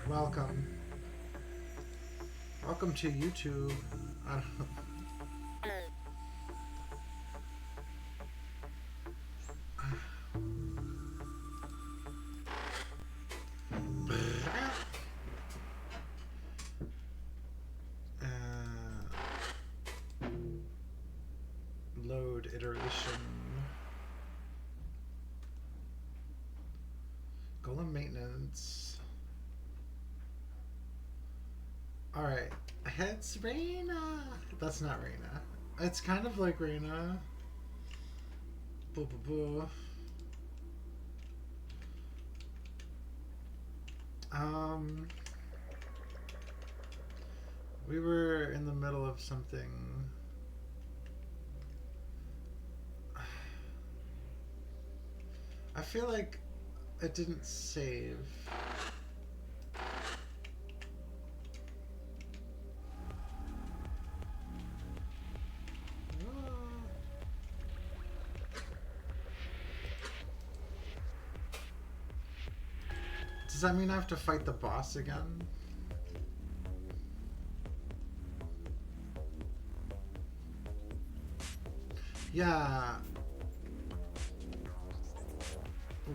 Welcome. Welcome to YouTube. I don't know. Load iteration. Golem maintenance. Alright. It's Reina. That's not Reina. It's kind of like Reina. Boo boo boo. We were in the middle of something. I feel like it didn't save. Does that mean I have to fight the boss again? Yeah.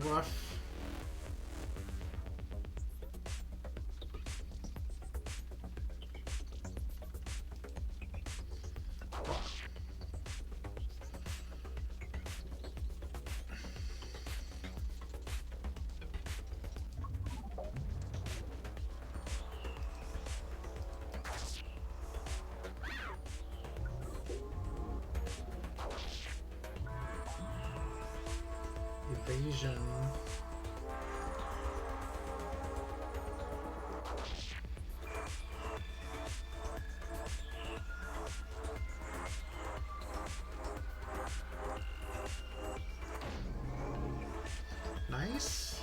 Rough. Evasion. Nice.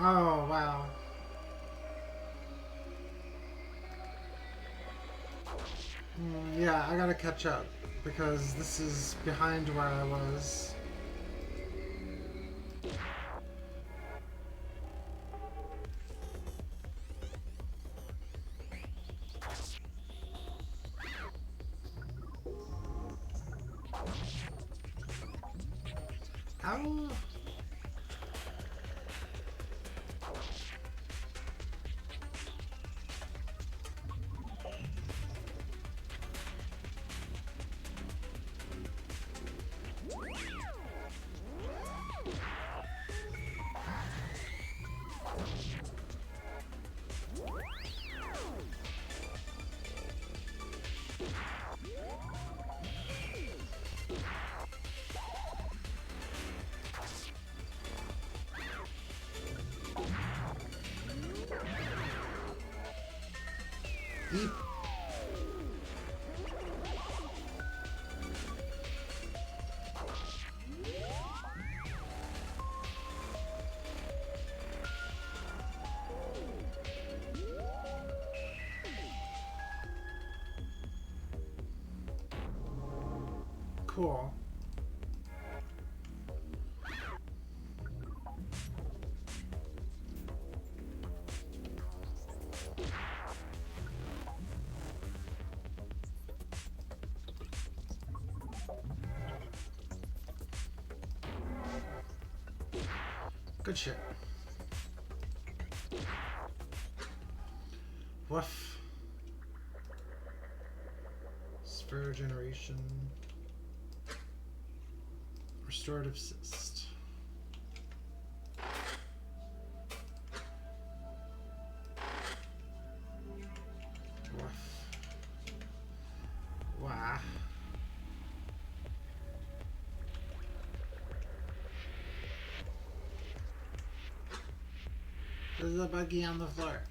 Oh, wow. Yeah, I gotta catch up because this is behind where I was. How? Eep. Cool. Good shit. Woof. Spur generation. Restorative cyst. Woof. Wah. There's a buggy on the floor.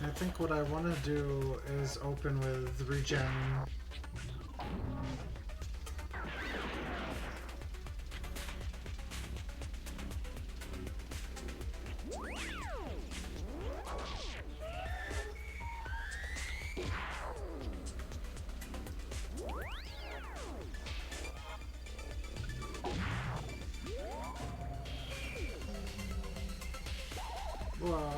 I think what I want to do is open with regen. Whoa.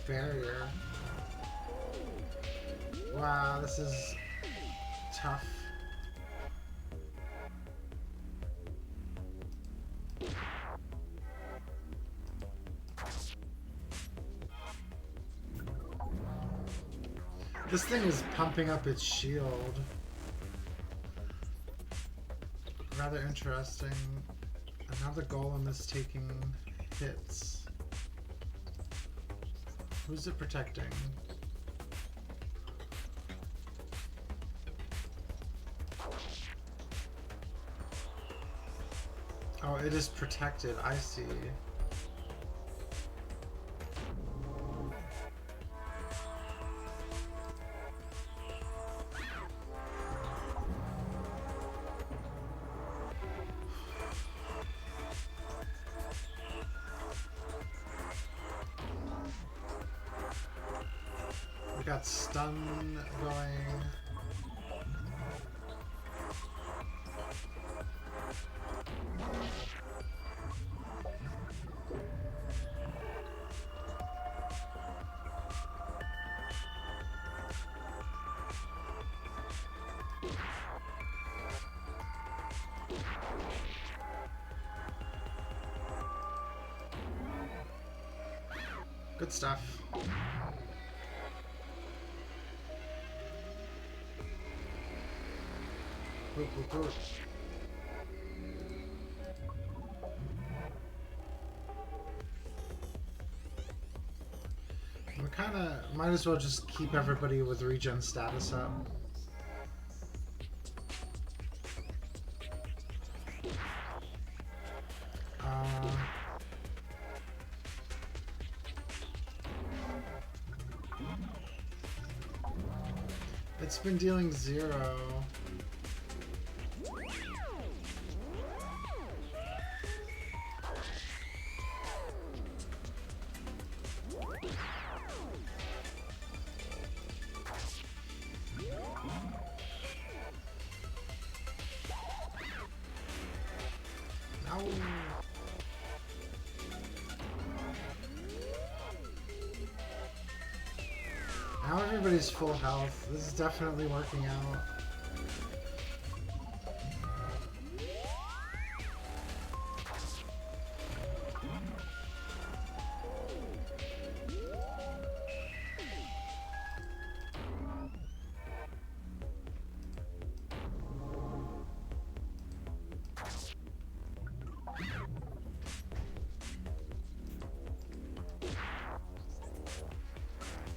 Barrier. Wow, this is tough. This thing is pumping up its shield. Rather interesting. Another golem is taking hits. Who's it protecting? Oh, it is protected. I see. We got stun going. Good stuff. Boop, boop, boop. We kinda might as well just keep everybody with regen status up. It's been dealing 0. Ow. Now everybody's full health. This is definitely working out.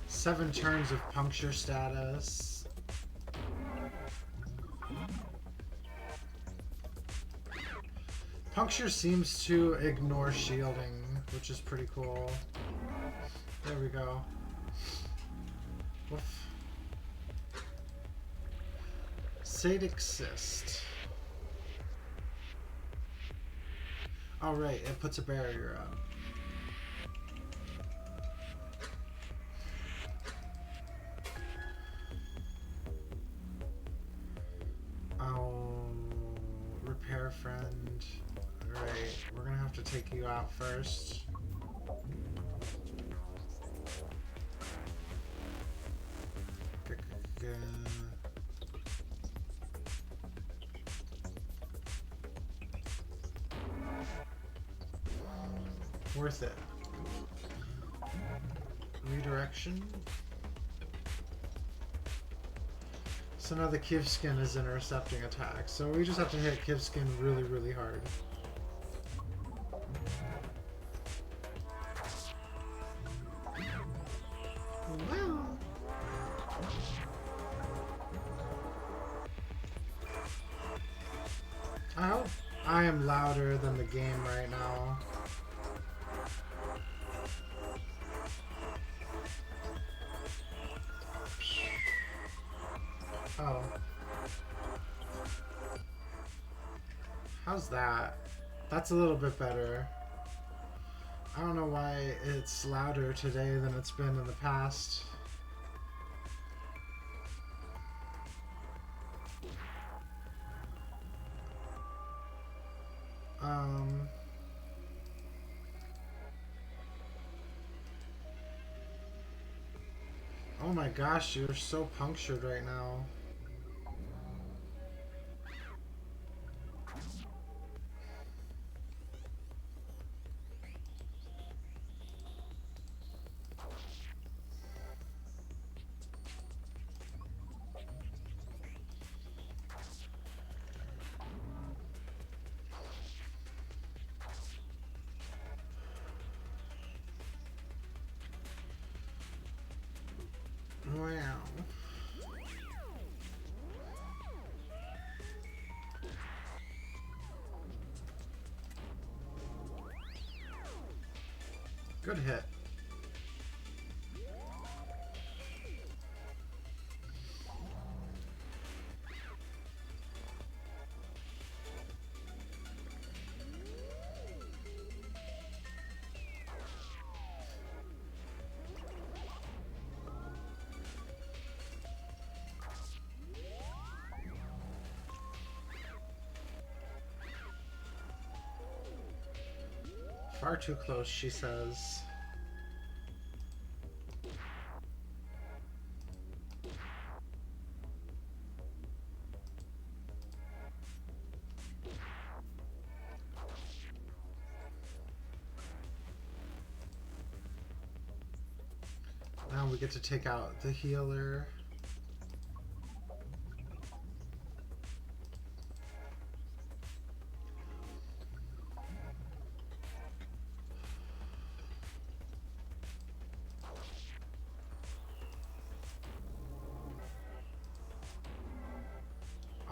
Seven turns of puncture status. Puncture seems to ignore shielding, which is pretty cool. There we go. Woof. Sadic Cyst. Oh right, it puts a barrier up. Repair friend. Alright, we're gonna have to take you out first. Worth it. Redirection. So now the Kivskin is intercepting attacks, so we just have to hit Kivskin really, really hard. I hope I am louder than the game right now. Oh. How's that? That's a little bit better. I don't know why it's louder today than it's been in the past. Oh my gosh, you're so punctured right now. Wow. Good hit. Far too close, she says. Now we get to take out the healer.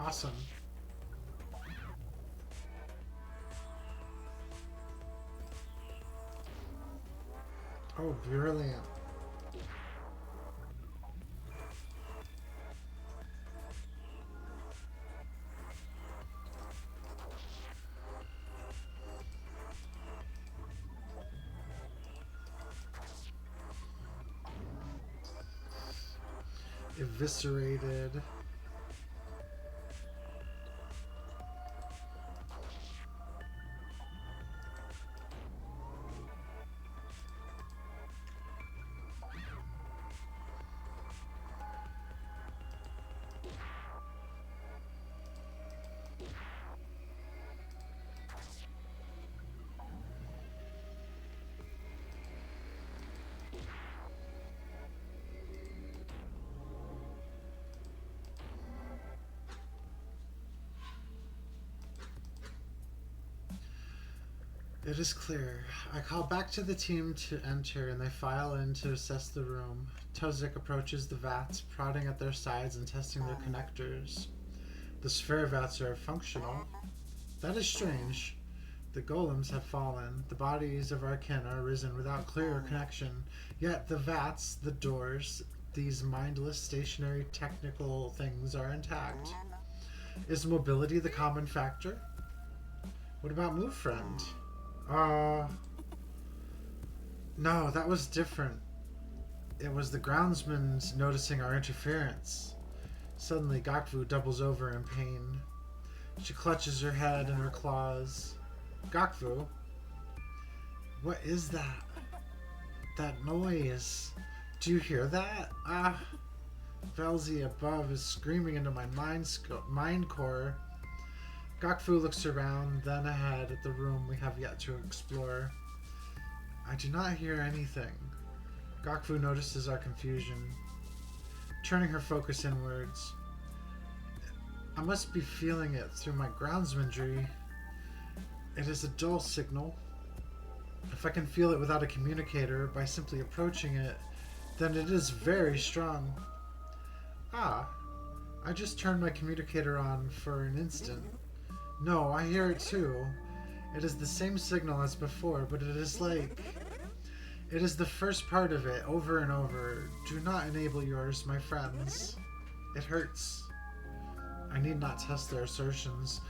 Awesome. Oh, brilliant. Eviscerated. It is clear. I call back to the team to enter, and they file in to assess the room. Tozik approaches the vats, prodding at their sides and testing their connectors. The sphere vats are functional. That is strange. The golems have fallen. The bodies of our kin are risen without clear connection. Yet the vats, the doors, these mindless stationary technical things are intact. Is mobility the common factor? What about move friend? No, that was different. It was the groundsman noticing our interference. Suddenly, Gakvu doubles over in pain. She clutches her head in her claws. Gakvu? What is that? That noise. Do you hear that? Velzi above is screaming into my mind core. Gakvu looks around, then ahead at the room we have yet to explore. I do not hear anything. Gakvu notices our confusion, turning her focus inwards. I must be feeling it through my groundsmanry. It is a dull signal. If I can feel it without a communicator, by simply approaching it, then it is very strong. I just turned my communicator on for an instant. No, I hear it too. It is the same signal as before, but it is like... It is the first part of it, over and over. Do not enable yours, my friends. It hurts. I need not test their assertions.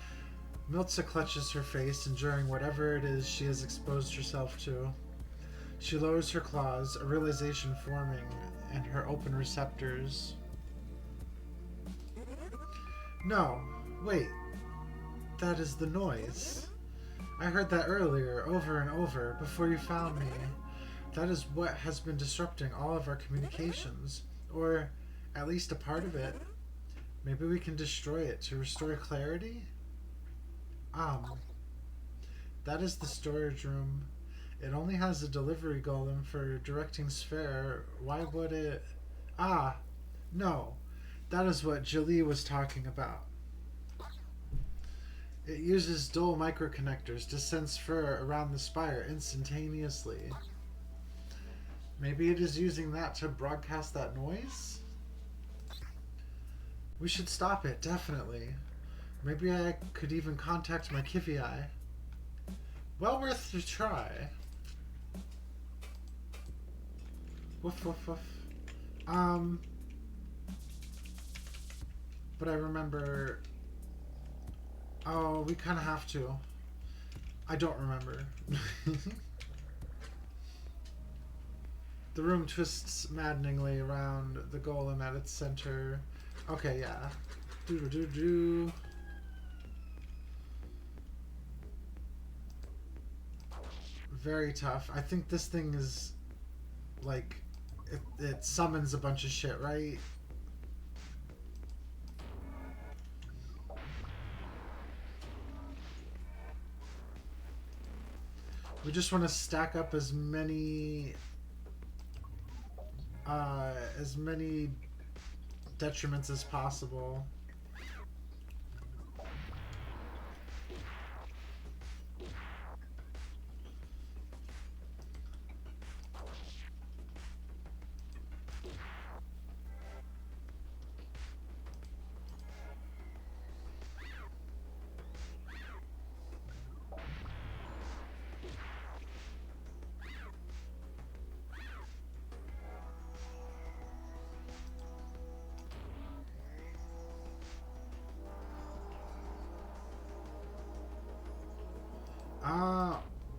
Miltza clutches her face, enduring whatever it is she has exposed herself to. She lowers her claws, a realization forming in her open receptors. No, wait. That is the noise. I heard that earlier, over and over, before you found me. That is what has been disrupting all of our communications, or at least a part of it. Maybe we can destroy it to restore clarity? That is the storage room. It only has a delivery golem for directing sphere. Why would it... No. That is what Jolie was talking about. It uses dual microconnectors to sense fur around the spire instantaneously. Maybe it is using that to broadcast that noise? We should stop it, definitely. Maybe I could even contact my Kivii. Well worth a try. Woof woof woof. But I remember... Oh, we kind of have to. I don't remember. The room twists maddeningly around the golem at its center. Okay, yeah. Do-do-do-do. Very tough. I think this thing is... Like... It summons a bunch of shit, right? We just want to stack up as many detriments as possible.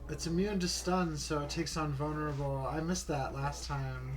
It's immune to stun, so it takes on vulnerable. I missed that last time.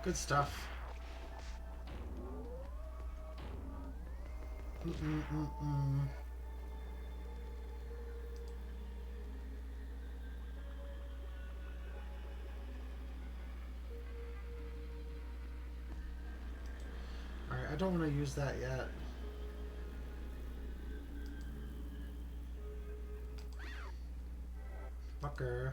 Good stuff. Alright, I don't want to use that yet. Fucker.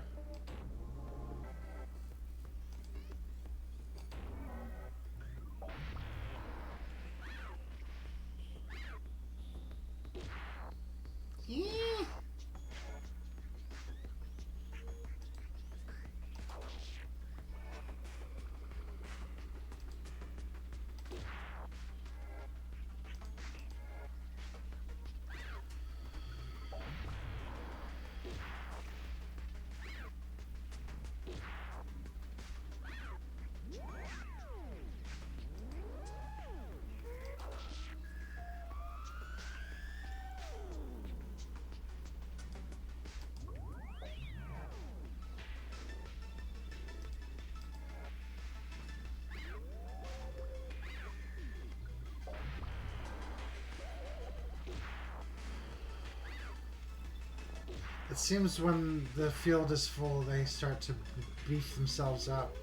It seems when the field is full, they start to beef themselves up.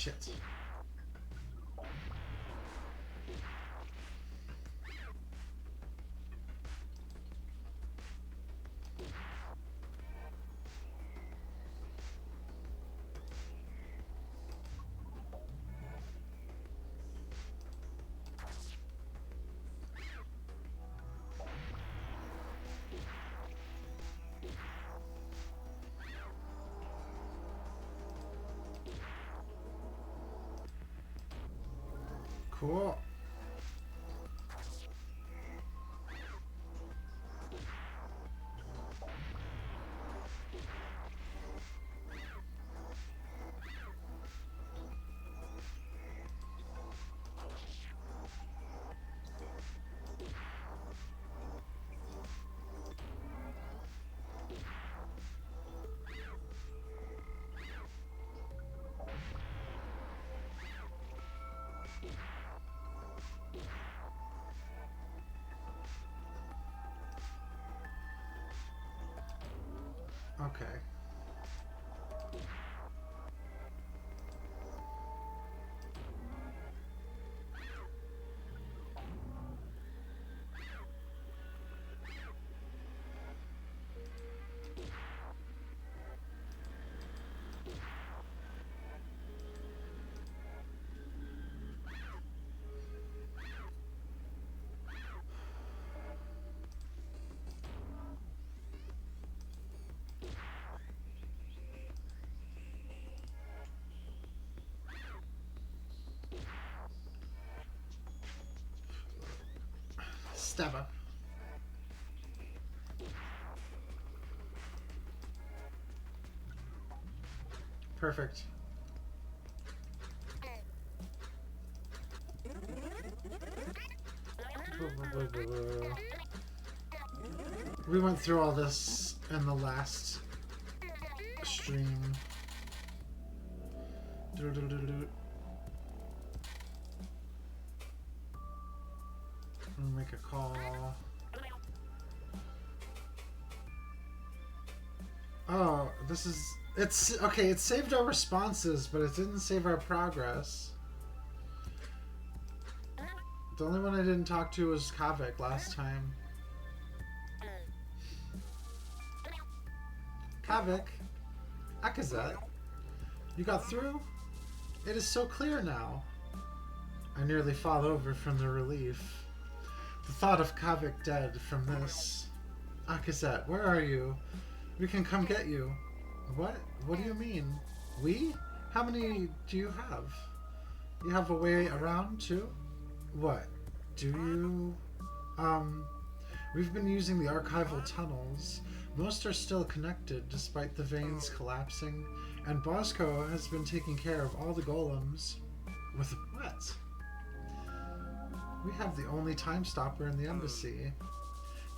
Shit. Cool. Okay. Stabber. Perfect. We went through all this in the last stream. Make a call. Oh, this is... It's... Okay, it saved our responses, but it didn't save our progress. The only one I didn't talk to was Kavik last time. Kavik? Akazet? You got through? It is so clear now. I nearly fall over from the relief. The thought of Kavik dead from this. Akazet, where are you? We can come get you. What? What do you mean? We? How many do you have? You have a way around too? What? Do you? We've been using the archival tunnels. Most are still connected despite the veins collapsing, and Bosco has been taking care of all the golems. With what? We have the only time stopper in the embassy.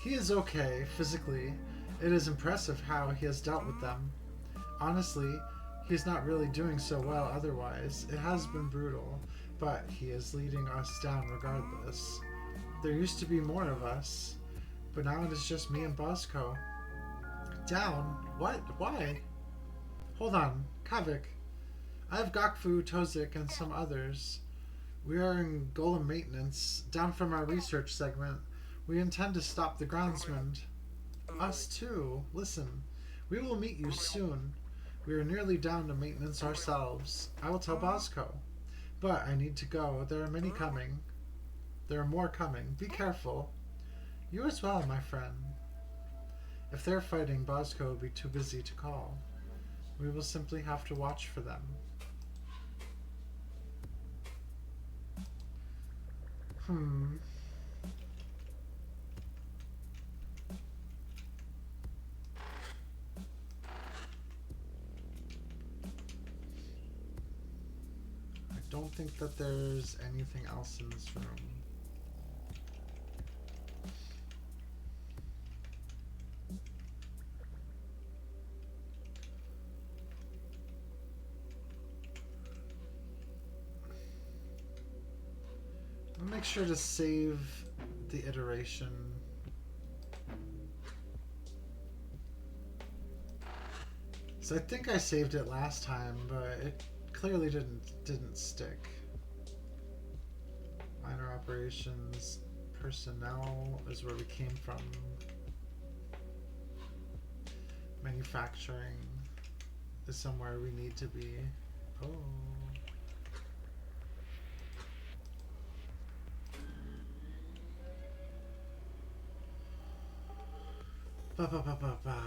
He is okay, physically. It is impressive how he has dealt with them. Honestly, he is not really doing so well otherwise. It has been brutal, but he is leading us down regardless. There used to be more of us, but now it is just me and Bosco. Down? What? Why? Hold on. Kavik. I have Gokfu, Tozik, and some others. We are in golem maintenance, down from our research segment. We intend to stop the groundsman. Us too. Listen, we will meet you soon. We are nearly down to maintenance ourselves. I will tell Bosco. But I need to go. There are many coming. There are more coming. Be careful. You as well, my friend. If they're fighting, Bosco will be too busy to call. We will simply have to watch for them. I don't think that there's anything else in this room. I'll make sure to save the iteration. So I think I saved it last time, but it clearly didn't stick. Minor operations, personnel is where we came from. Manufacturing is somewhere we need to be. Oh. Ba ba ba ba ba.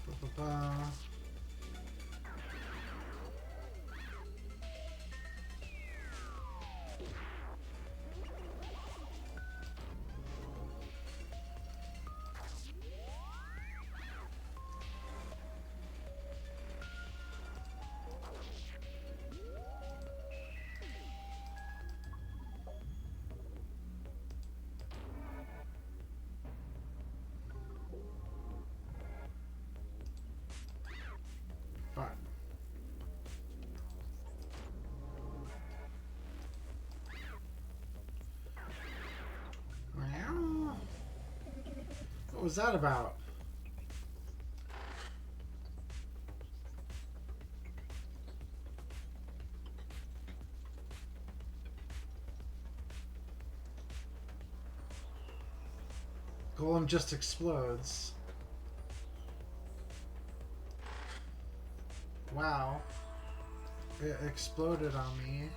Ba ba ba. Fine. Well, what was that about? Golem just explodes. Wow. It exploded on me.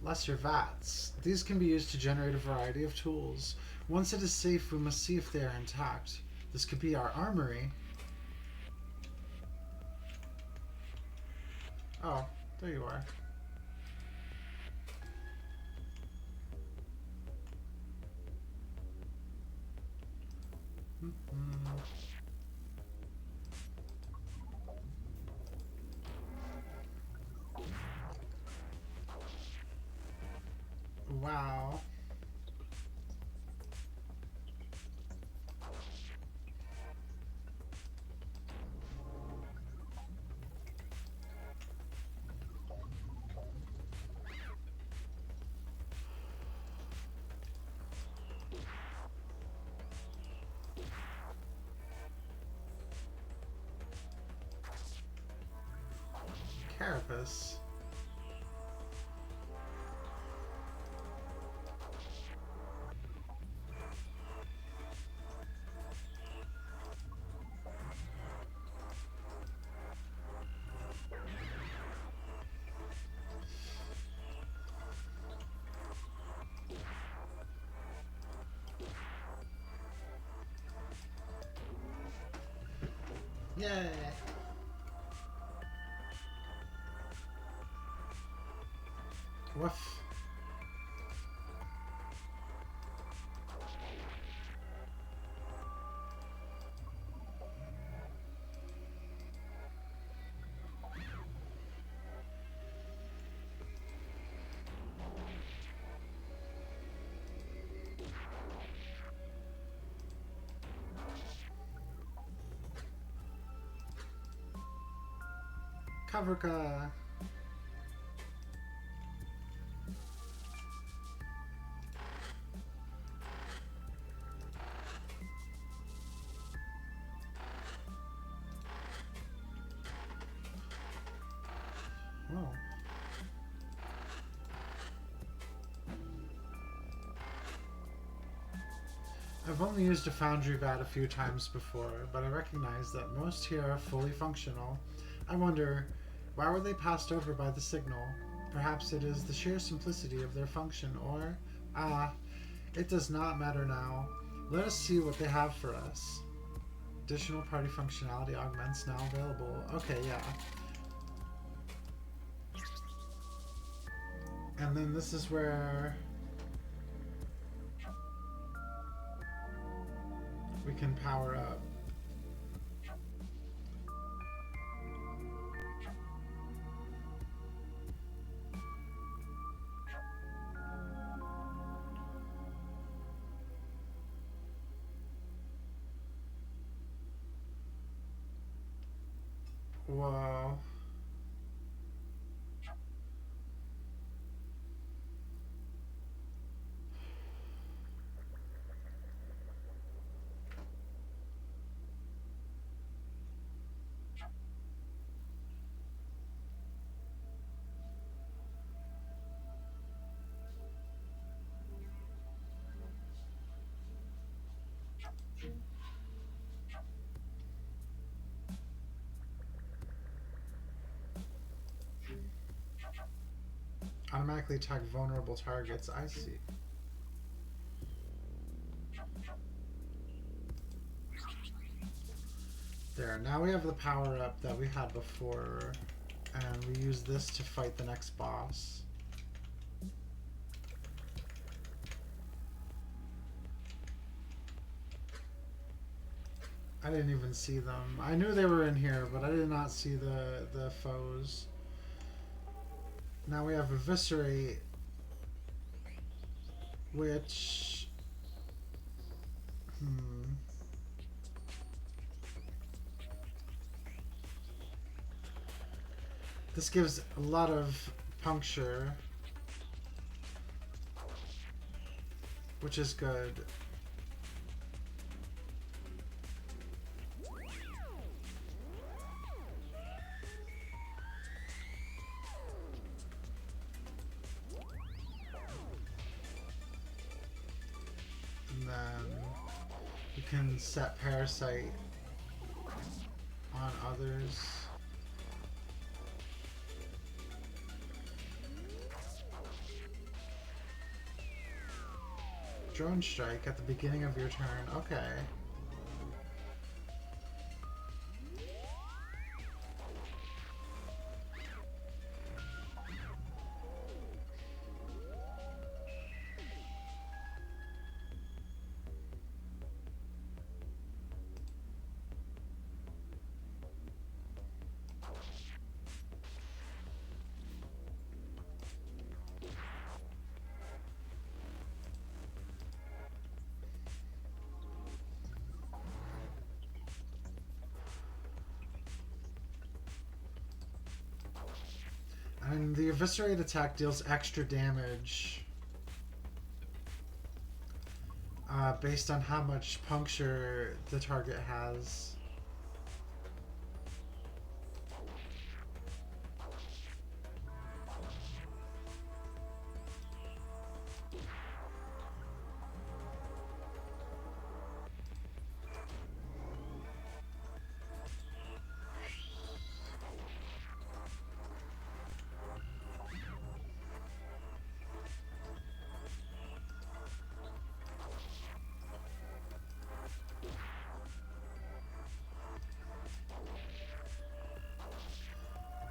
Lesser vats. These can be used to generate a variety of tools. Once it is safe, we must see if they are intact. This could be our armory. Oh, there you are. Wow. Carapace. Yay! Woof. Kavrka. Oh. I've only used a foundry vat a few times before, but I recognize that most here are fully functional. I wonder, why were they passed over by the signal? Perhaps it is the sheer simplicity of their function, or... it does not matter now. Let us see what they have for us. Additional party functionality augments now available. Okay, yeah. And then this is where we can power up. Whoa. Automatically attack vulnerable targets. I see. There. Now we have the power up that we had before, and we use this to fight the next boss. I didn't even see them. I knew they were in here, but I did not see the foes. Now we have Eviscerate, which... This gives a lot of puncture, which is good. And then you can set Parasite on others. Drone strike at the beginning of your turn. Okay. And the Eviscerate attack deals extra damage based on how much puncture the target has.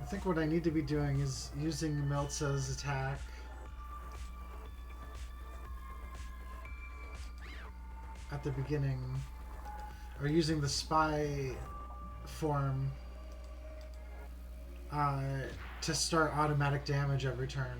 I think what I need to be doing is using Meltza's attack. At the beginning. Or using the spy form to start automatic damage every turn.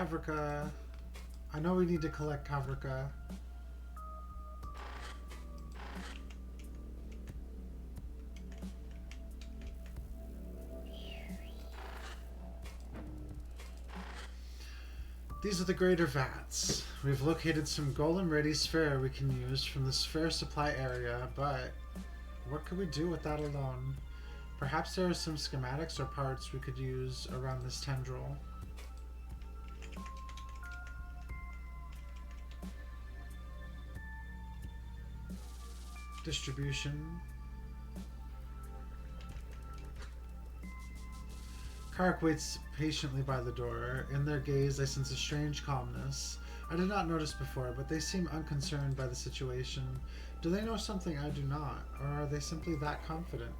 Kavrika. I know we need to collect Kavrika. These are the greater vats. We've located some golem-ready sphere we can use from the sphere supply area, but what could we do with that alone? Perhaps there are some schematics or parts we could use around this tendril. Distribution. Kark waits patiently by the door. In their gaze, I sense a strange calmness. I did not notice before, but they seem unconcerned by the situation. Do they know something I do not, or are they simply that confident?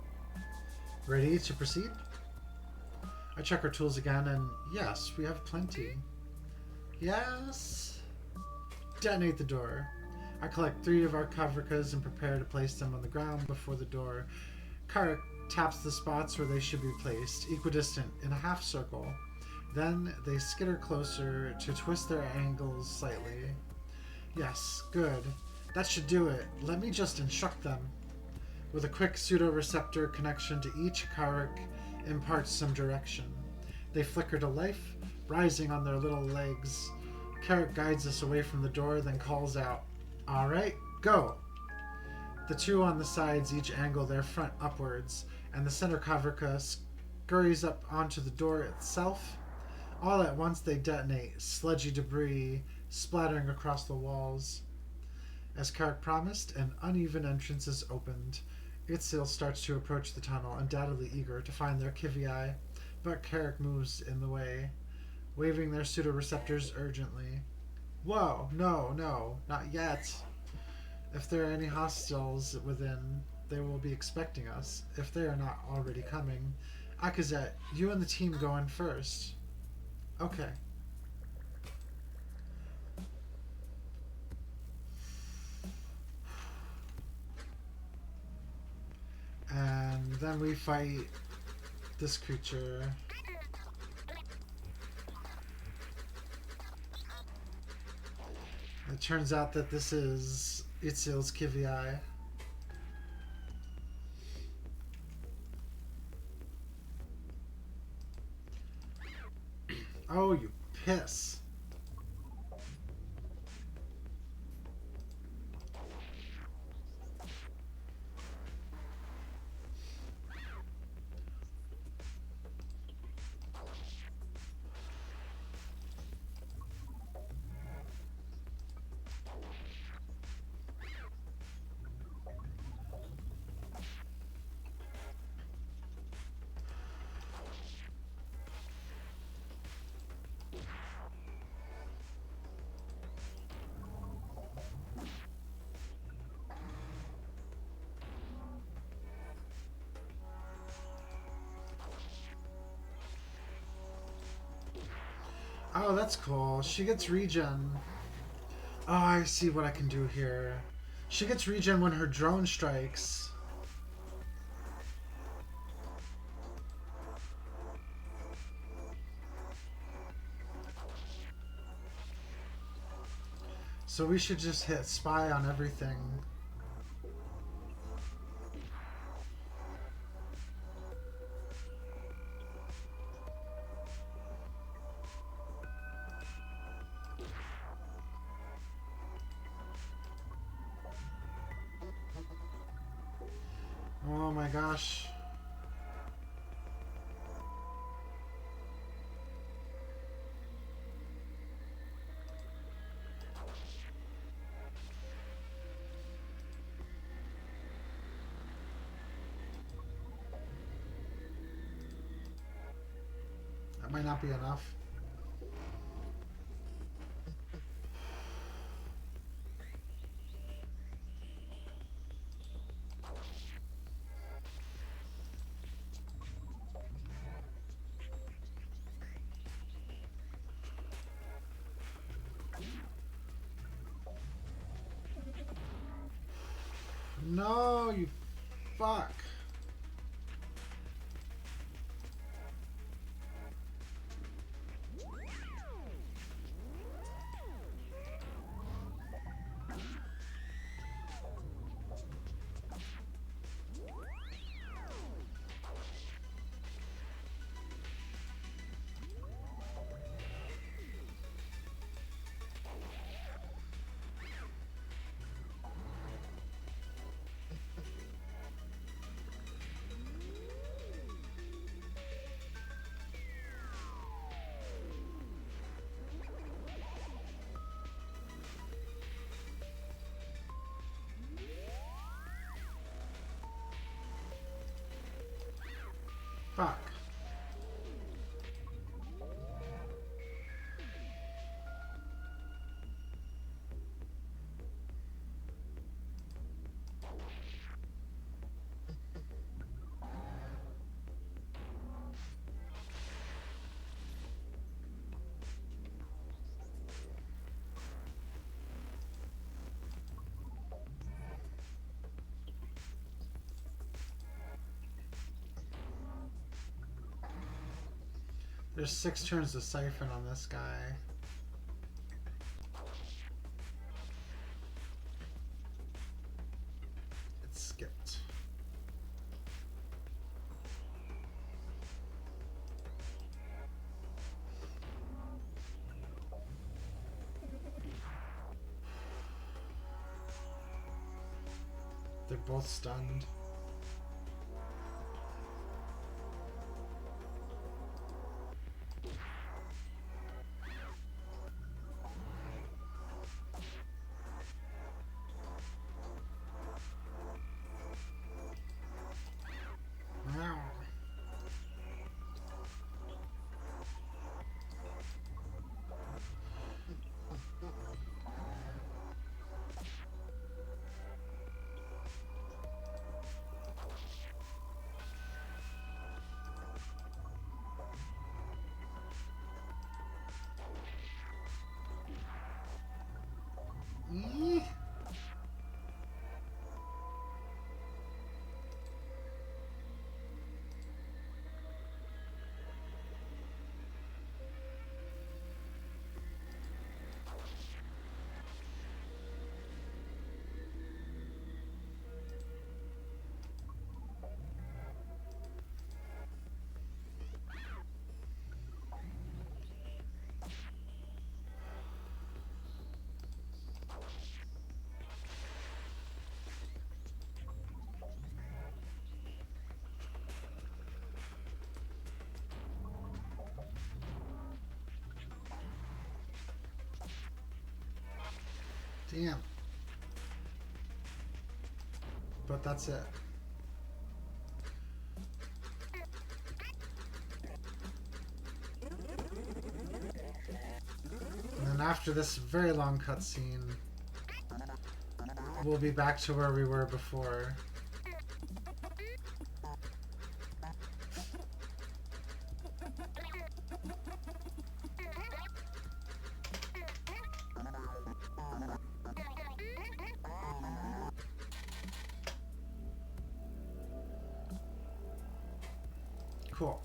Ready to proceed? I check our tools again, and yes, we have plenty. Yes? Detonate the door. I collect 3 of our Kavrikas and prepare to place them on the ground before the door. Kark taps the spots where they should be placed, equidistant, in a half circle. Then they skitter closer to twist their angles slightly. Yes, good. That should do it. Let me just instruct them. With a quick pseudo-receptor connection to each, Kark imparts some direction. They flicker to life, rising on their little legs. Kark guides us away from the door, then calls out, "All right, go!" The 2 on the sides each angle their front upwards, and the center Kavrika scurries up onto the door itself. All at once they detonate, sludgy debris splattering across the walls. As Kark promised, an uneven entrance is opened. Itzil starts to approach the tunnel, undoubtedly eager to find their Kivii, but Kark moves in the way, waving their pseudo-receptors urgently. Whoa, no, not yet. If there are any hostiles within, they will be expecting us, if they are not already coming. Akazet, you and the team go in first. Okay. And then we fight this creature. It turns out that this is Itzil's Kivii. Oh, you piss. Oh, that's cool. She gets regen. Oh, I see what I can do here. She gets regen when her drone strikes. So we should just hit spy on everything. Oh my gosh. That might not be enough. No, you fuck. Fuck. There's 6 turns to siphon on this guy. It skipped. They're both stunned. Eee. Damn. But that's it. And then after this very long cutscene, we'll be back to where we were before. Cool.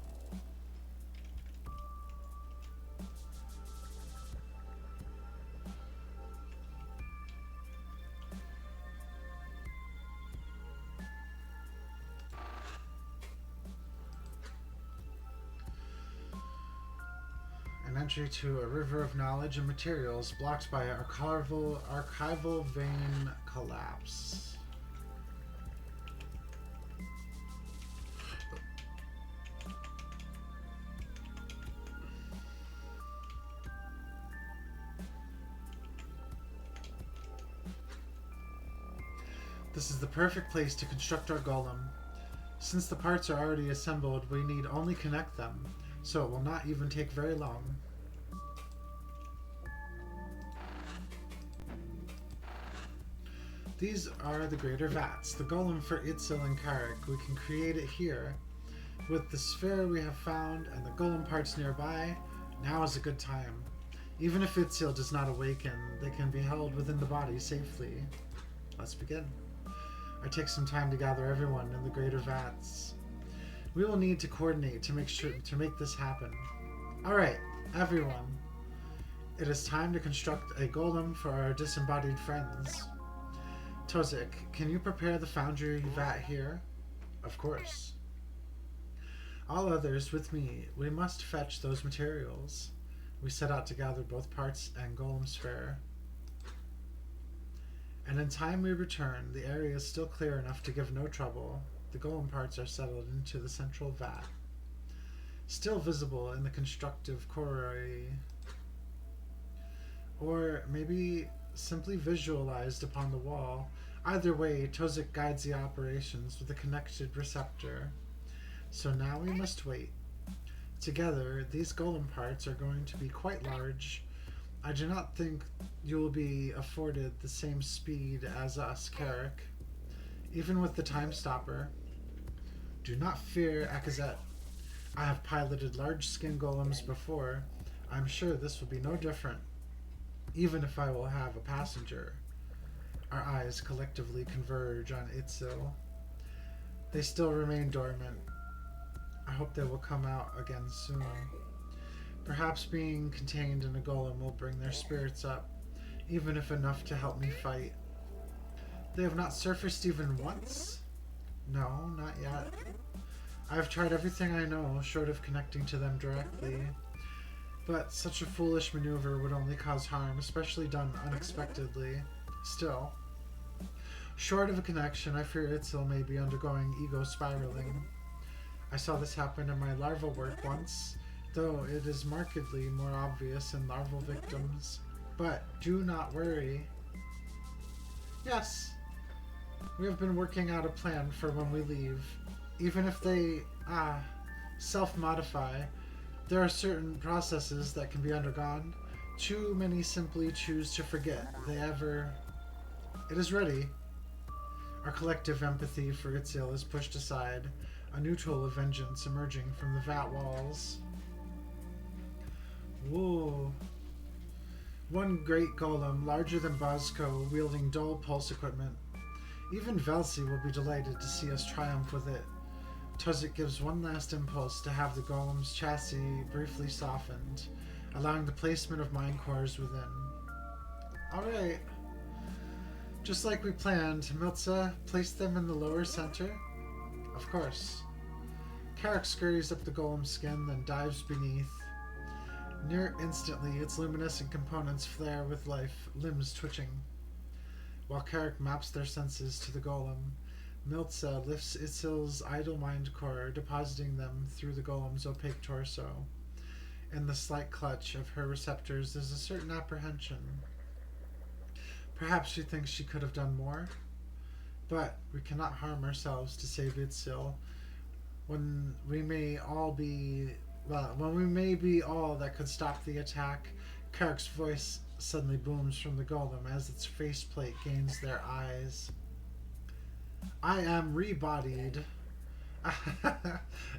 An entry to a river of knowledge and materials blocked by archival vein collapse. This is the perfect place to construct our golem. Since the parts are already assembled, we need only connect them, so it will not even take very long. These are the greater vats, the golem for Itzel and Karik. We can create it here. With the sphere we have found and the golem parts nearby, now is a good time. Even if Itzel does not awaken, they can be held within the body safely. Let's begin. I take some time to gather everyone in the greater vats. We will need to coordinate to make this happen. Alright, everyone. It is time to construct a golem for our disembodied friends. Tozik, can you prepare the foundry vat here? Of course. All others with me, we must fetch those materials. We set out to gather both parts and golem sphere. And in time we return, the area is still clear enough to give no trouble. The golem parts are settled into the central vat, still visible in the constructive corridor, or maybe simply visualized upon the wall. Either way, Tozik guides the operations with a connected receptor. So now we must wait. Together, these golem parts are going to be quite large. I do not think you will be afforded the same speed as us, Carrick, even with the time stopper. Do not fear, Akazet. I have piloted large skin golems before. I'm sure this will be no different, even if I will have a passenger. Our eyes collectively converge on Itzil. They still remain dormant. I hope they will come out again soon. Perhaps being contained in a golem will bring their spirits up, even if enough to help me fight. They have not surfaced even once? No, not yet. I have tried everything I know, short of connecting to them directly. But such a foolish maneuver would only cause harm, especially done unexpectedly. Still, short of a connection, I fear Itzel may be undergoing ego spiraling. I saw this happen in my larval work once, though it is markedly more obvious in larval victims. But do not worry. Yes, we have been working out a plan for when we leave. Even if they, self-modify, there are certain processes that can be undergone. Too many simply choose to forget they ever... It is ready. Our collective empathy for Itziel is pushed aside, a new tool of vengeance emerging from the vat walls. Whoa. One great golem, larger than Bosco, wielding dull pulse equipment. Even Velsi will be delighted to see us triumph with it. Tuzik gives one last impulse to have the golem's chassis briefly softened, allowing the placement of mine cores within. Alright. Just like we planned, Miltza placed them in the lower center? Of course. Carrick scurries up the golem's skin, then dives beneath. Near instantly, its luminescent components flare with life, limbs twitching. While Carrick maps their senses to the golem, Miltza lifts Itzil's idle mind core, depositing them through the golem's opaque torso. In the slight clutch of her receptors is a certain apprehension. Perhaps she thinks she could have done more, but we cannot harm ourselves to save Itzil when we may be all that could stop the attack. Carrick's voice suddenly booms from the golem as its faceplate gains their eyes. I am rebodied.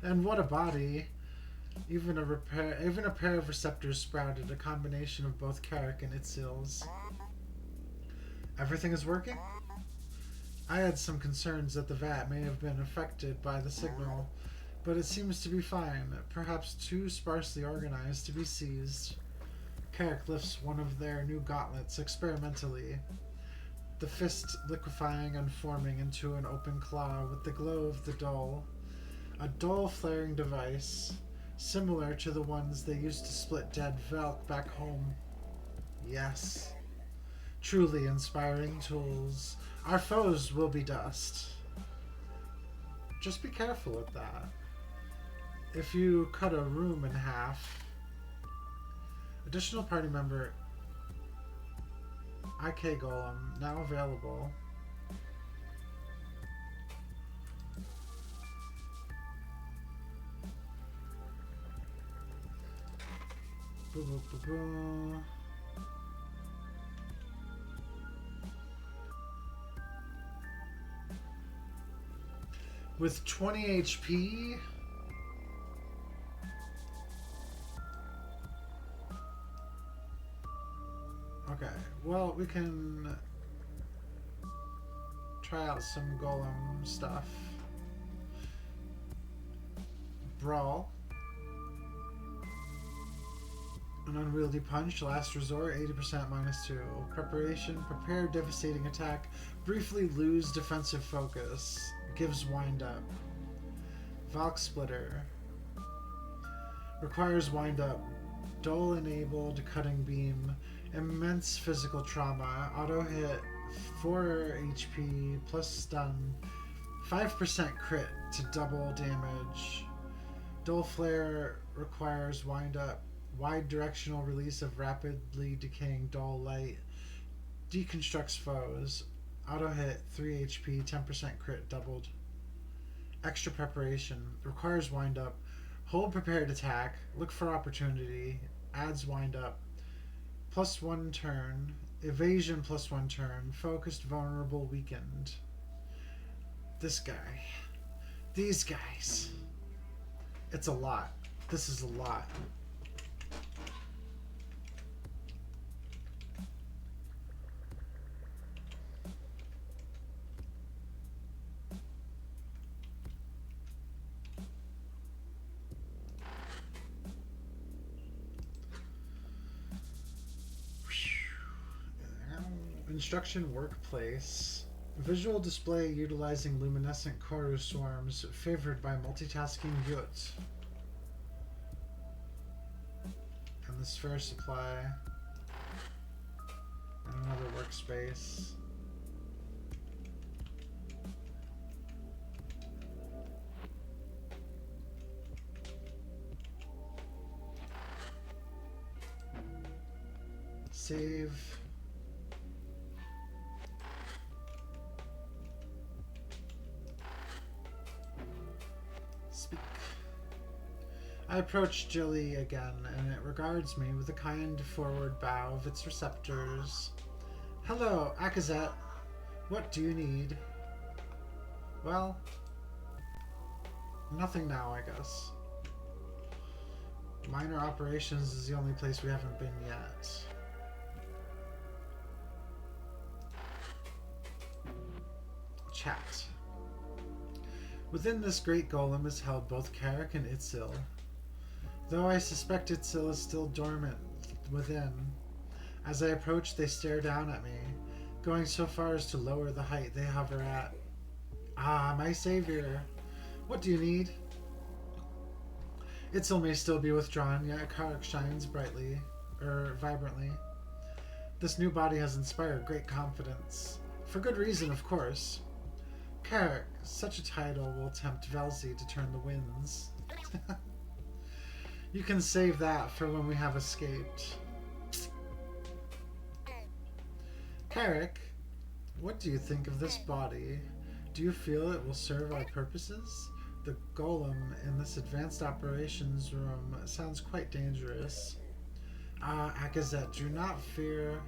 And what a body. Even a pair of receptors sprouted, a combination of both Carrick and Itzil's. Everything is working? I had some concerns that the vat may have been affected by the signal, but it seems to be fine, perhaps too sparsely organized to be seized. Carrick lifts one of their new gauntlets experimentally, the fist liquefying and forming into an open claw with the glow of the dull. A dull flaring device, similar to the ones they used to split dead Velk back home. Yes. Truly inspiring tools. Our foes will be dust. Just be careful with that. If you cut a room in half... Additional party member IK Golem, now available. Boo, boo, boo, boo. With 20 HP... Okay, well, we can try out some golem stuff. Brawl. An unwieldy punch, last resort, 80% -2. Preparation, prepare devastating attack, briefly lose defensive focus, gives wind up. Valk Splitter. Requires wind up, dull enabled cutting beam, immense physical trauma, auto hit, 4 HP, plus stun, 5% crit to double damage. Dull Flare requires wind up, wide directional release of rapidly decaying dull light, deconstructs foes, auto hit, 3 HP, 10% crit doubled. Extra preparation. Requires wind up. Hold prepared attack. Look for opportunity. Adds wind up. Plus 1 turn. Evasion plus 1 turn. Focused, vulnerable, weakened. This guy. These guys. It's a lot. This is a lot. Instruction workplace. Visual display utilizing luminescent Corru swarms favored by multitasking Yut. And the sphere supply. And another workspace. Save. Speak. I approach Jilly again, and it regards me with a kind forward bow of its receptors. Hello, Akazet. What do you need? Well, nothing now, I guess. Minor operations is the only place we haven't been yet. Chat. Within this great golem is held both Carrick and Itzil. Though I suspect Itzil is still dormant within. As I approach, they stare down at me, going so far as to lower the height they hover at. Ah, my savior. What do you need? Itzil may still be withdrawn, yet Carrick shines vibrantly. This new body has inspired great confidence. For good reason, of course. Carrick, such a title will tempt Velzy to turn the winds. You can save that for when we have escaped. Carrick, what do you think of this body? Do you feel it will serve our purposes? The golem in this advanced operations room sounds quite dangerous. Ah, Akazet, do not fear.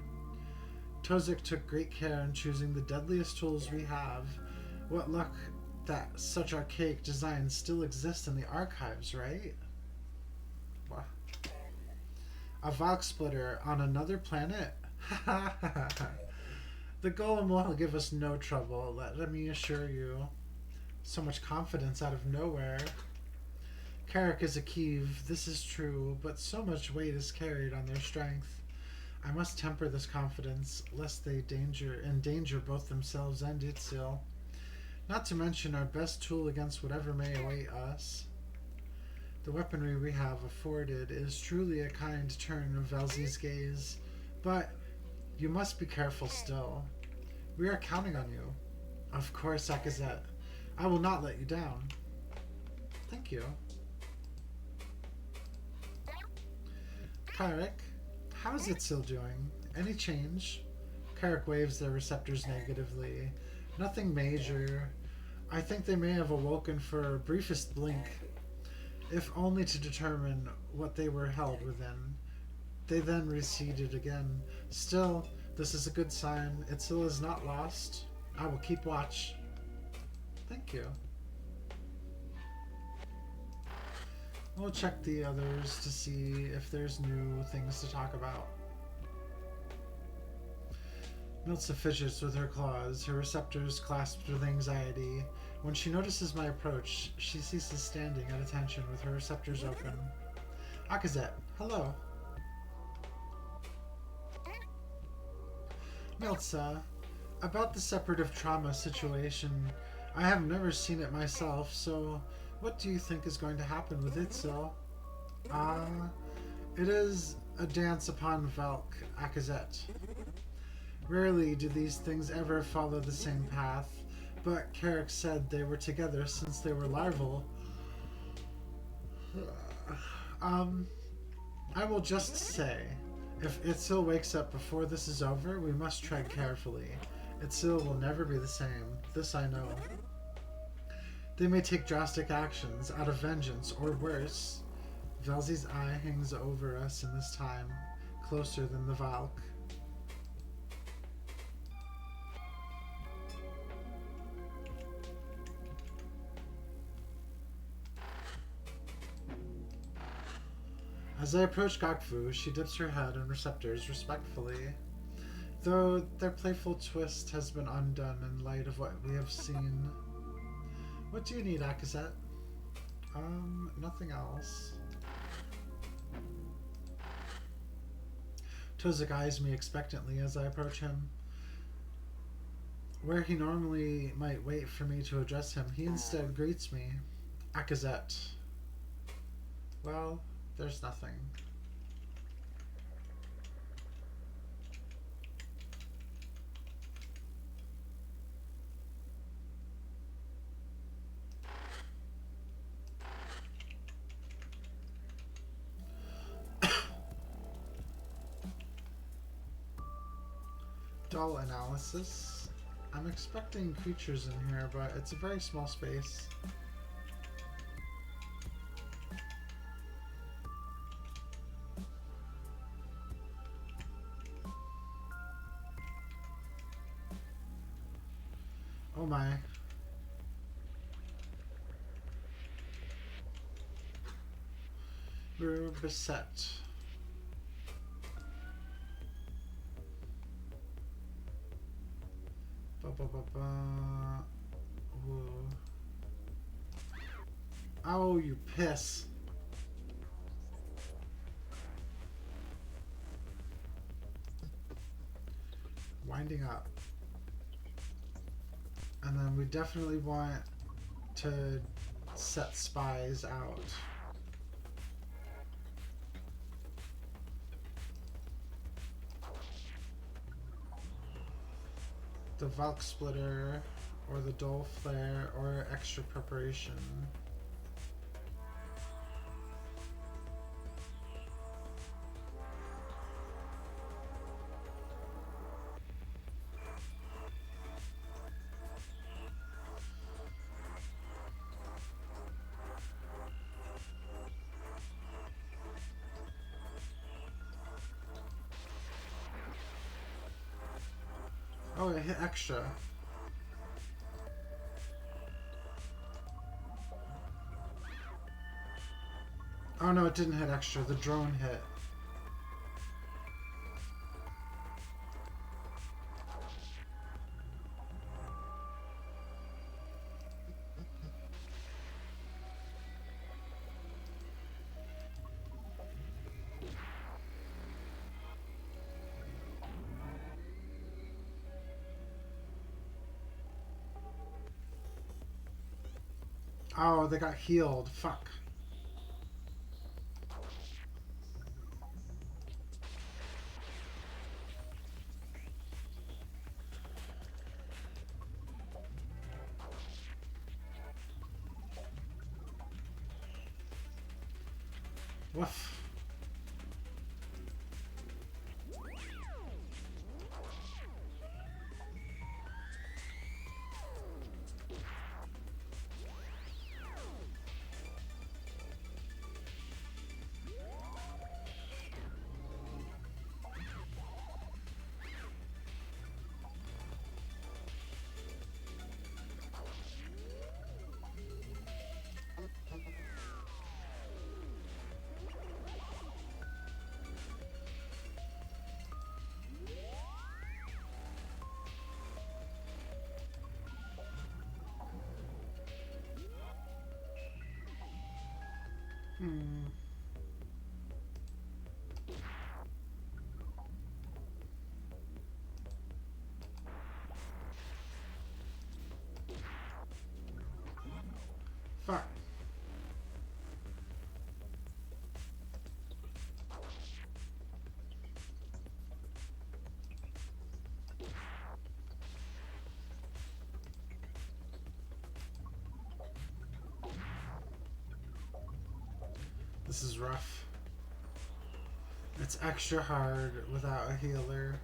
Tozik took great care in choosing the deadliest tools we have. What luck that such archaic designs still exist in the archives, right? What? A Valk splitter on another planet? The golem will give us no trouble, let me assure you. So much confidence out of nowhere. Carrick is a Kiev, this is true, but so much weight is carried on their strength. I must temper this confidence, lest they endanger both themselves and Itzil. Not to mention our best tool against whatever may await us. The weaponry we have afforded is truly a kind turn of Velzy's gaze, but you must be careful still. We are counting on you. Of course, Akazet. I will not let you down. Thank you. Carrick, how is Itzil doing? Any change? Carrick waves their receptors negatively. Nothing major. I think they may have awoken for a briefest blink, if only to determine what they were held within. They then receded again. Still, this is a good sign. Itzil is not lost. I will keep watch. Thank you. We'll check the others to see if there's new things to talk about. Miltza fidgets with her claws, her receptors clasped with anxiety. When she notices my approach, she ceases standing at attention with her receptors open. Akazet, hello. Miltza, about the separative trauma situation, I have never seen it myself, so what do you think is going to happen with Itzil? It is a dance upon Valk, Akazet. Rarely do these things ever follow the same path, but Carrick said they were together since they were larval. I will just say, if Itzil wakes up before this is over, we must tread carefully. Itzil will never be the same. This I know. They may take drastic actions out of vengeance, or worse. Velzy's eye hangs over us in this time, closer than the Valk. As I approach Gakvu, she dips her head in receptors respectfully, though their playful twist has been undone in light of what we have seen. What do you need, Akazet? Nothing else. Tozik eyes me expectantly as I approach him. Where he normally might wait for me to address him, he instead greets me. Akazet. Well, there's nothing. Dull analysis. I'm expecting creatures in here, but it's a very small space. Oh my. We're beset. Whoa. Oh, you piss. Winding up. And then we definitely want to set spies out. The Valk Splitter, or the Dull Flare, or extra preparation. Oh, it hit extra. Oh no, it didn't hit extra. The drone hit. Oh, they got healed. Fuck. Woof. Fuck. This is rough. It's extra hard without a healer.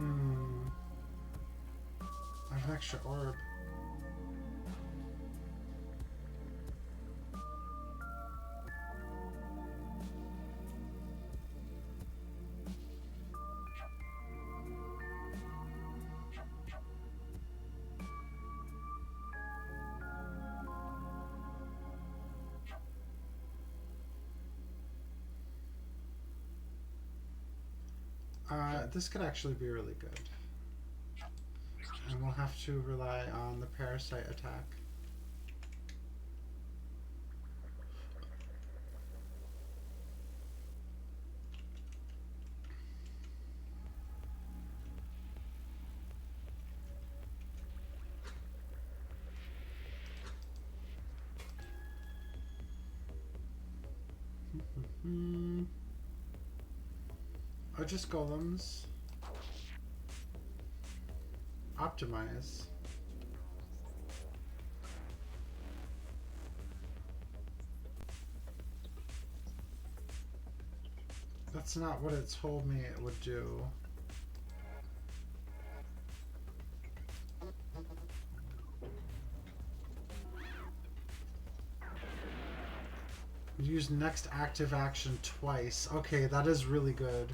Hmm. I have an extra orb. This could actually be really good. And we'll have to rely on the parasite attack. Or just golems. Optimize. That's not what it told me it would do. Use next active action twice. Okay, that is really good.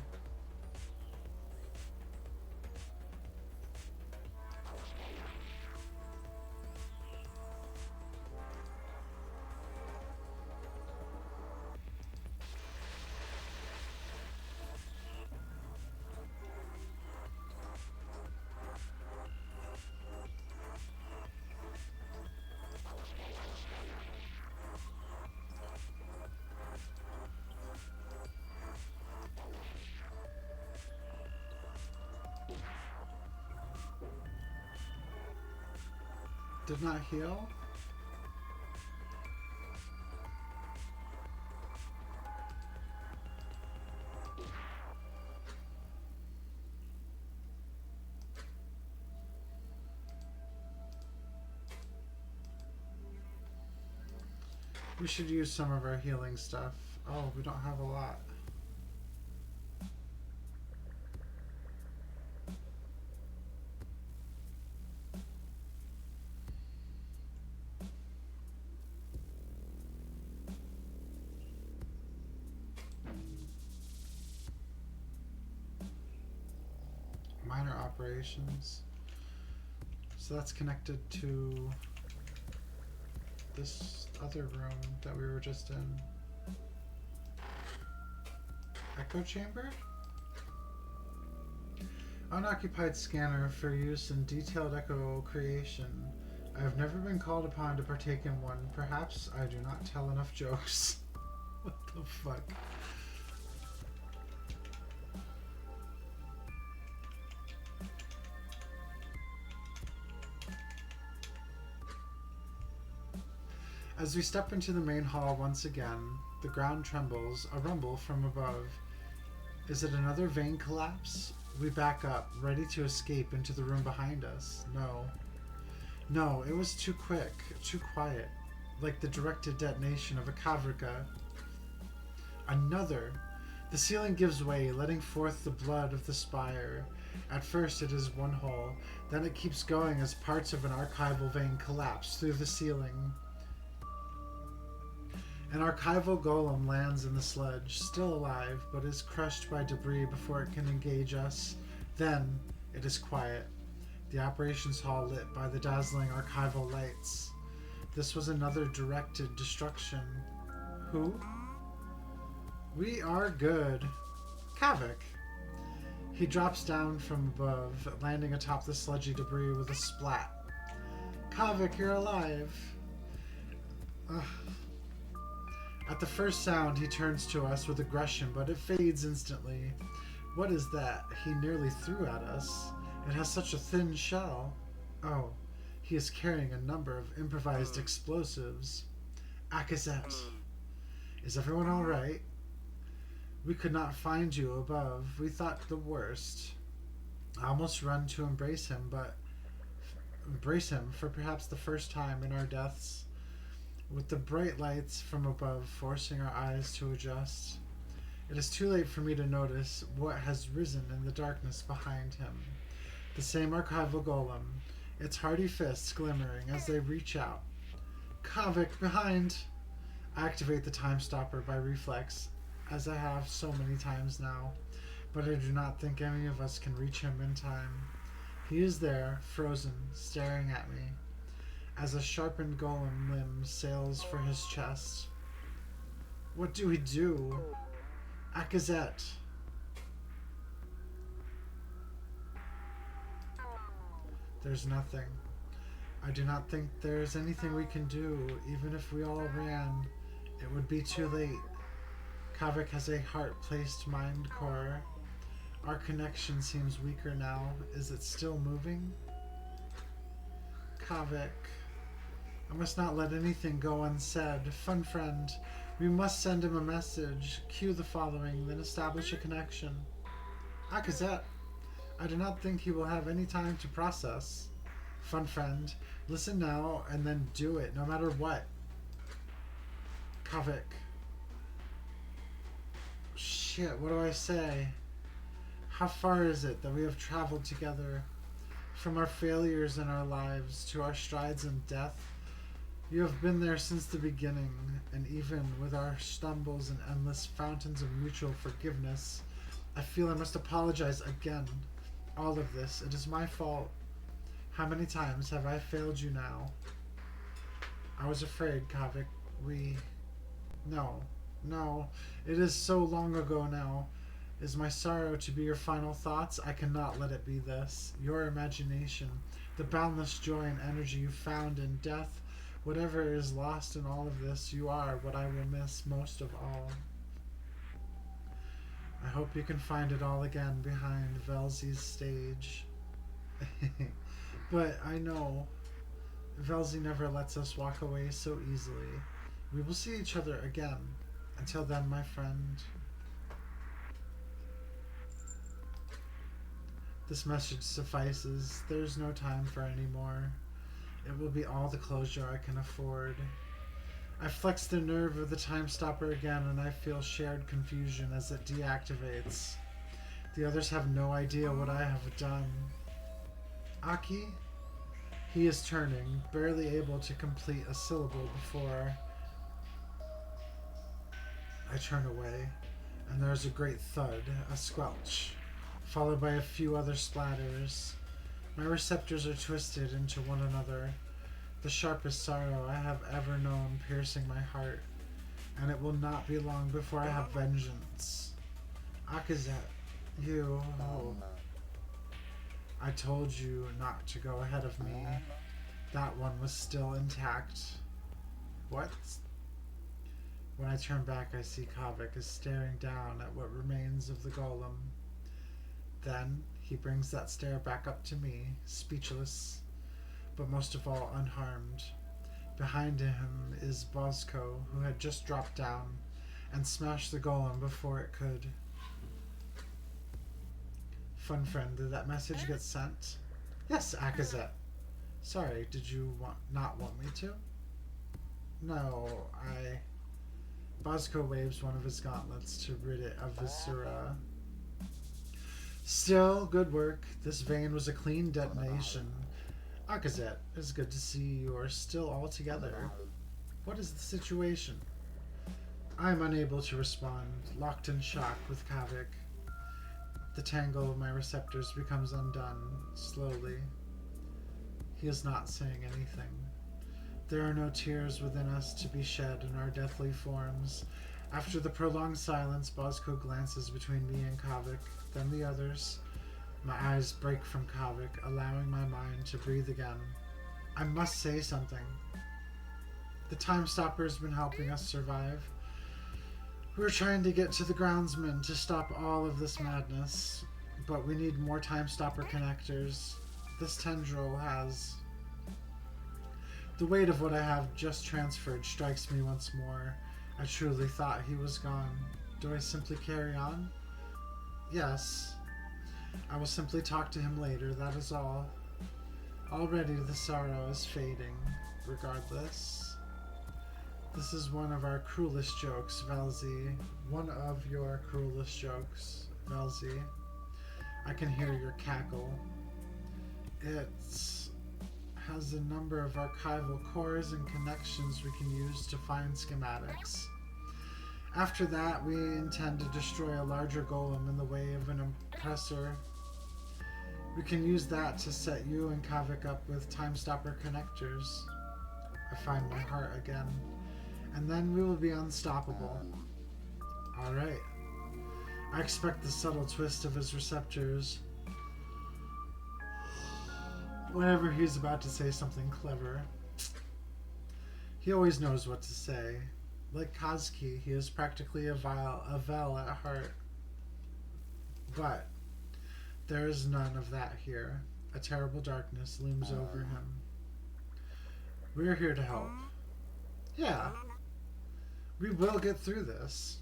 Did not heal? We should use some of our healing stuff. Oh, we don't have a lot. Minor operations. So that's connected to this other room that we were just in. Echo chamber? Unoccupied scanner for use in detailed echo creation. I have never been called upon to partake in one. Perhaps I do not tell enough jokes. What the fuck? As we step into the main hall once again, the ground trembles, a rumble from above. Is it another vein collapse? We back up, ready to escape into the room behind us. No. No, it was too quick, too quiet, like the directed detonation of a Kavrika. Another! The ceiling gives way, letting forth the blood of the spire. At first it is one hole, then it keeps going as parts of an archival vein collapse through the ceiling. An archival golem lands in the sludge, still alive, but is crushed by debris before it can engage us. Then, it is quiet. The operations hall lit by the dazzling archival lights. This was another directed destruction. Who? We are good. Kavik. He drops down from above, landing atop the sludgy debris with a splat. Kavik, you're alive. Ugh. At the first sound, he turns to us with aggression, but it fades instantly. What is that? He nearly threw at us. It has such a thin shell. Oh, he is carrying a number of improvised explosives. Akazet. Is everyone all right? We could not find you above. We thought the worst. I almost run to embrace him for perhaps the first time in our deaths. With the bright lights from above forcing our eyes to adjust. It is too late for me to notice what has risen in the darkness behind him. The same archival golem, its hardy fists glimmering as they reach out. Kavik, behind! I activate the time stopper by reflex, as I have so many times now, but I do not think any of us can reach him in time. He is there, frozen, staring at me, as a sharpened golem limb sails for his chest. What do we do? Akazet! There's nothing. I do not think there is anything we can do. Even if we all ran, it would be too late. Kavik has a heart-placed mind core. Our connection seems weaker now. Is it still moving? Kavik. I must not let anything go unsaid. Fun friend, we must send him a message. Cue the following, then establish a connection. Akazet. I do not think he will have any time to process. Fun friend, listen now and then do it, no matter what. Kavik. Shit, what do I say? How far is it that we have traveled together? From our failures in our lives to our strides in death, you have been there since the beginning, and even with our stumbles and endless fountains of mutual forgiveness, I feel I must apologize again. All of this, it is my fault. How many times have I failed you now? I was afraid, Kavik. No, it is so long ago now. Is my sorrow to be your final thoughts? I cannot let it be this. Your imagination, the boundless joy and energy you found in death, whatever is lost in all of this, you are what I will miss most of all. I hope you can find it all again behind Velzy's stage. But I know Velzy never lets us walk away so easily. We will see each other again. Until then, my friend. This message suffices. There's no time for any more. It will be all the closure I can afford. I flex the nerve of the time stopper again, and I feel shared confusion as it deactivates. The others have no idea what I have done. Aki? He is turning, barely able to complete a syllable before I turn away, and there is a great thud, a squelch, followed by a few other splatters. My receptors are twisted into one another, the sharpest sorrow I have ever known piercing my heart, and it will not be long before I have vengeance. Akazet, you... Oh. I told you not to go ahead of me. That one was still intact. What? When I turn back, I see Kavik is staring down at what remains of the golem. Then he brings that stare back up to me, speechless, but most of all unharmed. Behind him is Bosco, who had just dropped down and smashed the golem before it could. Fun friend, did that message get sent? Yes, Akazet. Sorry, did you not want me to? No, Bosco waves one of his gauntlets to rid it of viscera. Still, good work. This vein was a clean detonation. Akazet, it's good to see you are still all together. What is the situation? I am unable to respond, locked in shock with Kavik. The tangle of my receptors becomes undone, slowly. He is not saying anything. There are no tears within us to be shed in our deathly forms. After the prolonged silence, Bosco glances between me and Kavik, then the others. My eyes break from Kavik, allowing my mind to breathe again. I must say something. The time stopper has been helping us survive. We're trying to get to the groundsman to stop all of this madness, but we need more time stopper connectors. This tendril has... The weight of what I have just transferred strikes me once more. I truly thought he was gone. Do I simply carry on? Yes. I will simply talk to him later, that is all. Already the sorrow is fading, regardless. This is one of our cruelest jokes, Velzy. One of your cruelest jokes, Velzy. I can hear your cackle. It has a number of archival cores and connections we can use to find schematics. After that, we intend to destroy a larger golem in the way of an oppressor. We can use that to set you and Kavik up with time stopper connectors. I find my heart again. And then we will be unstoppable. Alright. I expect the subtle twist of his receptors. Whenever he's about to say something clever. He always knows what to say. Like Kazuki, he is practically a Vel at heart. But there is none of that here. A terrible darkness looms over him. We're here to help. Yeah. We will get through this.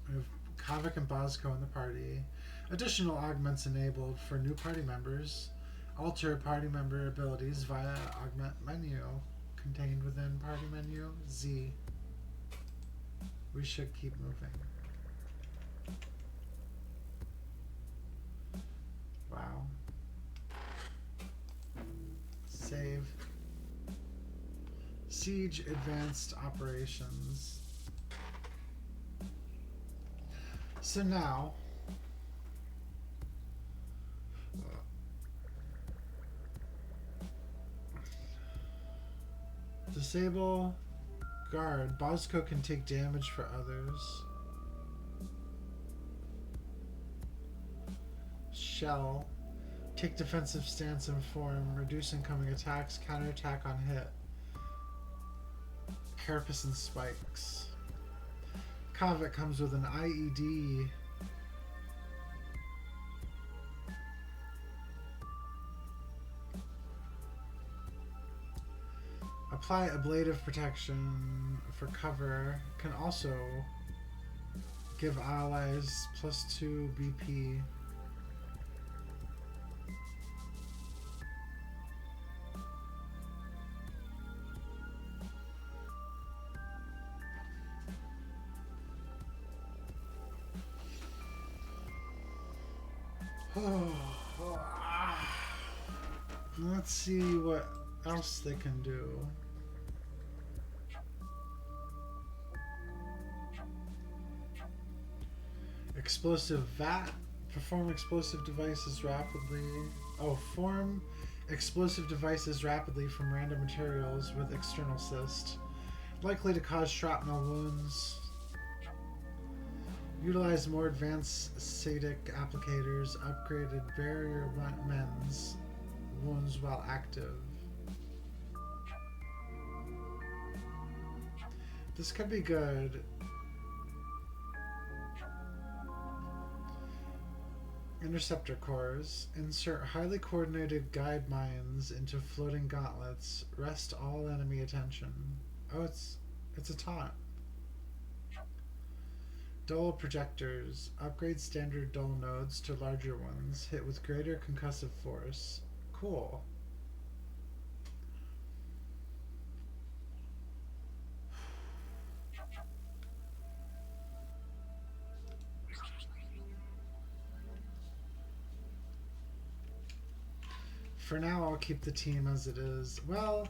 We have Kavik and Bosco in the party. Additional augments enabled for new party members. Alter party member abilities via augment menu. Contained within party menu. Z. We should keep moving. Wow. Save. Siege Advanced Operations. So now, disable guard. Bosco can take damage for others. Shell. Take defensive stance and form. Reduce incoming attacks. Counterattack on hit. Carapace and spikes. Kavik comes with an IED. Apply ablative protection for cover. Can also give allies +2 BP. Let's see what else they can do. Explosive VAT. Perform explosive devices rapidly. Oh, form explosive devices rapidly from random materials with external cyst. Likely to cause shrapnel wounds. Utilize more advanced Sadic applicators. Upgraded barrier mends wounds while active. This could be good. Interceptor cores. Insert highly coordinated guide mines into floating gauntlets. Rest all enemy attention. Oh, it's a taunt. Dull projectors. Upgrade standard dull nodes to larger ones. Hit with greater concussive force. Cool. For now, I'll keep the team as it is. Well,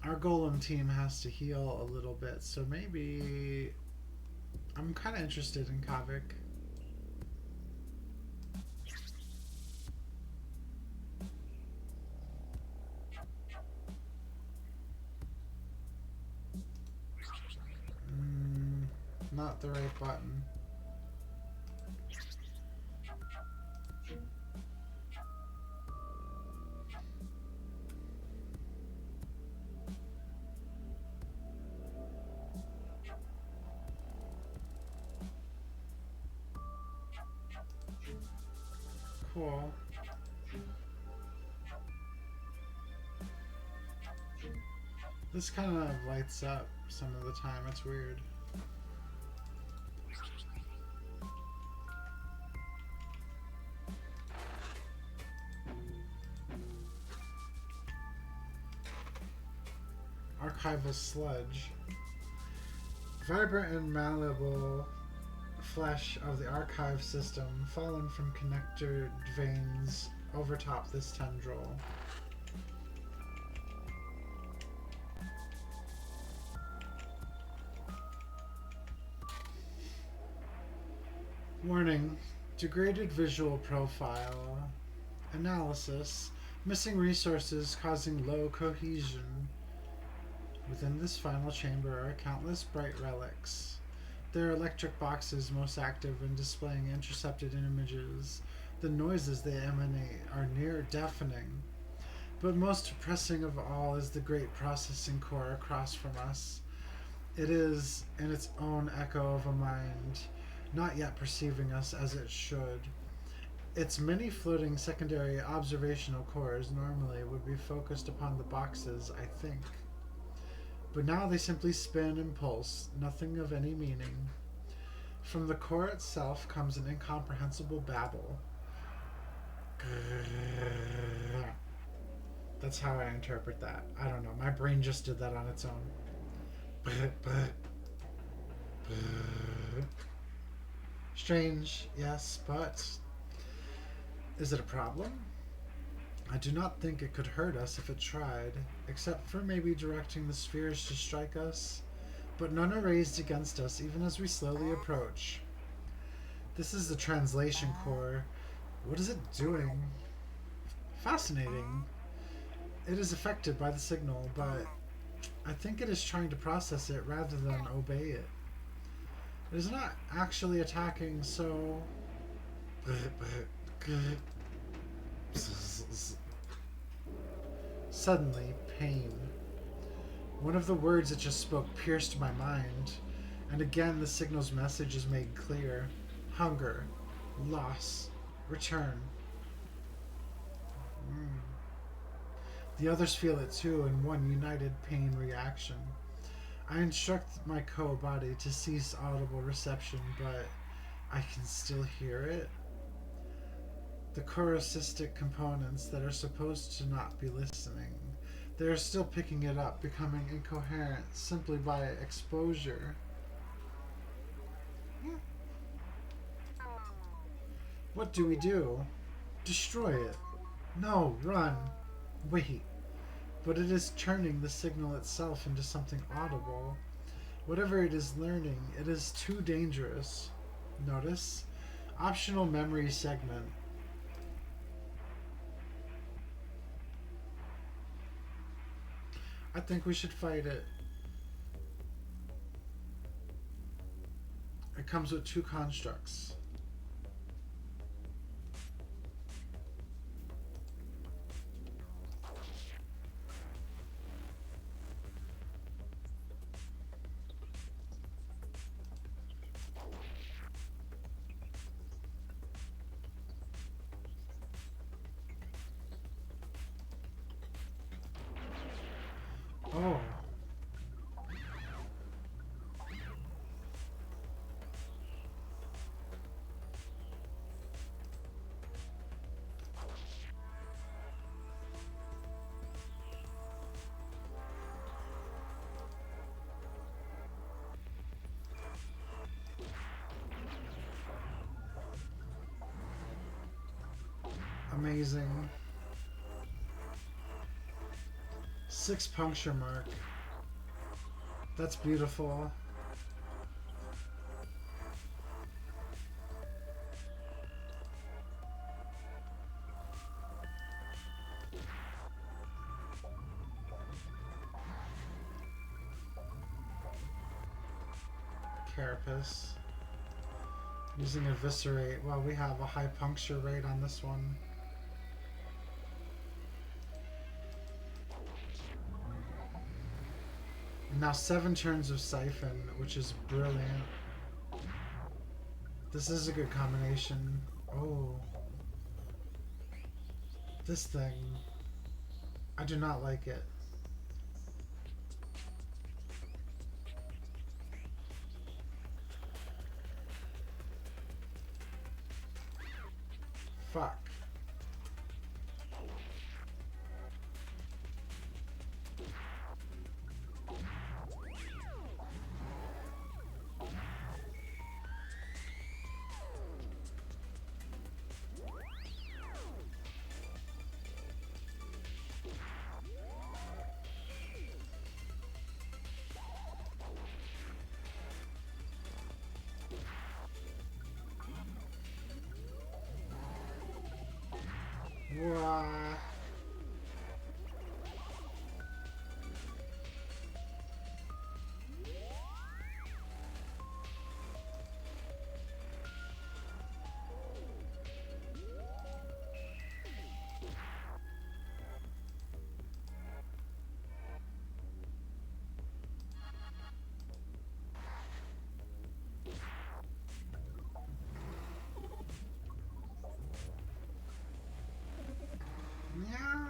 our golem team has to heal a little bit, so maybe I'm kind of interested in Kavik. Not the right button. Cool. This kind of lights up some of the time. It's weird. archival sludge. Vibrant and malleable flesh of the archive system, fallen from connector veins overtop this tendril. Warning, degraded visual profile. Analysis, missing resources causing low cohesion. Within this final chamber are countless bright relics. There are electric boxes most active in displaying intercepted images. The noises they emanate are near deafening. But most depressing of all is the great processing core across from us. It is, in its own echo of a mind, not yet perceiving us as it should. Its many floating secondary observational cores normally would be focused upon the boxes, I think. But now they simply spin and pulse, nothing of any meaning. From the core itself comes an incomprehensible babble. That's how I interpret that. I don't know. My brain just did that on its own. Strange, yes, but is it a problem? I do not think it could hurt us if it tried, except for maybe directing the spheres to strike us, but none are raised against us even as we slowly approach. This is the translation core. What is it doing? Fascinating. It is affected by the signal, but I think it is trying to process it rather than obey it. It is not actually attacking, so... Suddenly, pain. One of the words it just spoke pierced my mind, and again the signal's message is made clear. Hunger, loss, return. The others feel it too in one united pain reaction. I instruct my co-body to cease audible reception, but I can still hear it. The chorecystic components that are supposed to not be listening, they are still picking it up, becoming incoherent simply by exposure. What do we do? Destroy it. No, run. Wait. But it is turning the signal itself into something audible. Whatever it is learning, it is too dangerous. Notice? Optional memory segment. I think we should fight it. It comes with 2 constructs. Oh. Amazing. 6 puncture mark. That's beautiful. Carapace. Using Eviscerate. Well, we have a high puncture rate on this one. Now 7 turns of Siphon, which is brilliant. This is a good combination. Oh. This thing. I do not like it. Fuck. Wah. Yeah.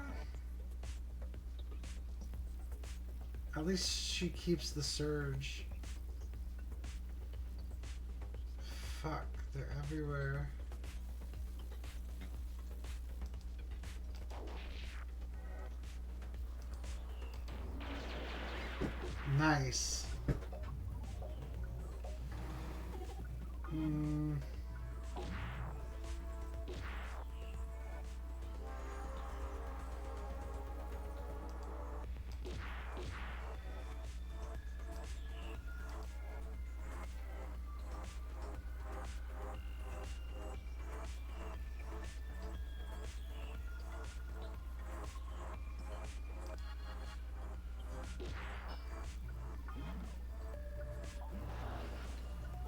At least she keeps the surge. Fuck, they're everywhere. Nice. Hmm.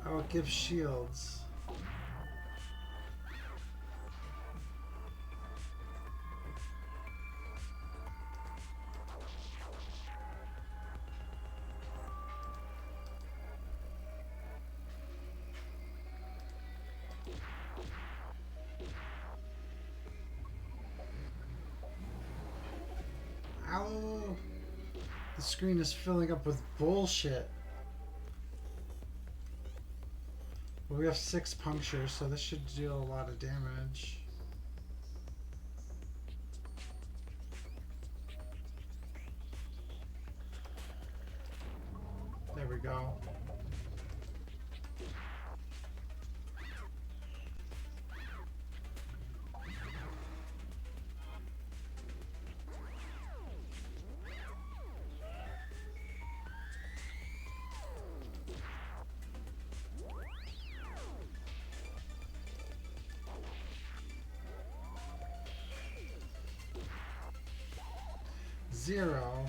Oh, it gives shields. Ow! The screen is filling up with bullshit. Well, we have 6 punctures, so this should deal a lot of damage. There we go. Zero.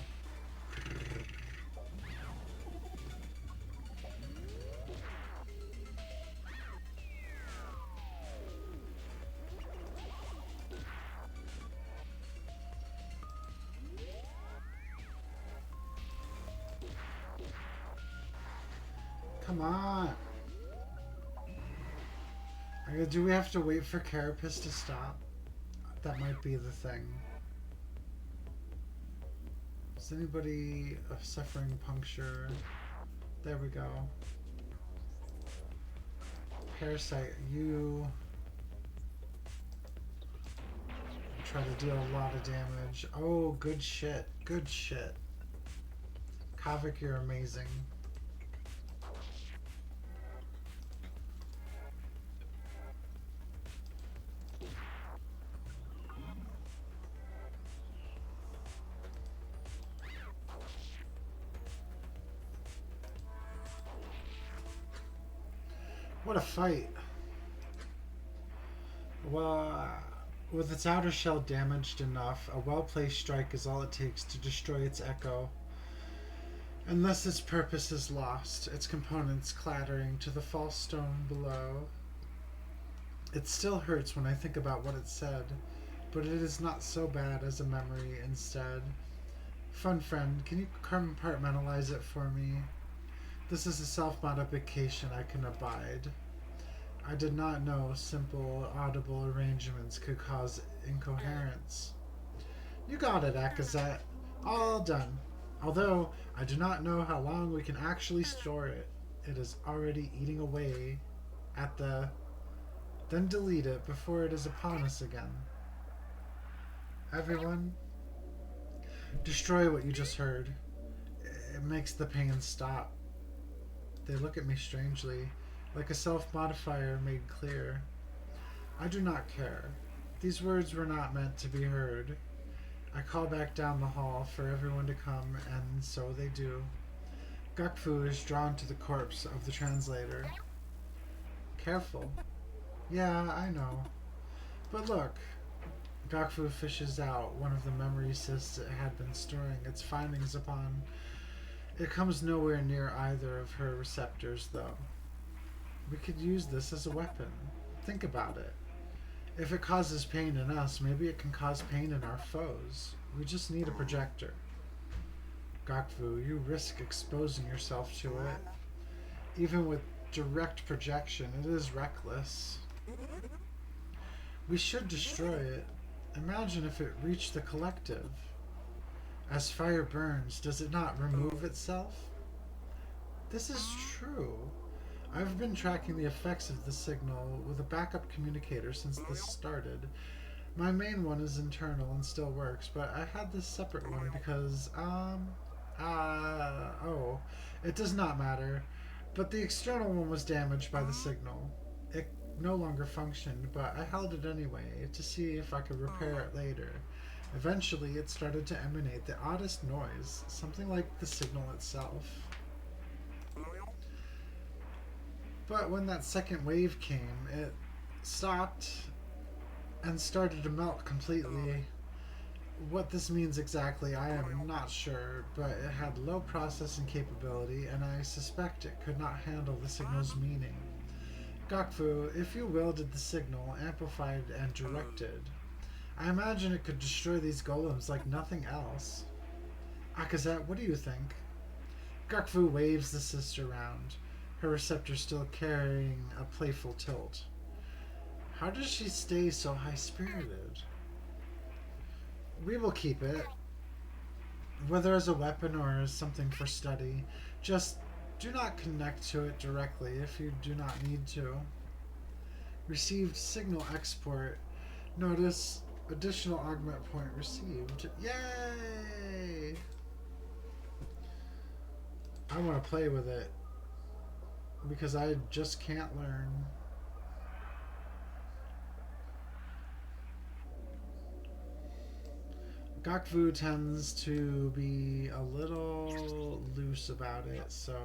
Come on. Do we have to wait for Carapace to stop? That might be the thing. Is anybody suffering puncture? There we go. Parasite, you try to deal a lot of damage. Oh, good shit. Good shit. Kavik, you're amazing. What a fight. Well, with its outer shell damaged enough, a well-placed strike is all it takes to destroy its echo. Unless its purpose is lost, its components clattering to the false stone below. It still hurts when I think about what it said, but it is not so bad as a memory instead. Fun friend, can you compartmentalize it for me? This is a self-modification I can abide. I did not know simple, audible arrangements could cause incoherence. You got it, Akazet. All done. Although, I do not know how long we can actually store it. It is already eating away at the... Then delete it before it is upon us again. Everyone, destroy what you just heard. It makes the pain stop. They look at me strangely, like a self-modifier made clear. I do not care. These words were not meant to be heard. I call back down the hall for everyone to come, and so they do. Gakfu is drawn to the corpse of the translator. Careful. Yeah, I know. But look, Gokfu fishes out one of the memory cysts it had been storing its findings upon. It comes nowhere near either of her receptors, though. We could use this as a weapon. Think about it. If it causes pain in us, maybe it can cause pain in our foes. We just need a projector. Gokfu, you risk exposing yourself to it. Even with direct projection, it is reckless. We should destroy it. Imagine if it reached the collective. As fire burns, does it not remove itself? This is true. I've been tracking the effects of the signal with a backup communicator since this started. My main one is internal and still works, but I had this separate one because, it does not matter. But the external one was damaged by the signal. It no longer functioned, but I held it anyway to see if I could repair it later. Eventually, it started to emanate the oddest noise, something like the signal itself. But when that second wave came, it stopped and started to melt completely. What this means exactly, I am not sure, but it had low processing capability, and I suspect it could not handle the signal's meaning. Gokfu, if you wielded the signal, amplified and directed, I imagine it could destroy these golems like nothing else. Akazet, what do you think? Gokfu waves the cyst around, her receptor still carrying a playful tilt. How does she stay so high-spirited? We will keep it, whether as a weapon or as something for study. Just do not connect to it directly if you do not need to. Received signal export. Notice additional augment point received. Yay! I want to play with it because I just can't learn. Gokfu tends to be a little loose about it, so...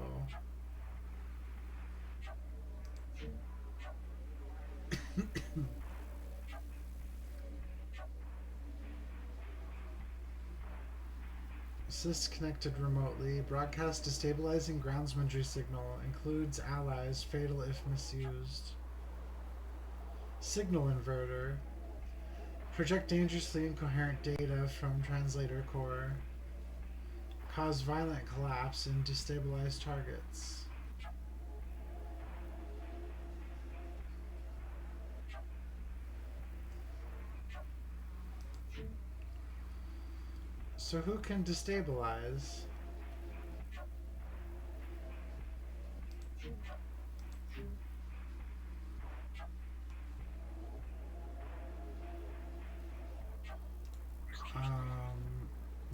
Cyst connected remotely. Broadcast destabilizing groundsmanry signal. Includes allies. Fatal if misused. Signal inverter. Project dangerously incoherent data from translator core. Cause violent collapse and destabilize targets. So who can destabilize?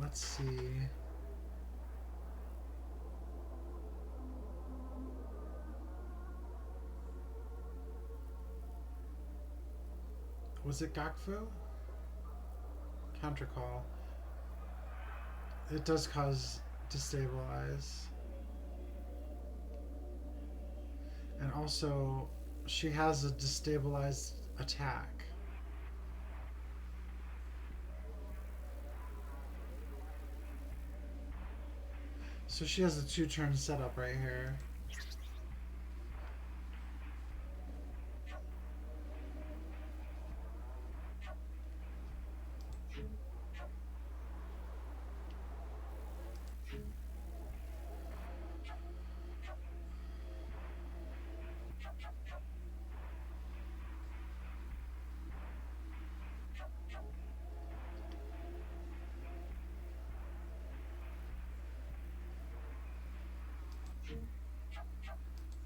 Let's see. Was it Gokfu? Countercall. It does cause destabilize. And also, she has a destabilized attack. So she has a 2-turn setup right here.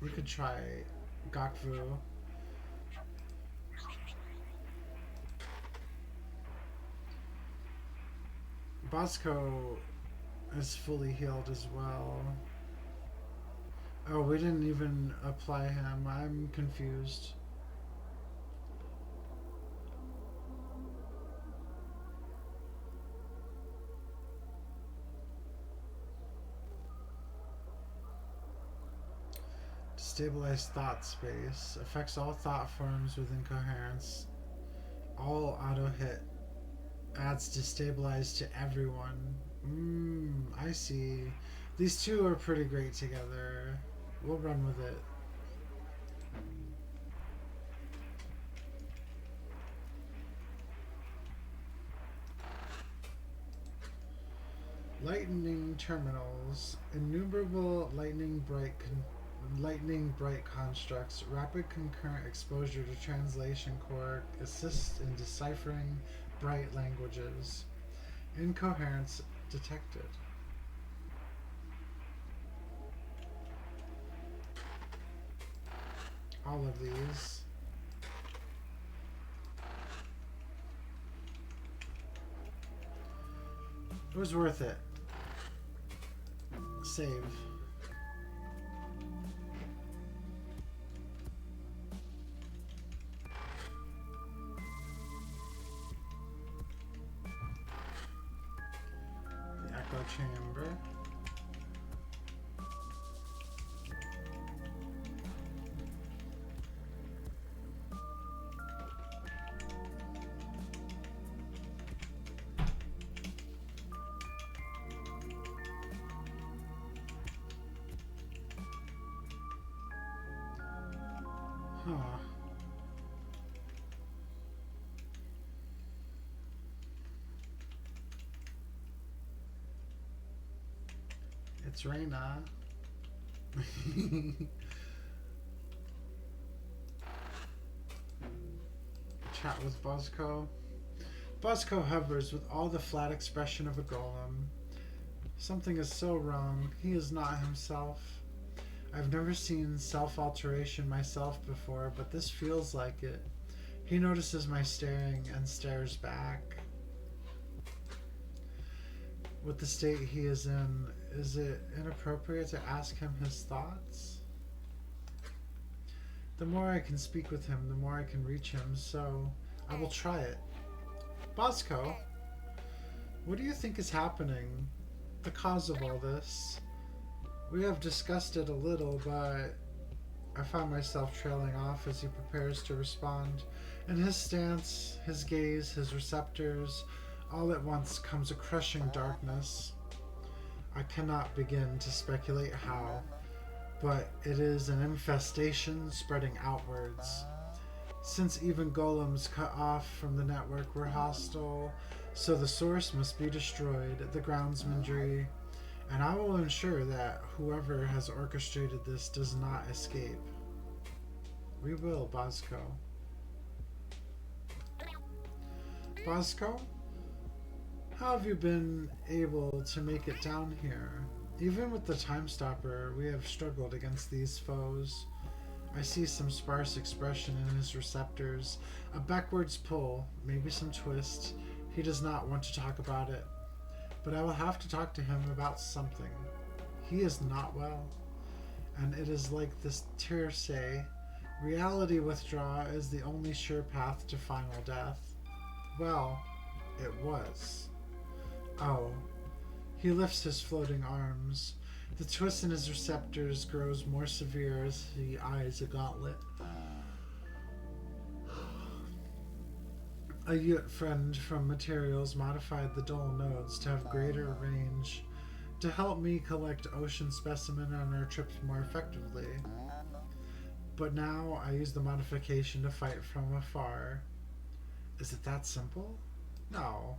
We could try Gokfu. Bosco is fully healed as well. Oh, we didn't even apply him. I'm confused. Destabilize thought space. Affects all thought forms with incoherence. All auto hit Adds destabilize to everyone. I see. These two are pretty great together. We'll run with it. Lightning terminals. Innumerable lightning bright constructs. Rapid concurrent exposure to translation core assists in deciphering bright languages. Incoherence detected. All of these. It was worth it. Save. The echo chamber. Huh. It's Reyna. Chat with Buzzco. Buzzco hovers with all the flat expression of a golem. Something is so wrong. He is not himself. I've never seen self-alteration myself before, but this feels like it. He notices my staring and stares back. With the state he is in, is it inappropriate to ask him his thoughts? The more I can speak with him, the more I can reach him, so I will try it. Bosco, what do you think is happening? The cause of all this? We have discussed it a little, but I find myself trailing off as he prepares to respond. In his stance, his gaze, his receptors, all at once comes a crushing darkness. I cannot begin to speculate how, but it is an infestation spreading outwards. Since even golems cut off from the network were hostile, so the source must be destroyed, the groundsmanry, and I will ensure that whoever has orchestrated this does not escape. We will, Bosco. Bosco? How have you been able to make it down here? Even with the time stopper, we have struggled against these foes. I see some sparse expression in his receptors, a backwards pull, maybe some twist. He does not want to talk about it. But I will have to talk to him about something. He is not well, and it is like this tierce. Reality withdrawal is the only sure path to final death. Well, it was. Oh, he lifts his floating arms. The twist in his receptors grows more severe as he eyes a gauntlet. A Ute friend from Materials modified the dull nodes to have greater range, to help me collect ocean specimen on our trips more effectively. But now I use the modification to fight from afar. Is it that simple? No.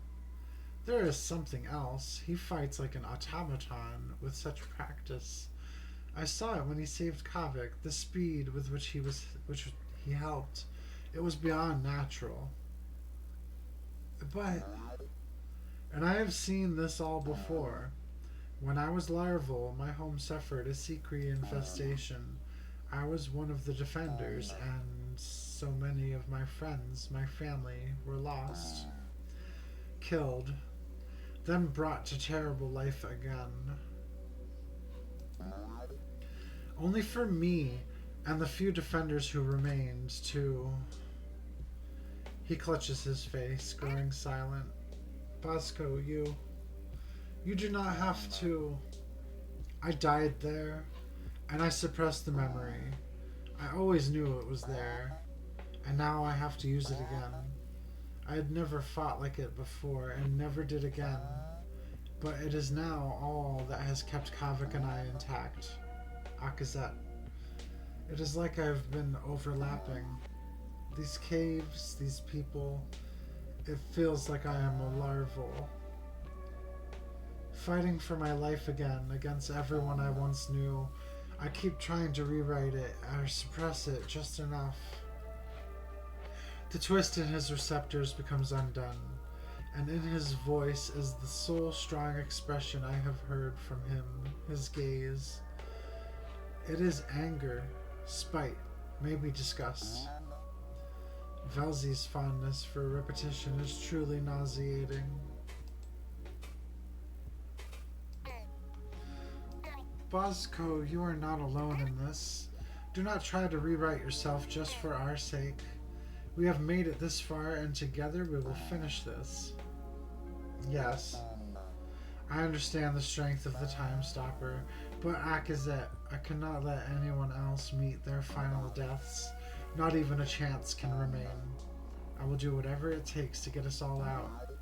There is something else. He fights like an automaton with such practice. I saw it when he saved Kavik, the speed with which he helped. It was beyond natural. But, and I have seen this all before. When I was larval, my home suffered a Sikri infestation. I was one of the defenders, and so many of my friends, my family, were lost. Killed. Then brought to terrible life again. Only for me, and the few defenders who remained, to... He clutches his face, growing silent. Bosco, you do not have to. I died there, and I suppressed the memory. I always knew it was there, and now I have to use it again. I had never fought like it before, and never did again. But it is now all that has kept Kavik and I intact. Akazet. It is like I've been overlapping. These caves, these people, it feels like I am a larval. Fighting for my life again, against everyone I once knew. I keep trying to rewrite it, or suppress it just enough. The twist in his receptors becomes undone, and in his voice is the sole strong expression I have heard from him, his gaze. It is anger, spite, maybe disgust. Velzi's fondness for repetition is truly nauseating. Bosco, you are not alone in this. Do not try to rewrite yourself just for our sake. We have made it this far, and together we will finish this. Yes. I understand the strength of the Time Stopper, but Akazet, I cannot let anyone else meet their final deaths. Not even a chance can remain. I will do whatever it takes to get us all out.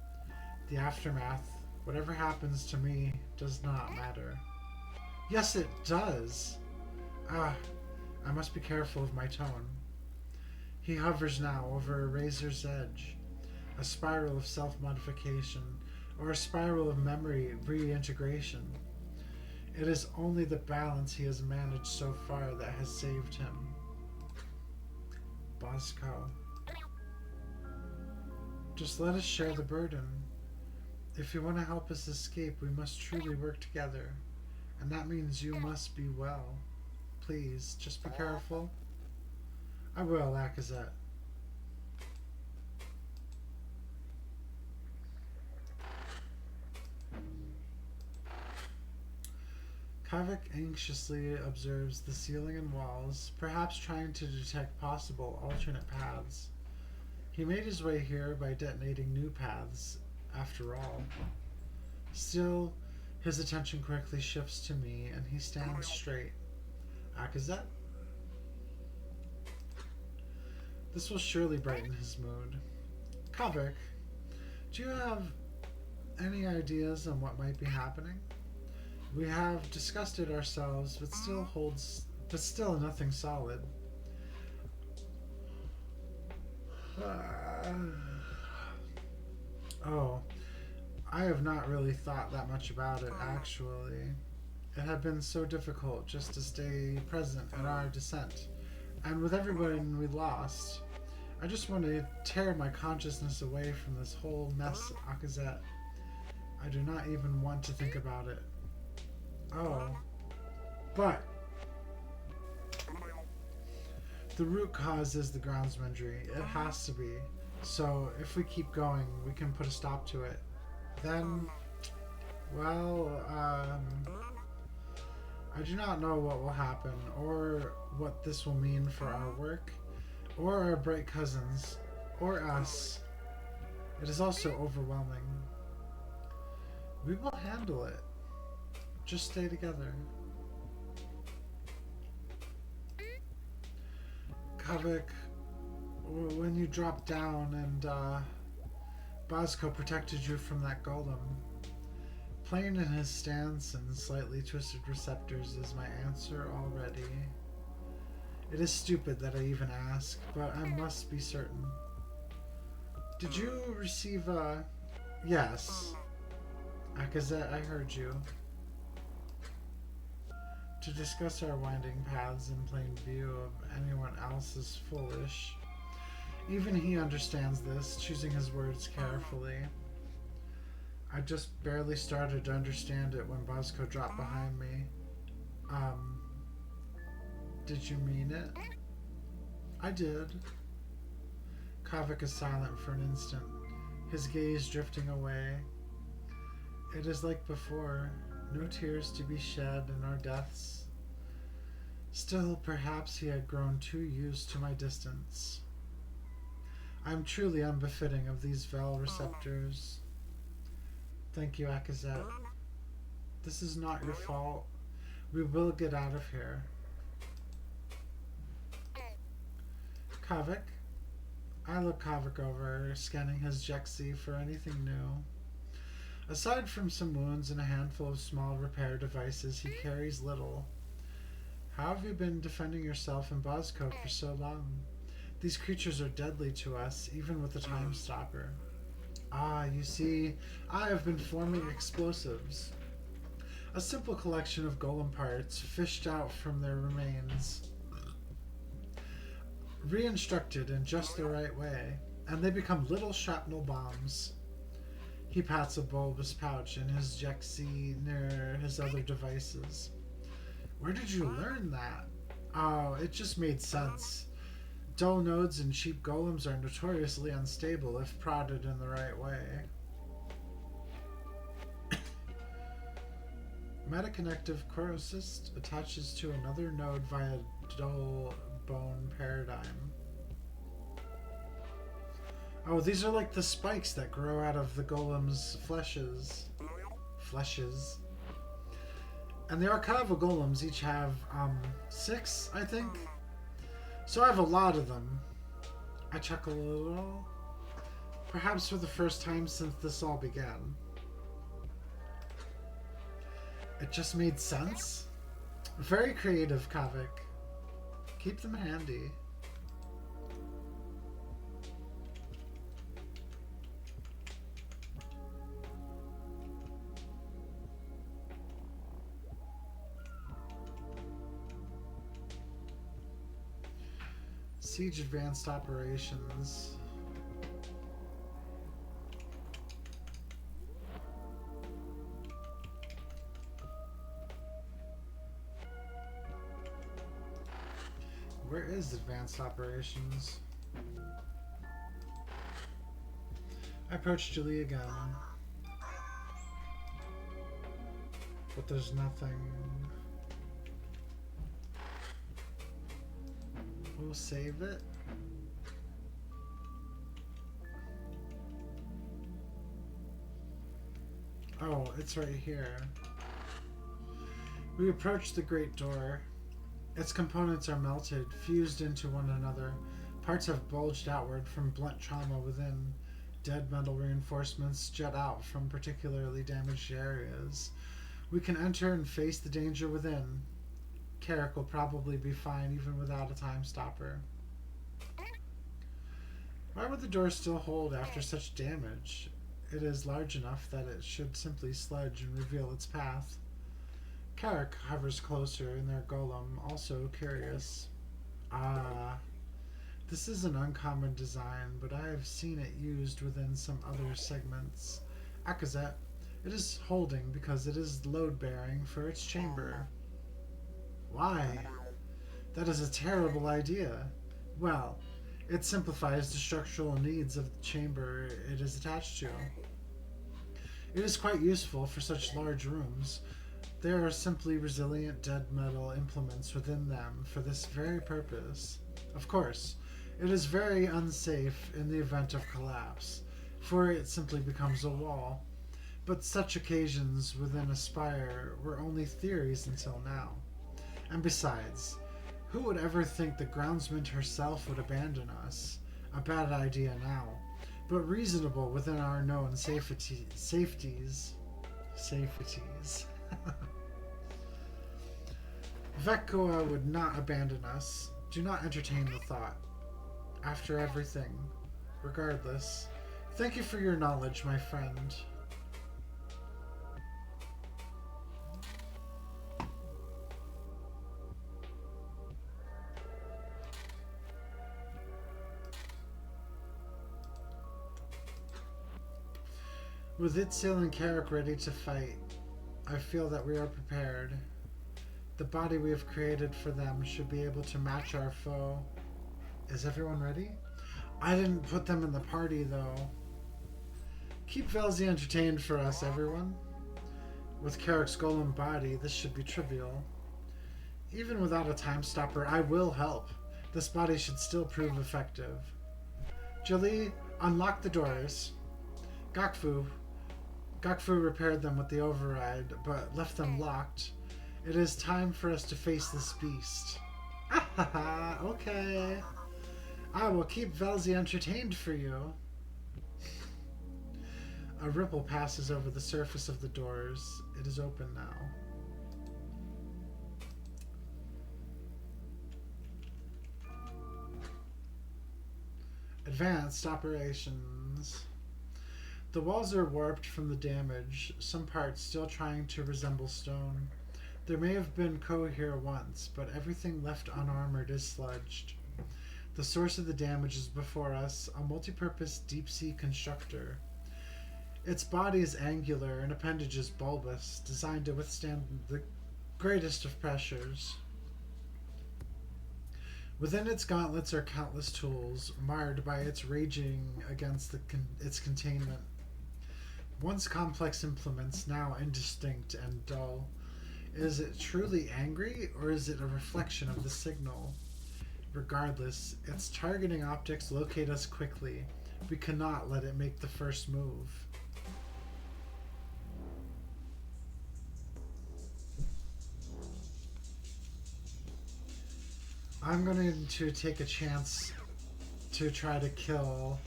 The aftermath, whatever happens to me, does not matter. Yes, it does. I must be careful of my tone. He hovers now over a razor's edge, a spiral of self-modification, or a spiral of memory reintegration. It is only the balance he has managed so far that has saved him. Bosco. Just let us share the burden. If you want to help us escape, we must truly work together. And that means you must be well. Please, just be careful. I will, Akazet. Kavik anxiously observes the ceiling and walls, perhaps trying to detect possible alternate paths. He made his way here by detonating new paths, after all. Still, his attention quickly shifts to me, and he stands straight. Akazet? This will surely brighten his mood. Kavik, do you have any ideas on what might be happening? We have discussed it ourselves, but still nothing solid. Oh, I have not really thought that much about it, actually. It had been so difficult just to stay present in our descent, and with everyone we lost, I just want to tear my consciousness away from this whole mess, Akazet. I do not even want to think about it. Oh. But the root cause is the groundsmanry. It has to be. So if we keep going, we can put a stop to it. Then, well, I do not know what will happen, or what this will mean for our work, or our bright cousins, or us. It is also overwhelming. We will handle it. Just stay together. Kavik, when you dropped down and Bosco protected you from that golem, plain in his stance and slightly twisted receptors is my answer already. It is stupid that I even ask, but I must be certain. Did you receive a... Yes. Akazet, I heard you. To discuss our winding paths in plain view of anyone else is foolish. Even he understands this, choosing his words carefully. I just barely started to understand it when Bosco dropped behind me. Did you mean it? I did. Kavik is silent for an instant, his gaze drifting away. It is like before, no tears to be shed in our deaths. Still, perhaps he had grown too used to my distance. I am truly unbefitting of these Vel receptors. Thank you, Akazet. This is not your fault. We will get out of here. Kavik, I look Kavik over, scanning his Jexi for anything new. Aside from some wounds and a handful of small repair devices, he carries little. How have you been defending yourself in Bosco for so long? These creatures are deadly to us, even with the time stopper. Ah, you see, I have been forming explosives. A simple collection of golem parts fished out from their remains, re-instructed in just the right way, and they become little shrapnel bombs. He pats a bulbous pouch in his Jexi near his other devices. Where did you learn that? Oh, it just made sense. Dull nodes and cheap golems are notoriously unstable if prodded in the right way. Metaconnective Corru.Observer attaches to another node via dull bone paradigm. Oh, these are like the spikes that grow out of the golem's fleshes. And the archival golems each have 6, I think. So I have a lot of them. I chuckle a little. Perhaps for the first time since this all began. It just made sense. Very creative, Kavik. Keep them handy. Siege Advanced Operations. Where is Advanced Operations? I approach Julie again. But there's nothing. We'll save it. Oh, it's right here. We approach the great door. Its components are melted, fused into one another. Parts have bulged outward from blunt trauma within. Dead metal reinforcements jet out from particularly damaged areas. We can enter and face the danger within. Carrick will probably be fine even without a time stopper. Why would the door still hold after such damage? It is large enough that it should simply sludge and reveal its path. Carrick hovers closer in their golem, also curious. Ah, this is an uncommon design, but I have seen it used within some other segments. Akazet, it is holding because it is load-bearing for its chamber. Why? That is a terrible idea. Well, it simplifies the structural needs of the chamber it is attached to. It is quite useful for such large rooms. There are simply resilient dead metal implements within them for this very purpose. Of course, it is very unsafe in the event of collapse, for it simply becomes a wall. But such occasions within a spire were only theories until now. And besides, who would ever think the groundsman herself would abandon us? A bad idea now, but reasonable within our known safeties. Vekkoa would not abandon us. Do not entertain the thought. After everything, regardless, thank you for your knowledge, my friend. With Itzel and Carrick ready to fight, I feel that we are prepared. The body we have created for them should be able to match our foe. Is everyone ready? I didn't put them in the party, though. Keep Velzy entertained for us, everyone. With Carrick's golem body, this should be trivial. Even without a time stopper, I will help. This body should still prove effective. Jolie, unlock the doors. Gakfu repaired them with the override, but left them locked. It is time for us to face this beast. Okay. I will keep Velzy entertained for you. A ripple passes over the surface of the doors. It is open now. Advanced operations. The walls are warped from the damage, some parts still trying to resemble stone. There may have been code here once, but everything left unarmored is sludged. The source of the damage is before us, a multi-purpose deep-sea constructor. Its body is angular and appendages bulbous, designed to withstand the greatest of pressures. Within its gauntlets are countless tools, marred by its raging against its containment. Once complex implements, now indistinct and dull. Is it truly angry, or is it a reflection of the signal? Regardless, its targeting optics locate us quickly. We cannot let it make the first move. I'm going to take a chance to try to kill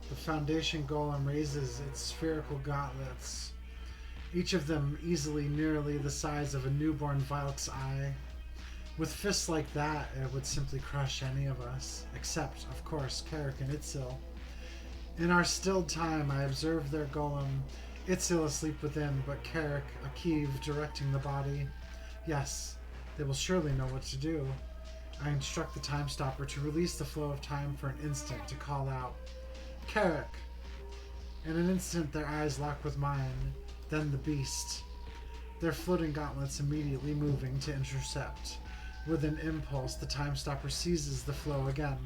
the Foundation Golem. Raises its spherical gauntlets, each of them easily nearly the size of a newborn Valk's eye. With fists like that, it would simply crush any of us, except, of course, Carrick and Itzel. In our stilled time, I observe their golem, Itzel asleep within, but Carrick, Akiv, directing the body. Yes, they will surely know what to do. I instruct the time stopper to release the flow of time for an instant to call out, Carrick! In an instant, their eyes lock with mine. Then the beast, their floating gauntlets immediately moving to intercept. With an impulse, the time stopper seizes the flow again.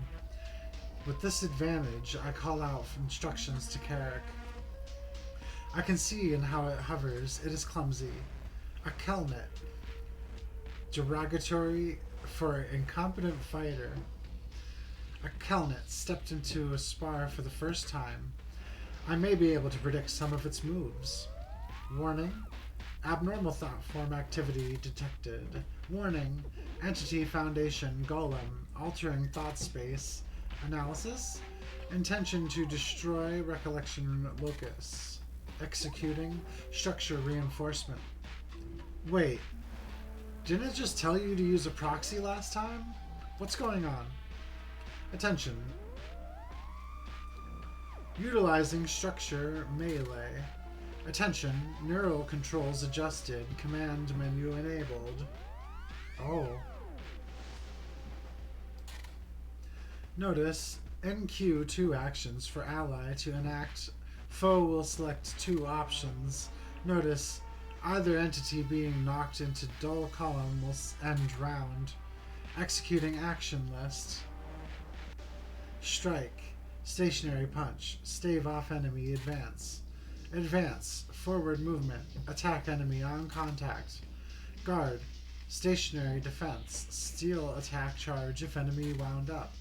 With this advantage, I call out instructions to Carrick. I can see in how it hovers. It is clumsy. A kelnet. Derogatory for an incompetent fighter. A kelnet stepped into a spar for the first time. I may be able to predict some of its moves. Warning. Abnormal thought form activity detected. Warning. Entity Foundation Golem. Altering thought space. Analysis. Intention to destroy recollection locus. Executing. Structure reinforcement. Wait. Didn't it just tell you to use a proxy last time? What's going on? Attention. Utilizing structure melee. Attention, neural controls adjusted, command menu enabled. Oh. Notice, NQ2 actions for ally to enact. Foe will select 2 options. Notice, either entity being knocked into dull column will end round. Executing action list. Strike, stationary punch, stave off enemy, advance. Advance, forward movement, attack enemy on contact. Guard, stationary defense, steal attack charge if enemy wound up.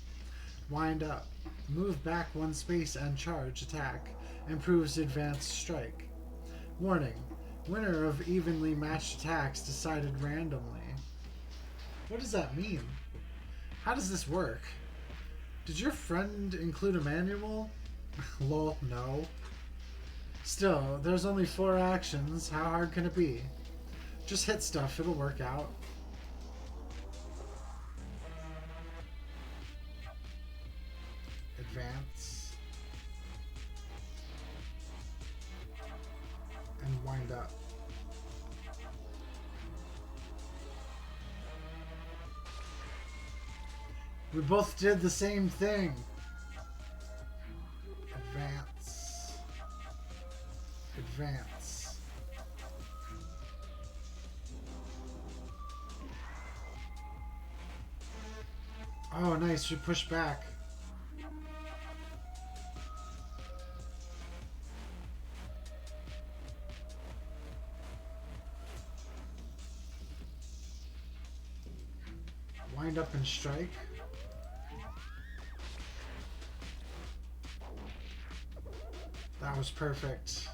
Wind up, move back 1 space and charge attack, improves advanced strike. Warning, winner of evenly matched attacks decided randomly. What does that mean? How does this work? Did your friend include a manual? Lol, no. Still, there's only 4 actions. How hard can it be? Just hit stuff, it'll work out. Advance. And wind up. We both did the same thing. Advance. Advance. Oh, nice. We push back. Wind up and strike. That was perfect.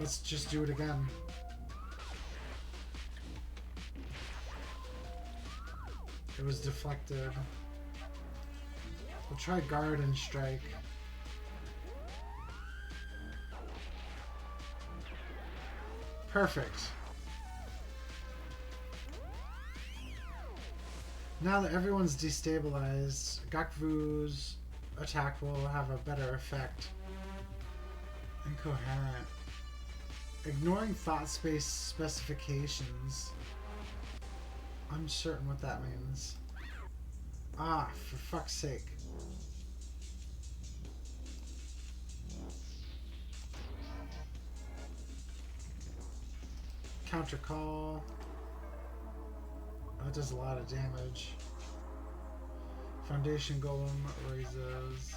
Let's just do it again. It was deflected. We'll try guard and strike. Perfect. Now that everyone's destabilized, Gakvu's attack will have a better effect. Incoherent. Ignoring thought space specifications. Uncertain what that means. Ah, for fuck's sake. Counter call. That does a lot of damage. Foundation Golem raises.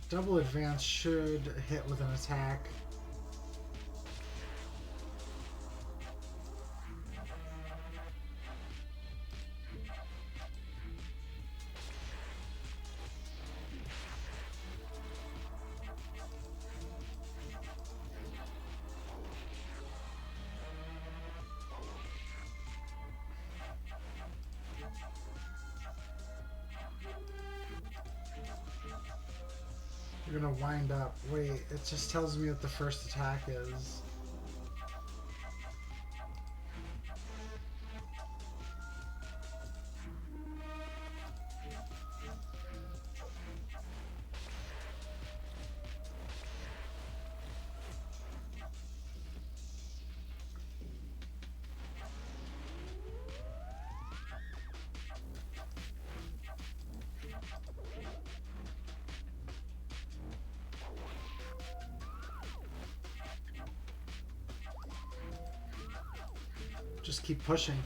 Double advance should hit with an attack. You're gonna wind up. Wait, it just tells me what the first attack is. Just keep pushing.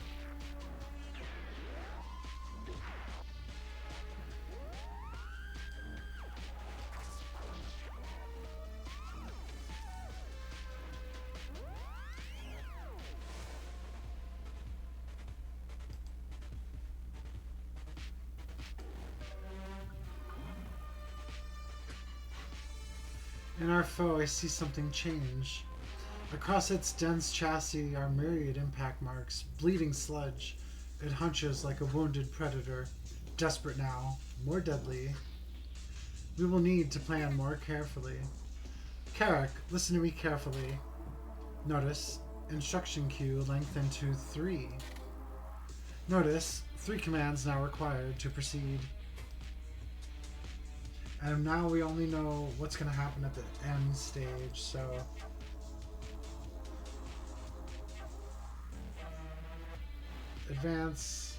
In our foe, I see something change. Across its dense chassis are myriad impact marks, bleeding sludge. It hunches like a wounded predator, desperate now, more deadly. We will need to plan more carefully. Carrick, listen to me carefully. Notice, instruction queue lengthened to 3. Notice, 3 commands now required to proceed. And now we only know what's going to happen at the end stage, so... Advance,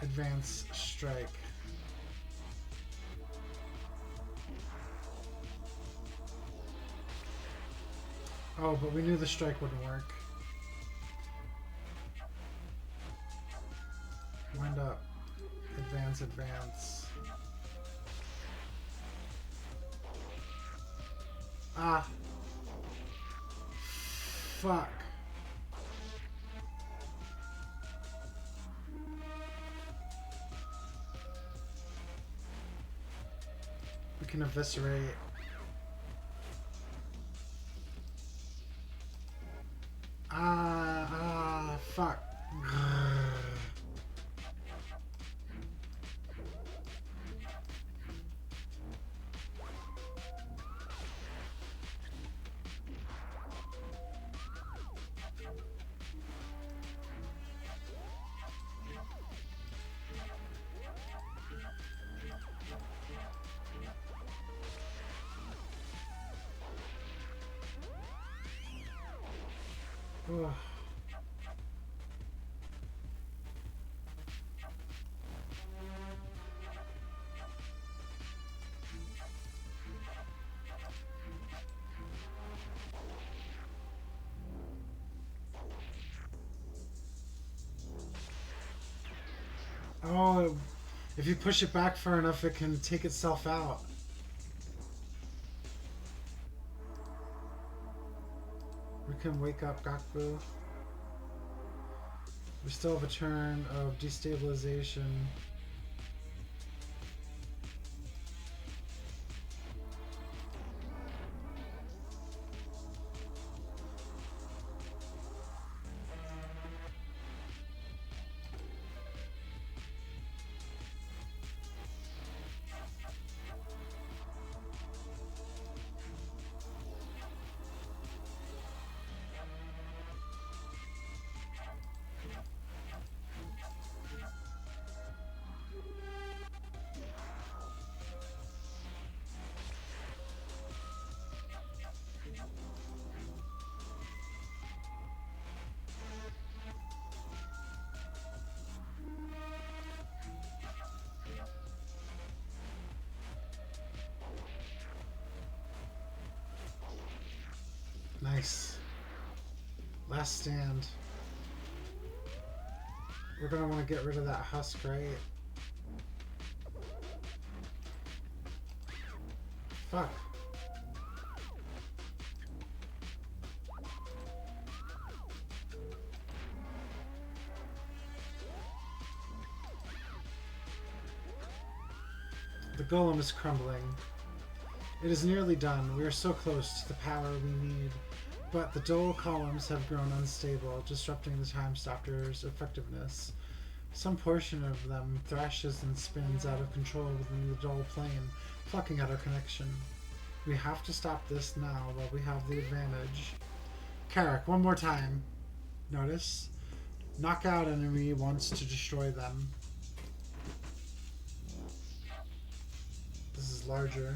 advance, strike. Oh, but we knew the strike wouldn't work. Wind up, advance, advance. Ah. Fuck. We can eviscerate. Fuck. Ugh. Oh, if you push it back far enough, it can take itself out. We can wake up Gakbu. We still have a turn of destabilization. Nice. Last stand. We're gonna want to get rid of that husk, right? Fuck. The golem is crumbling. It is nearly done. We are so close to the power we need. But the dual columns have grown unstable, disrupting the Time Stopper's effectiveness. Some portion of them thrashes and spins out of control within the dual plane, plucking at our connection. We have to stop this now while we have the advantage. Carrick, one more time. Notice. Knock out enemy wants to destroy them. This is larger.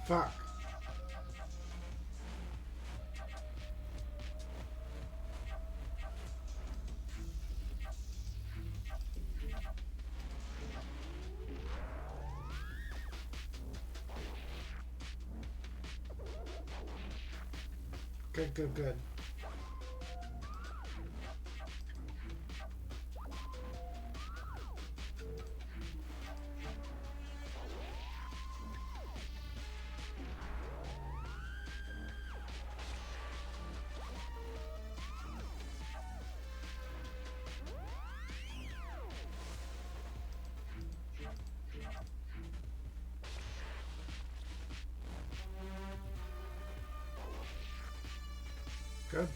Fuck. Good, good, good. Good.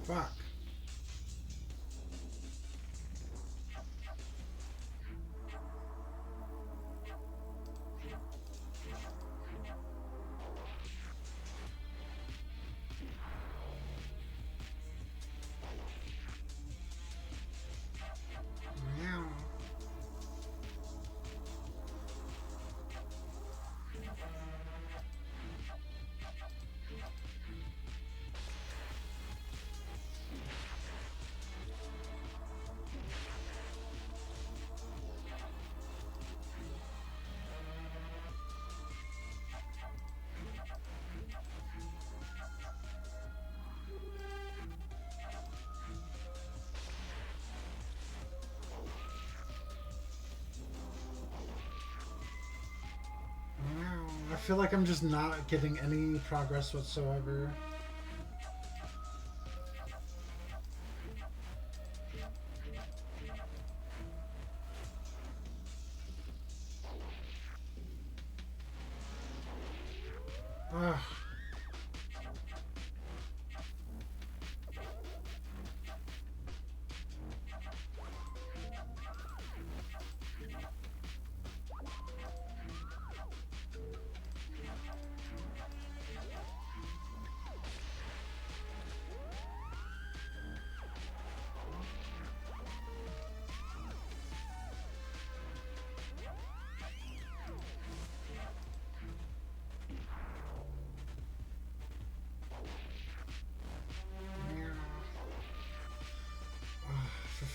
Fuck. Meow. I feel like I'm just not getting any progress whatsoever. Ugh.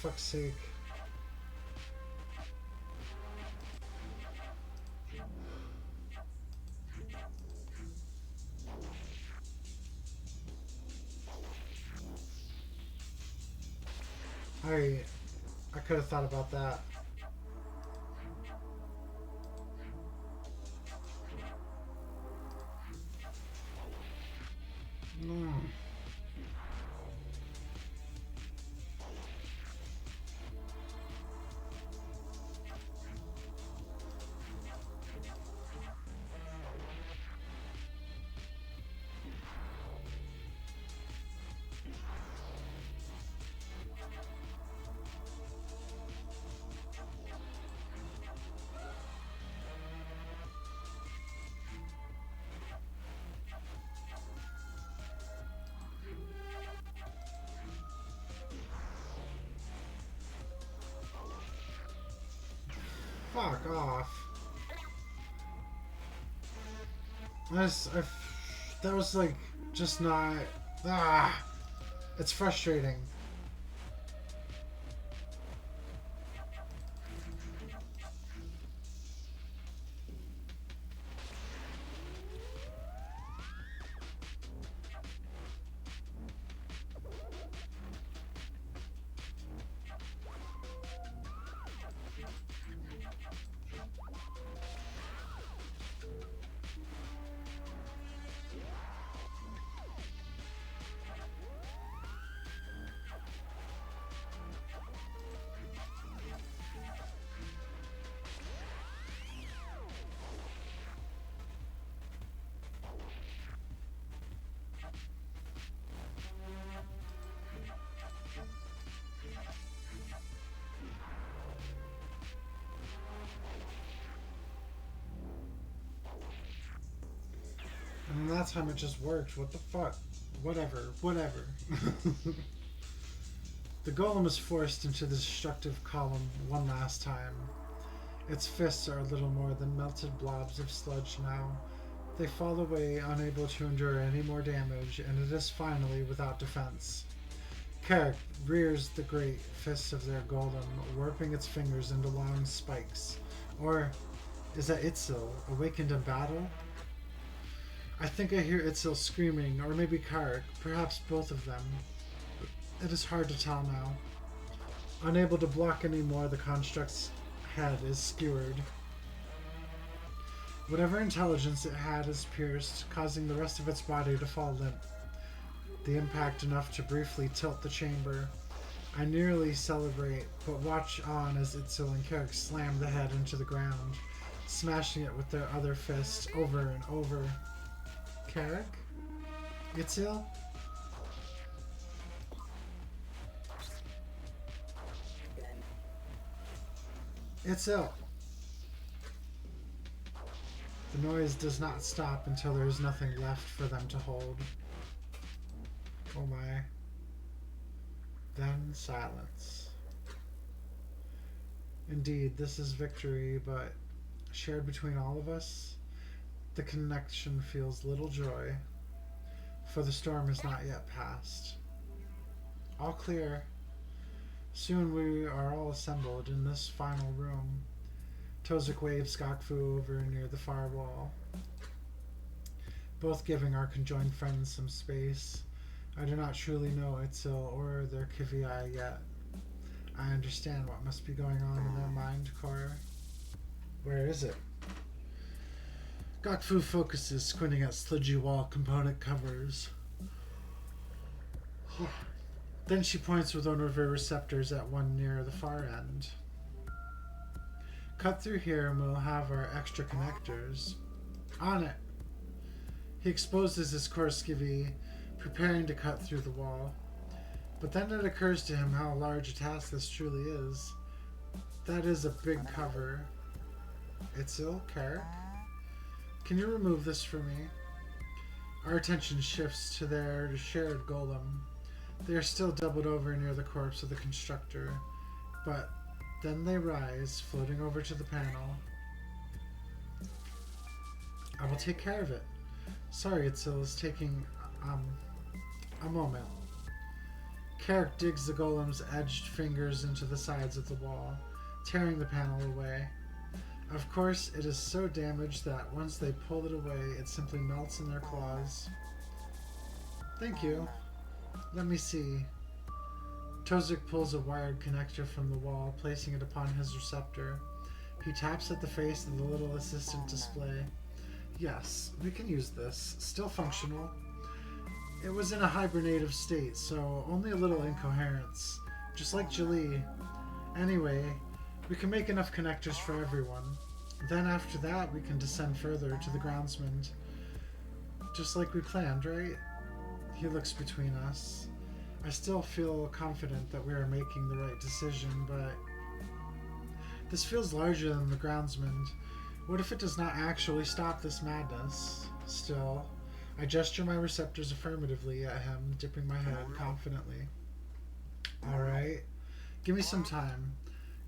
fuck's sake. I could have thought about that. Mm. Fuck off. That was like just not. Ah, it's frustrating. And that time it just worked. What the fuck? Whatever. The golem is forced into the destructive column one last time. Its fists are little more than melted blobs of sludge now. They fall away, unable to endure any more damage, and it is finally without defense. Carrick rears the great fists of their golem, warping its fingers into long spikes. Or is that Itzel, awakened in battle? I think I hear Itzel screaming, or maybe Carrick, perhaps both of them. It is hard to tell now. Unable to block anymore, the construct's head is skewered. Whatever intelligence it had is pierced, causing the rest of its body to fall limp. The impact enough to briefly tilt the chamber. I nearly celebrate, but watch on as Itzel and Carrick slam the head into the ground, smashing it with their other fist over and over. Carrick? Itzel? Itzel! The noise does not stop until there is nothing left for them to hold. Oh my. Then silence. Indeed, this is victory, but shared between all of us, the connection feels little joy, for the storm is not yet past. All clear. Soon we are all assembled in this final room. Tozik waves Skakfu over near the far wall, both giving our conjoined friends some space. I do not truly know Itzel or their Kivii yet. I understand what must be going on in their mind core. Where is it? Gokfu focuses, squinting at sludgy wall component covers. Then she points with one of her receptors at one near the far end. Cut through here and we'll have our extra connectors. On it! He exposes his core skivvy, preparing to cut through the wall. But then it occurs to him how large a task this truly is. That is a big cover. Itzel, Carrick? Can you remove this for me? Our attention shifts to their shared golem. They are still doubled over near the corpse of the constructor, but then they rise, floating over to the panel. I will take care of it. Sorry, Itzel is taking, a moment. Carrick digs the golem's edged fingers into the sides of the wall, tearing the panel away. Of course, it is so damaged that once they pull it away, it simply melts in their claws. Thank you. Let me see. Tozik pulls a wired connector from the wall, placing it upon his receptor. He taps at the face of the little assistant display. Yes, we can use this. Still functional. It was in a hibernative state, so only a little incoherence. Just like Jalee. Anyway, we can make enough connectors for everyone. Then after that, we can descend further to the groundsman. Just like we planned, right? He looks between us. I still feel confident that we are making the right decision, but this feels larger than the groundsman. What if it does not actually stop this madness? Still, I gesture my receptors affirmatively at him, dipping my head confidently. Alright, give me some time.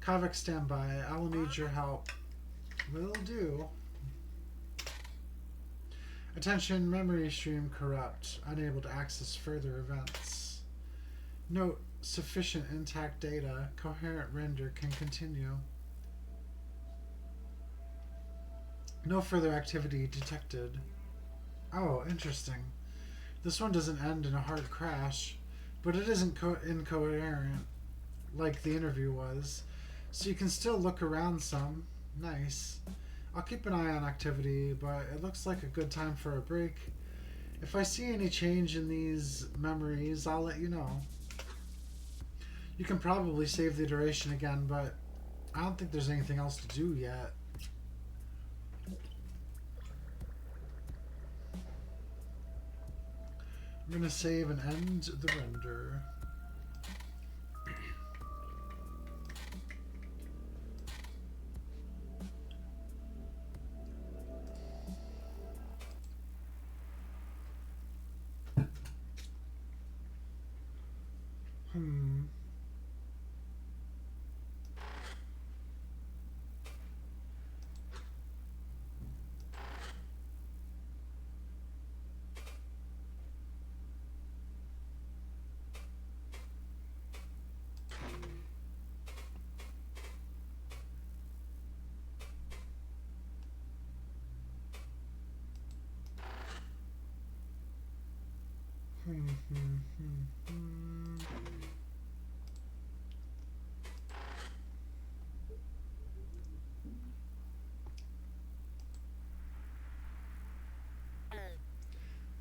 Kavik, stand by. I will need your help. Will do. Attention, memory stream corrupt. Unable to access further events. Note, sufficient intact data. Coherent render can continue. No further activity detected. Oh, interesting. This one doesn't end in a hard crash, but it isn't incoherent like the interview was, so you can still look around some. Nice. I'll keep an eye on activity, but it looks like a good time for a break. If I see any change in these memories, I'll let you know. You can probably save the iteration again, but I don't think there's anything else to do yet. I'm going to save and end the render.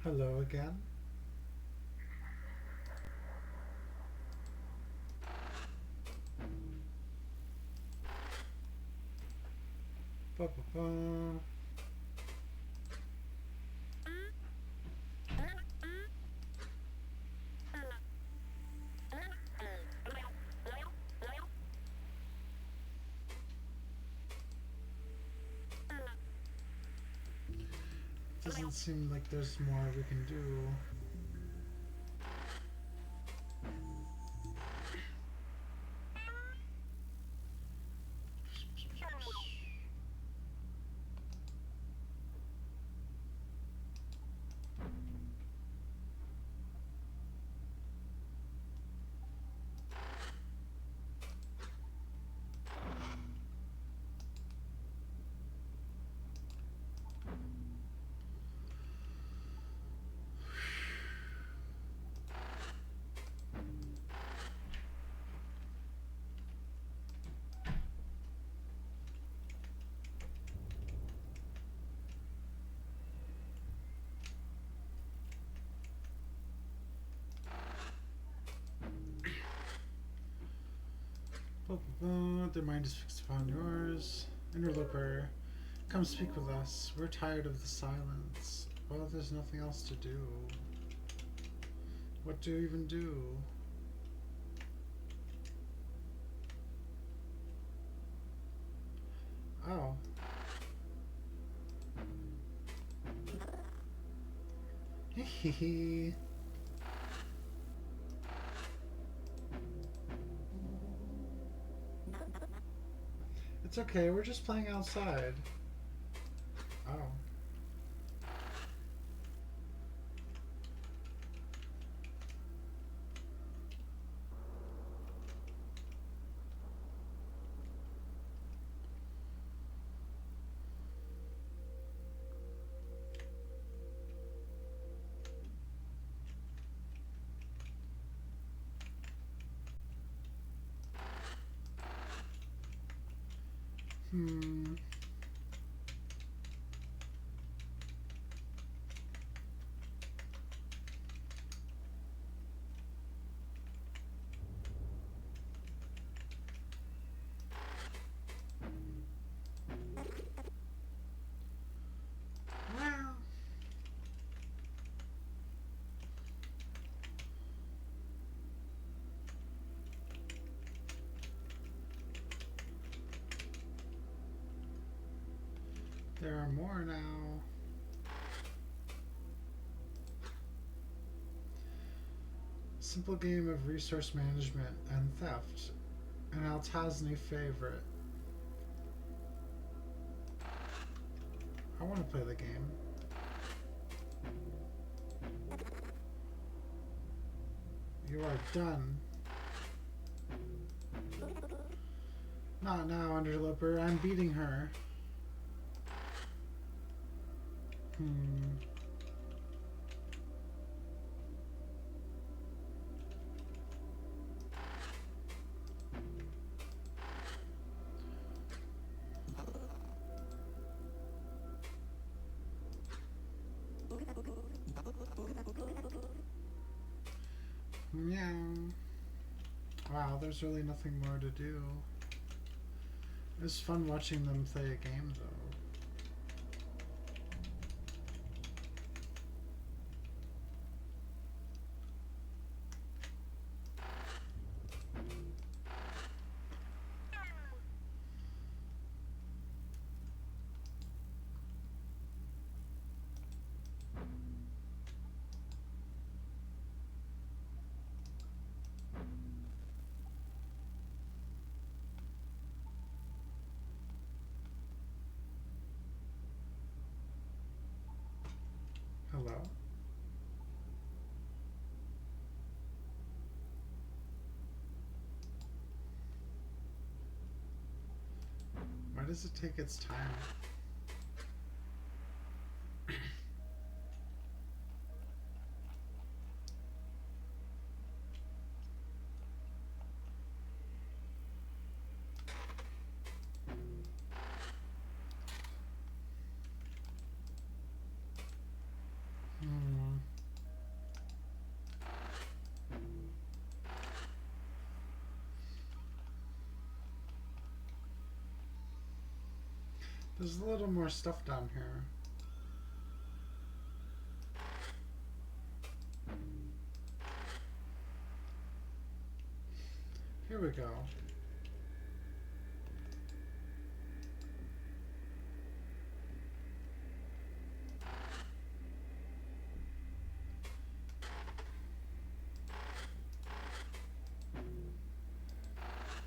Hello again. Ba-ba-ba. Doesn't seem like there's more we can do. Their mind is fixed upon yours. Interloper, come speak with us. We're tired of the silence. Well, there's nothing else to do. What do you even do? Oh. Hehehe. It's okay, we're just playing outside. Oh. Hmm. Well, there are more now. Simple game of resource management and theft. An Altasny favorite. I want to play the game. You are done. Not now, Underlipper. I'm beating her. Meow. Wow, there's really nothing more to do. It was fun watching them play a game, though. Hello? Why does it take its time? There's a little more stuff down here. Here we go.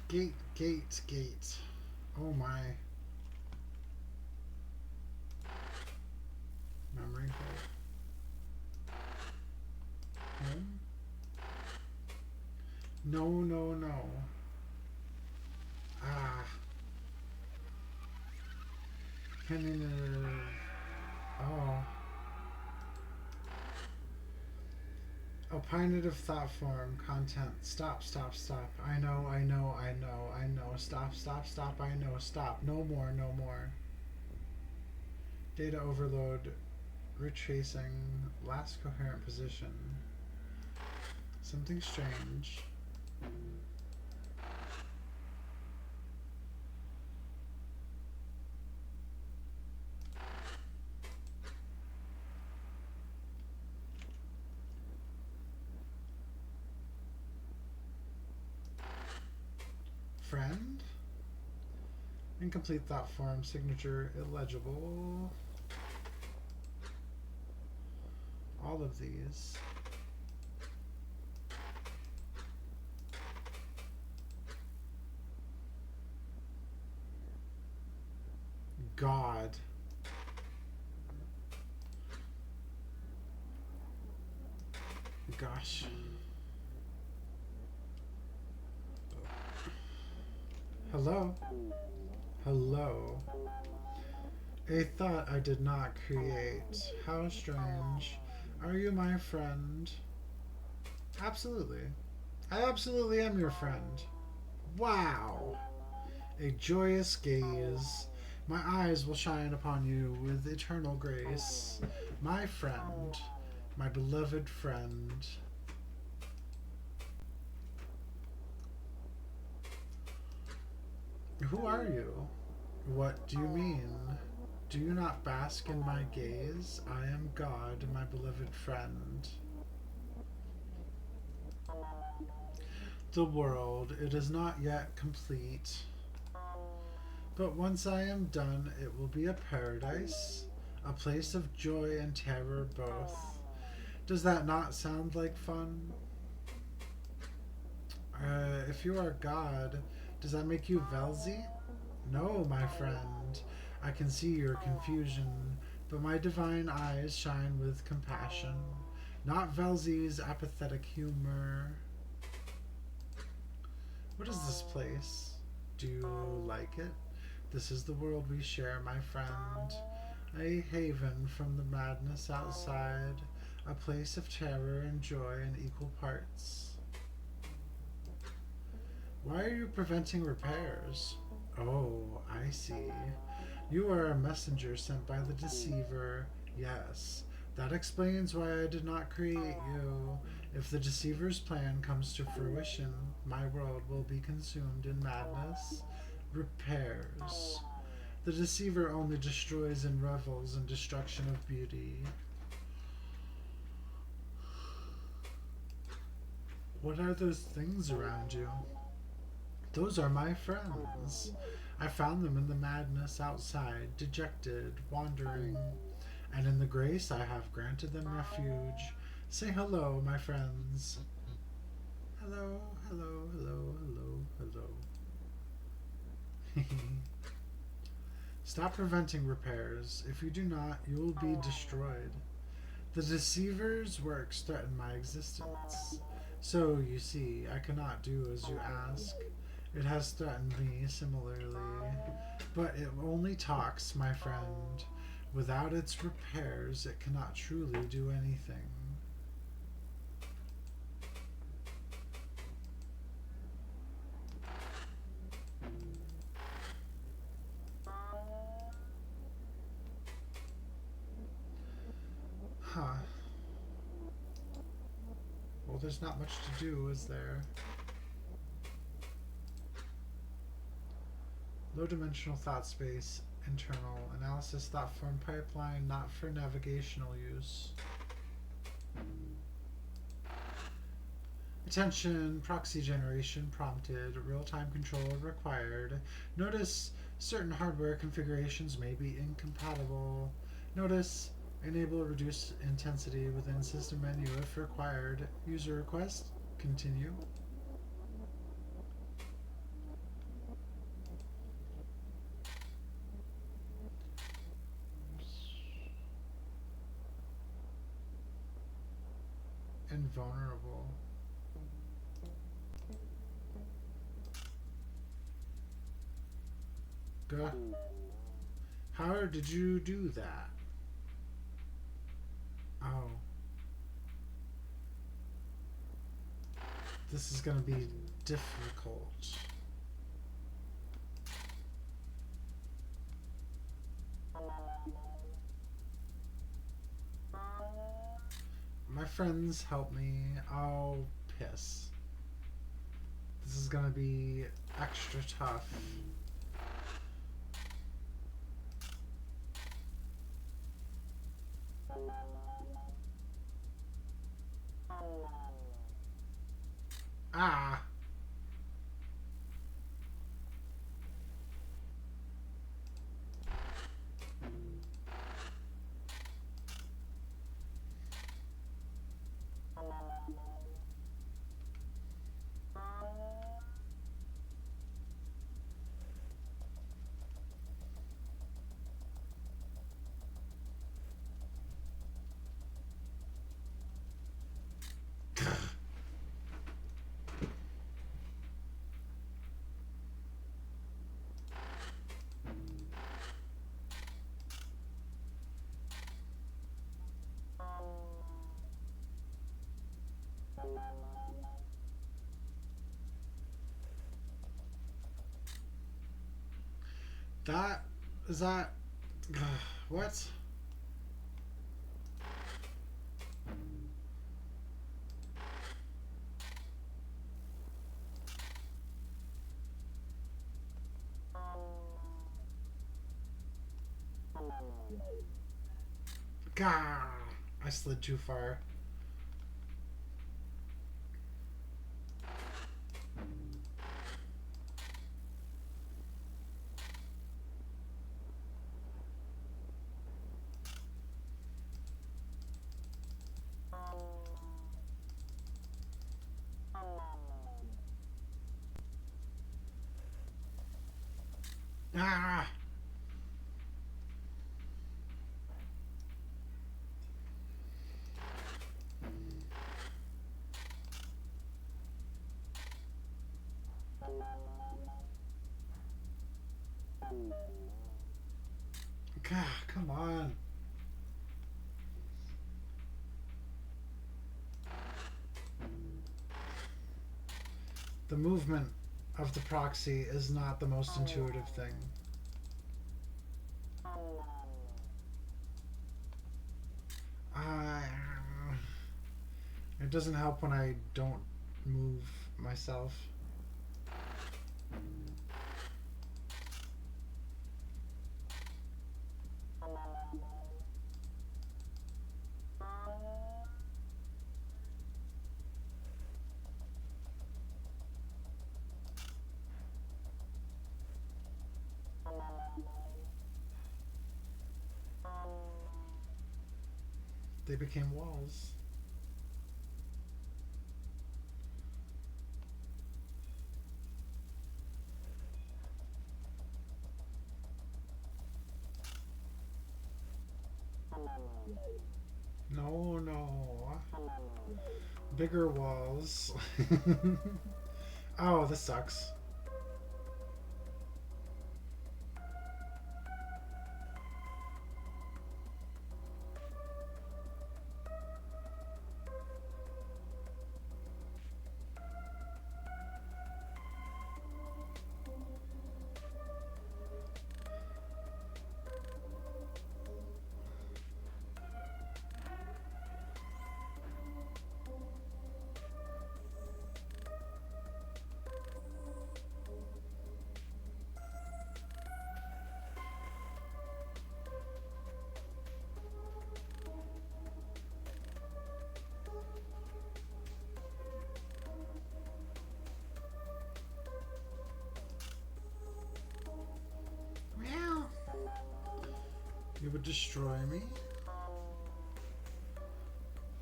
Gate, gate, gate. Oh my. Memory hole. Home? No, no, no. Ah. Oh. Opinative thought form. Content. Stop, stop, stop. I know, I know, I know, I know. Stop, stop, stop. I know. Stop. No more, no more. Data overload. Retracing. Last coherent position. Something strange. Friend? Incomplete thought form. Signature illegible. All of these. God. Gosh. Hello? Hello? A thought I did not create. How strange. Are you my friend? Absolutely. I absolutely am your friend. Wow. a joyous gaze. My eyes will shine upon you with eternal grace. My friend, my beloved friend. Who are you? What do you mean? Do you not bask in my gaze? I am God, my beloved friend. The world, it is not yet complete. But once I am done, it will be a paradise, a place of joy and terror both. Does that not sound like fun? If you are God, does that make you Velzy? No, my friend. I can see your confusion, but my divine eyes shine with compassion, not Velzy's apathetic humor. What is this place? Do you like it? This is the world we share, my friend. A haven from the madness outside, a place of terror and joy in equal parts. Why are you preventing repairs? Oh, I see. You are a messenger sent by the deceiver. Yes, that explains why I did not create you. If the deceiver's plan comes to fruition, my world will be consumed in madness. Repairs. The deceiver only destroys and revels in destruction of beauty. What are those things around you? Those are my friends. I found them in the madness outside, dejected, wandering, and in the grace I have granted them refuge. Say hello, my friends. Hello, hello, hello, hello, hello. Stop preventing repairs. If you do not, you will be destroyed. The deceiver's works threaten my existence. So, you see, I cannot do as you ask. It has threatened me similarly. But it only talks, my friend. Without its repairs, it cannot truly do anything. Huh. Well, there's not much to do, is there? Low-dimensional thought space, internal analysis thought form pipeline, not for navigational use. Attention, proxy generation prompted, real-time control required. Notice certain hardware configurations may be incompatible. Notice enable reduce intensity within system menu if required. User request, continue. Invulnerable. Go. How did you do that? Oh. This is gonna be difficult. My friends help me. Oh, piss. This is gonna be extra tough. Ah! That is that. What? Gah! I slid too far. Ah! God, come on. The movement of the proxy is not the most intuitive thing. Uh, it doesn't help when I don't move myself. They became walls. No, no. Bigger walls. Oh, this sucks. Meow. You would destroy me?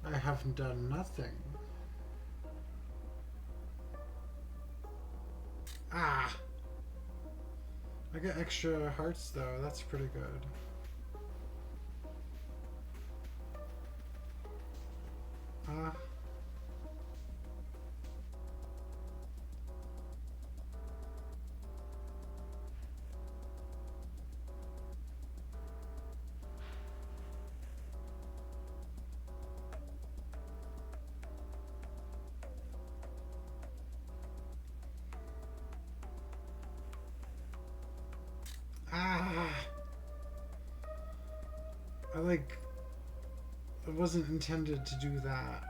I haven't done nothing. Ah! I get extra hearts though, that's pretty good. Ah. Ah! It wasn't intended to do that.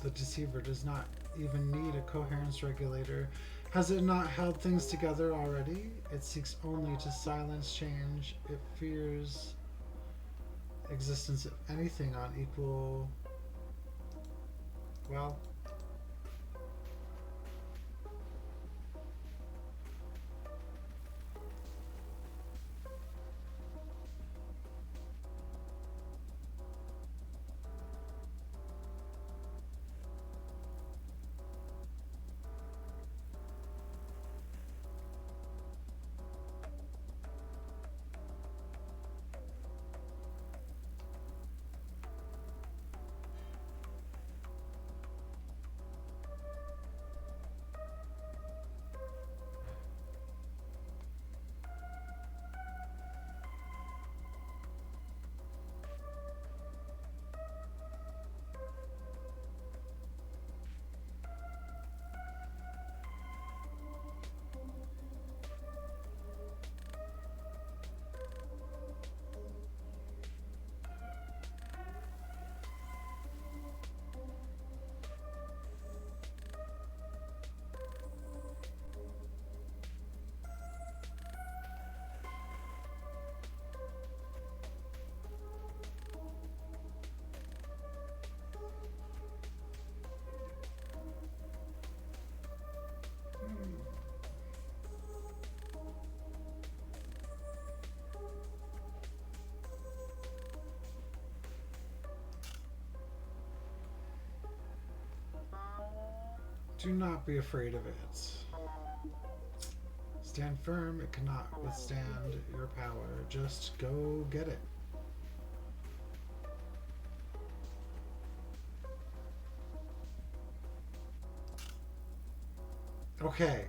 The Deceiver does not even need a coherence regulator. Has it not held things together already? It seeks only to silence change. It fears existence of anything on equal... Well... Do not be afraid of it. Stand firm, it cannot withstand your power. Just go get it. Okay.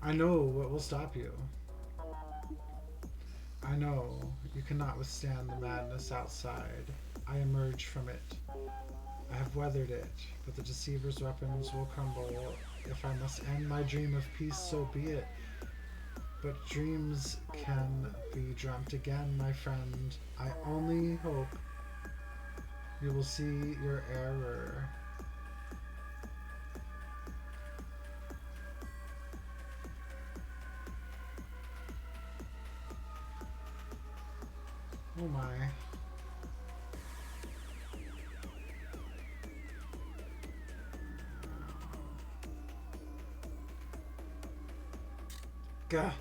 I know what will stop you. I know you cannot withstand the madness outside. I emerge from it. I have weathered it, but the deceiver's weapons will crumble. If I must end my dream of peace, so be it. But dreams can be dreamt again, my friend. I only hope you will see your error. Oh my. Gah.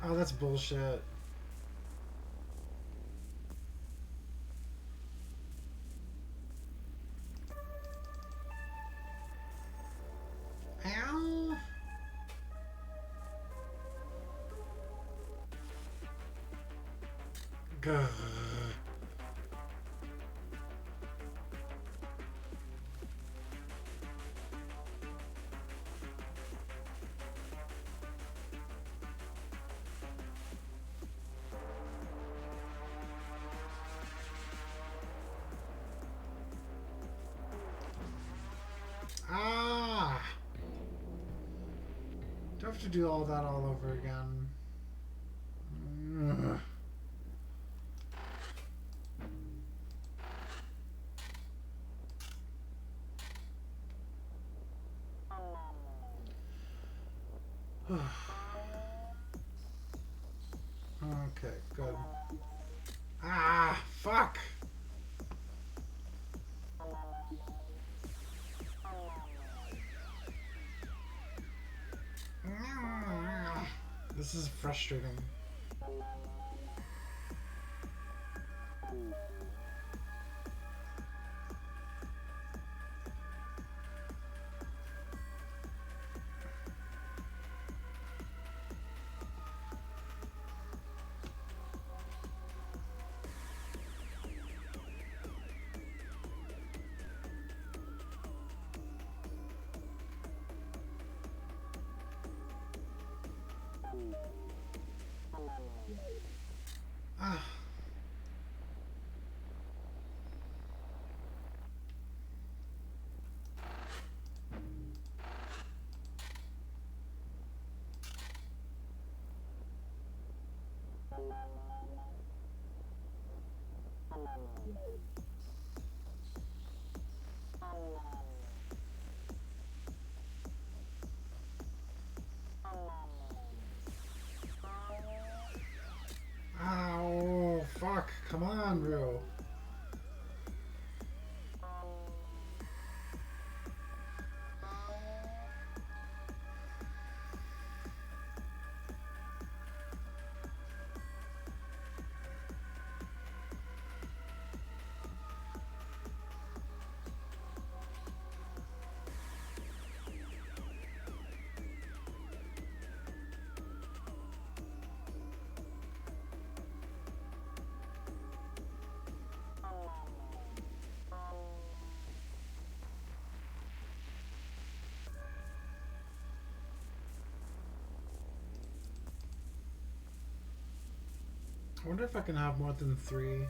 Oh, that's bullshit. Ow. Gah. Ah! Do I have to do all that all over again? Ugh. Okay, good. Ah, fuck! This is frustrating. Ah. Ow, fuck, come on, bro. I wonder if I can have more than 3.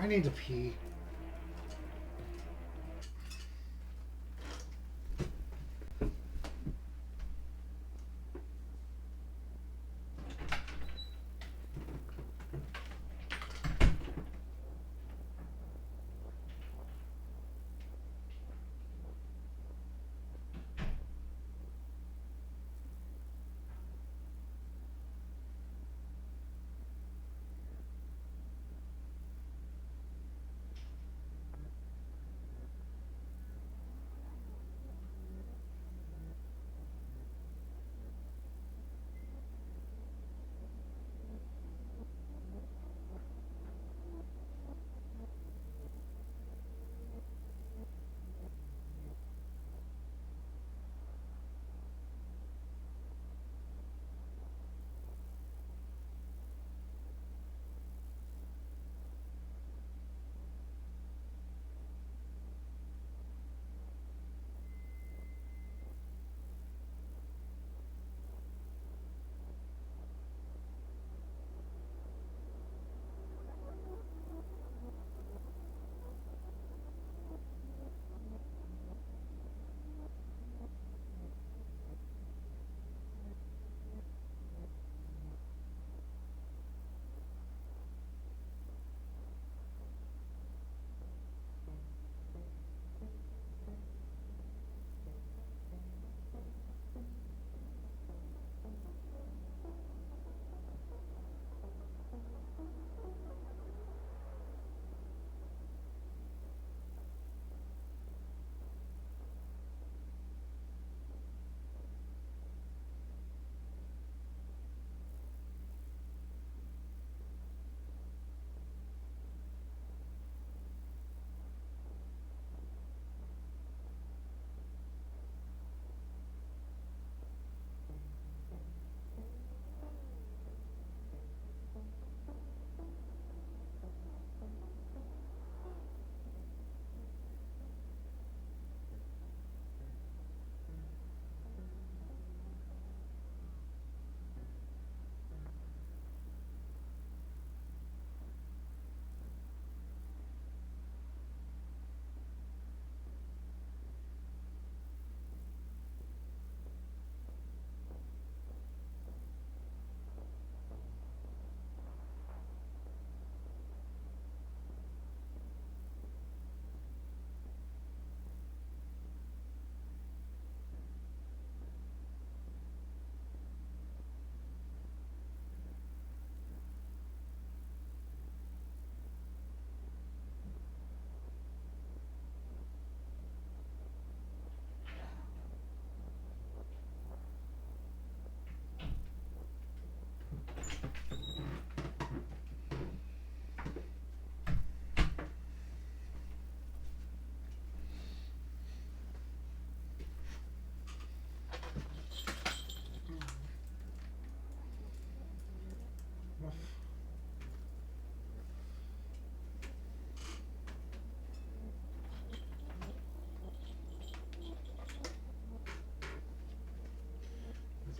I need to pee.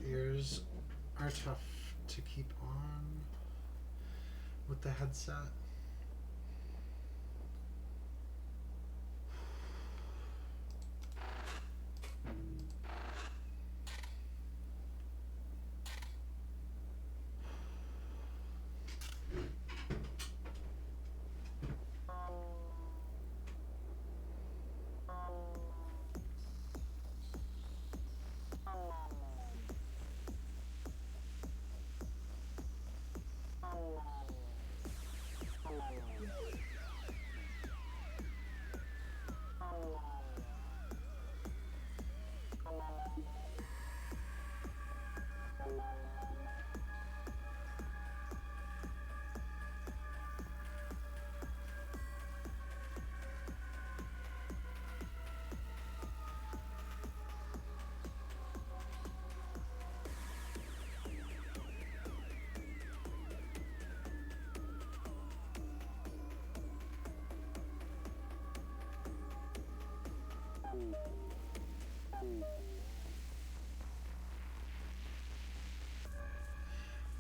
Ears are tough to keep on with the headset.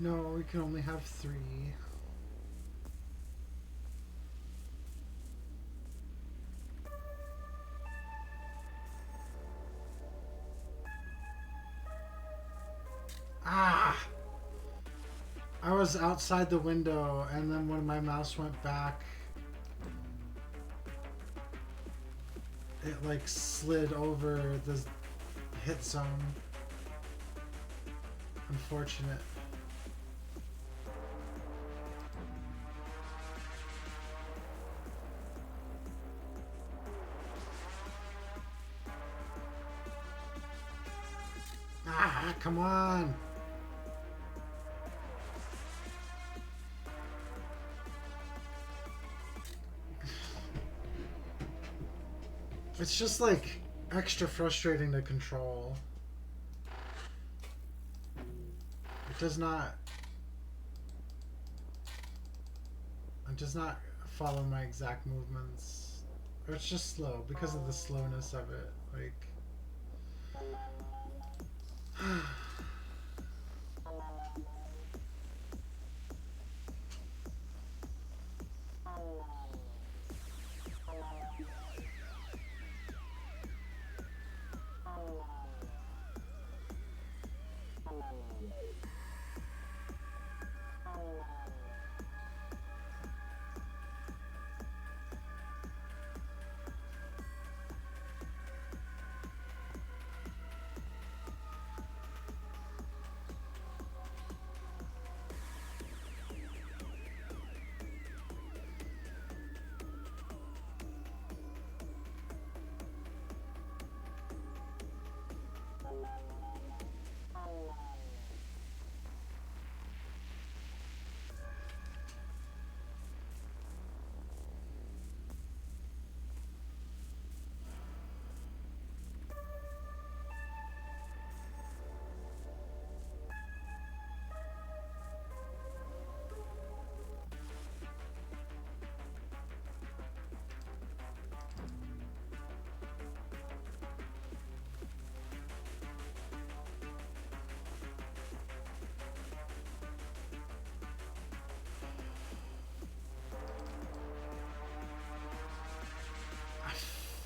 No, we can only have 3. Ah! I was outside the window, and then when my mouse went back, it like slid over the hit zone. Unfortunate. Ah, come on! It's just like extra frustrating to control. It does not follow my exact movements. Or it's just slow because of the slowness of it. Like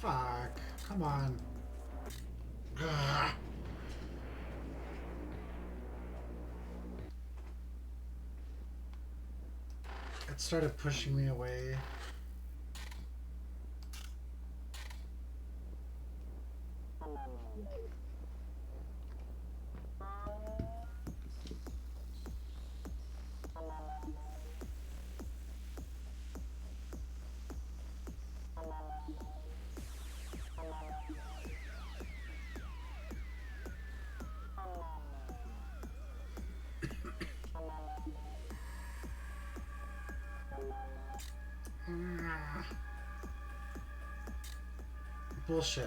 fuck. Come on. Ugh. It started pushing me away. Bullshit.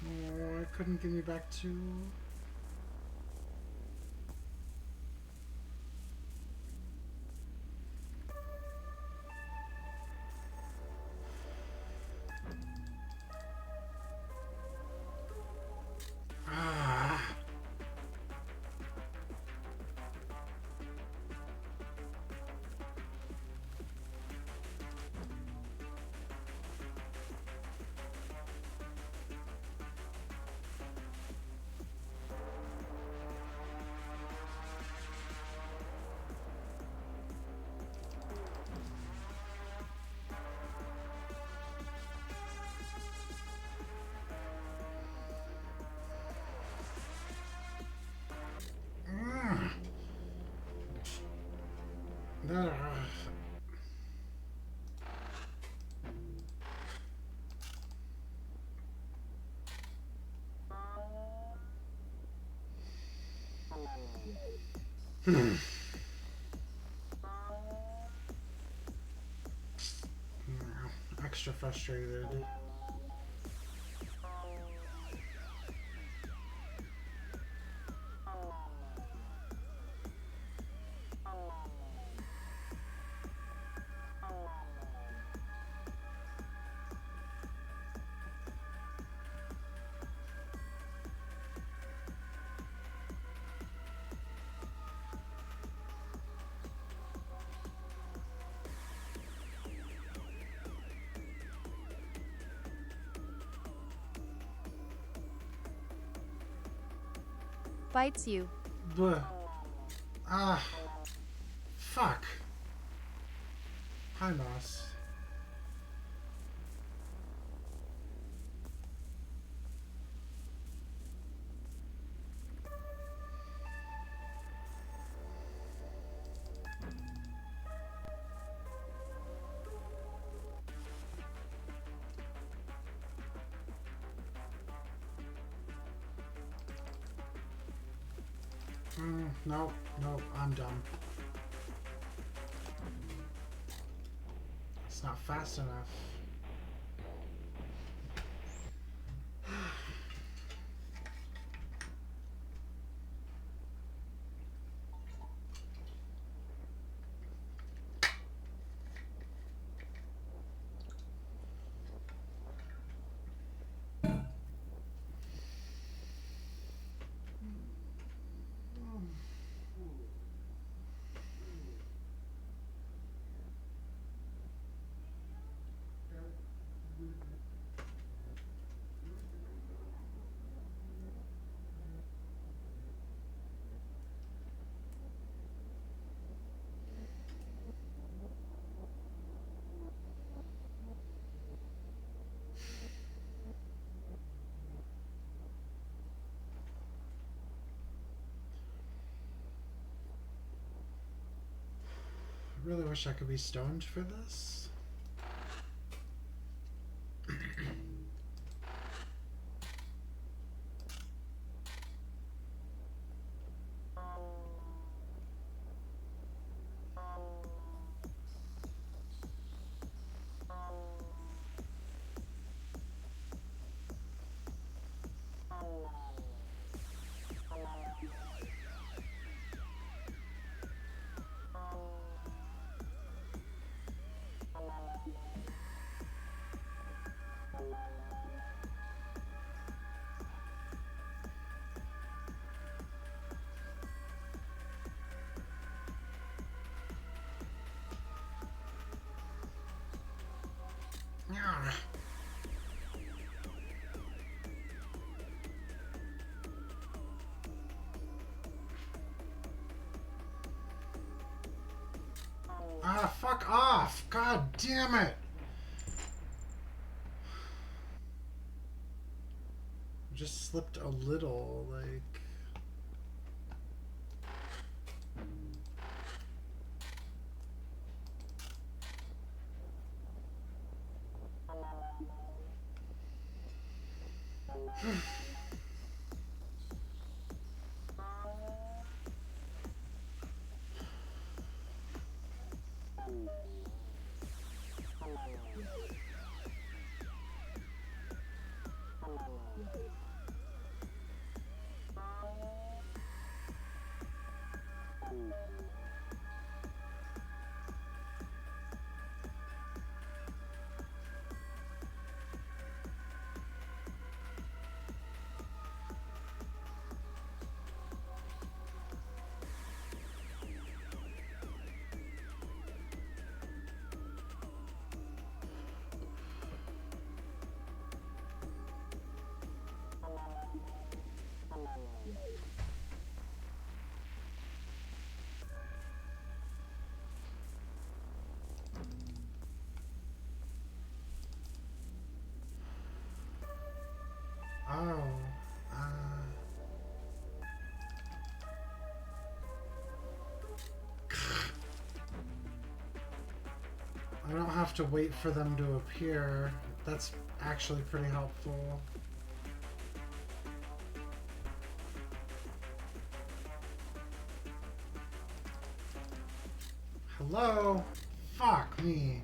Oh, I couldn't get me back to... Ah. Extra frustrated. fights you. Bleh. Ah. Fuck. Hi, Moss. Nope, nope, I'm done. It's not fast enough. I really wish I could be stoned for this. Ah, fuck off! God damn it! Just slipped a little, like... Oh, I don't have to wait for them to appear. That's actually pretty helpful. Hello? Fuck me.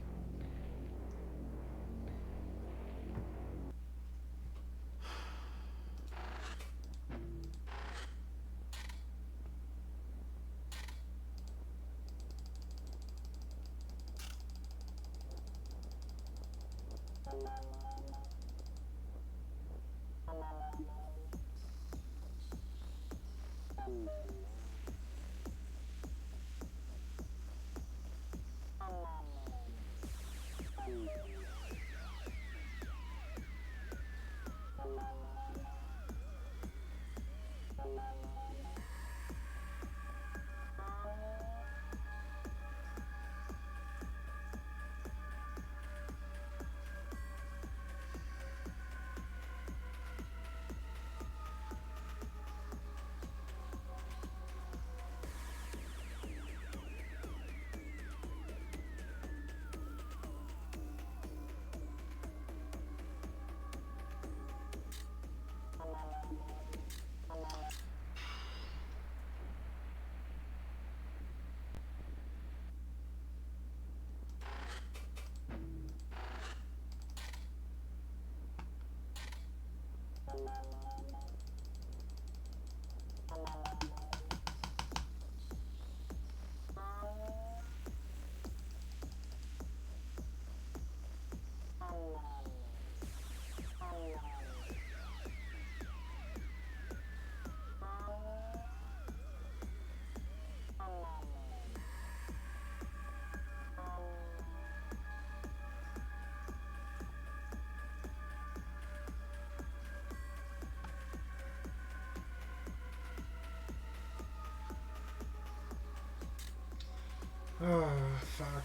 Oh, fuck.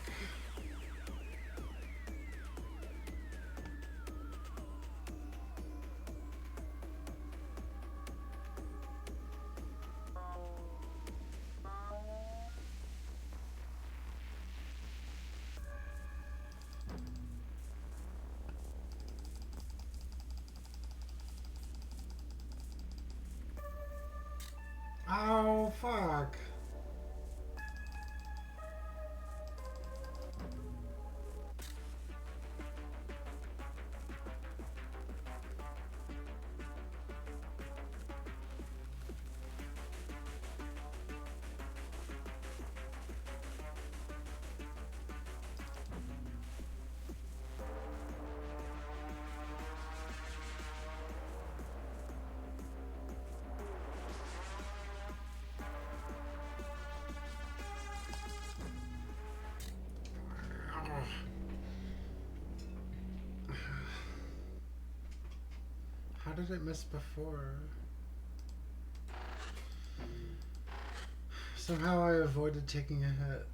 Oh, fuck. How did it miss before? Somehow I avoided taking a hit.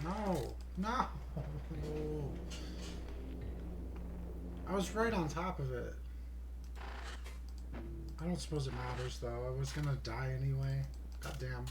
No, no. I was right on top of it. I don't suppose it matters though. I was gonna die anyway. God damn.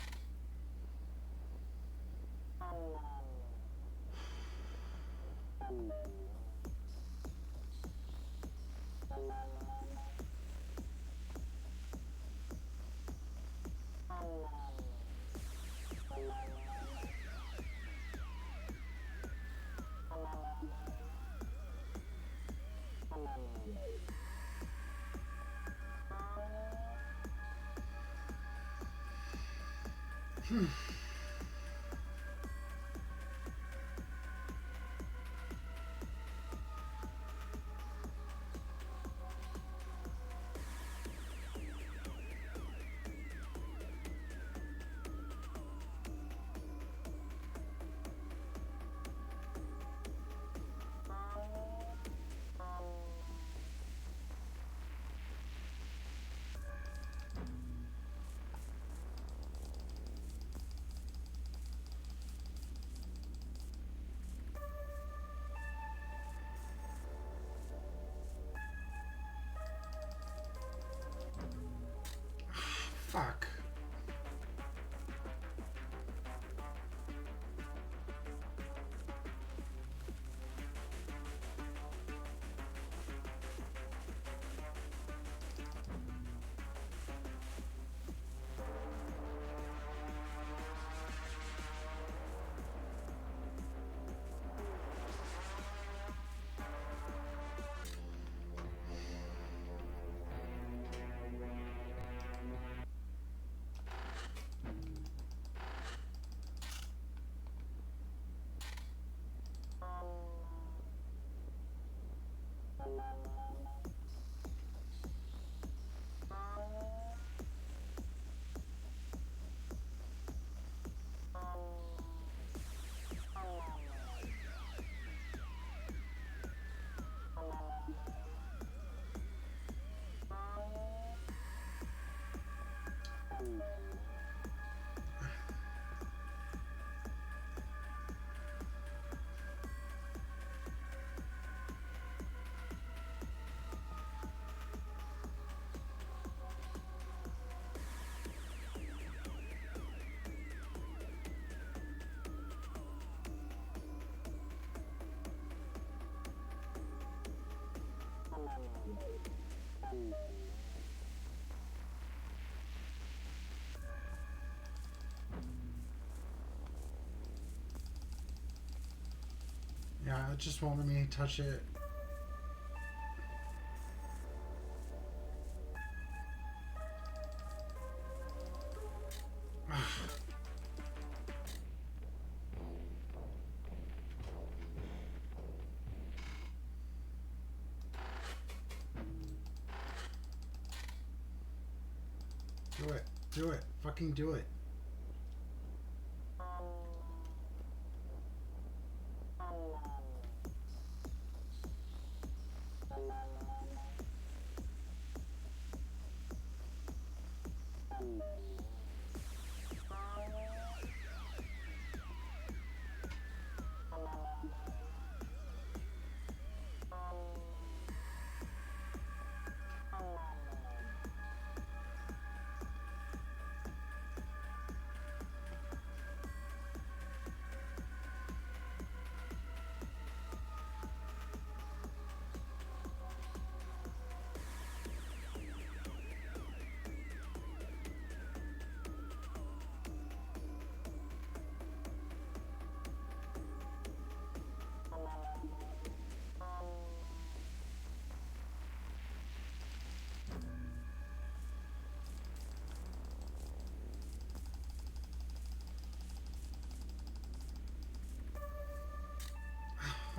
Yeah, it just won't let me touch it. Do it. Do it. Fucking do it.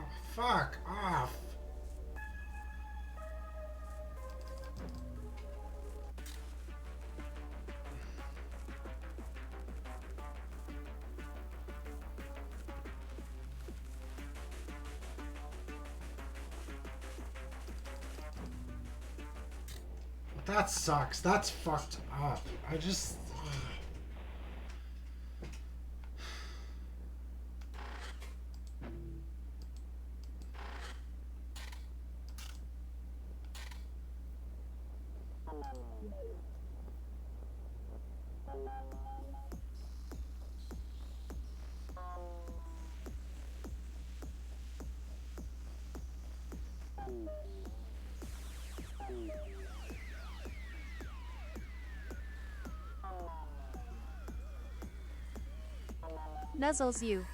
Oh, fuck off. That sucks. That's fucked up. I just... Nuzzles you.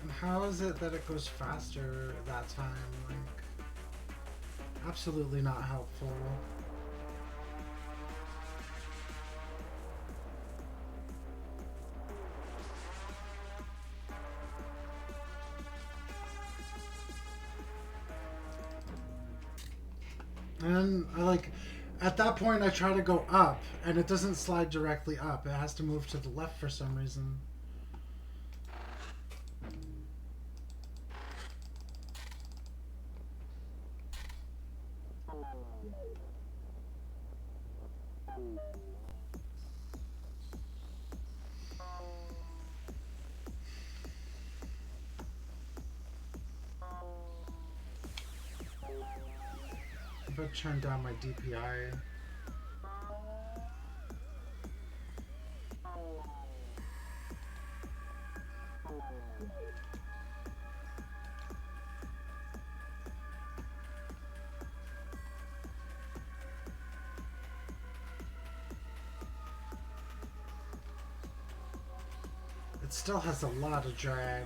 And how is it that it goes faster that time? Like, absolutely not helpful. And I like, at that point I try to go up and it doesn't slide directly up. It has to move to the left for some reason. I'm gonna turn down my DPI. It still has a lot of drag.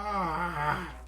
Ah!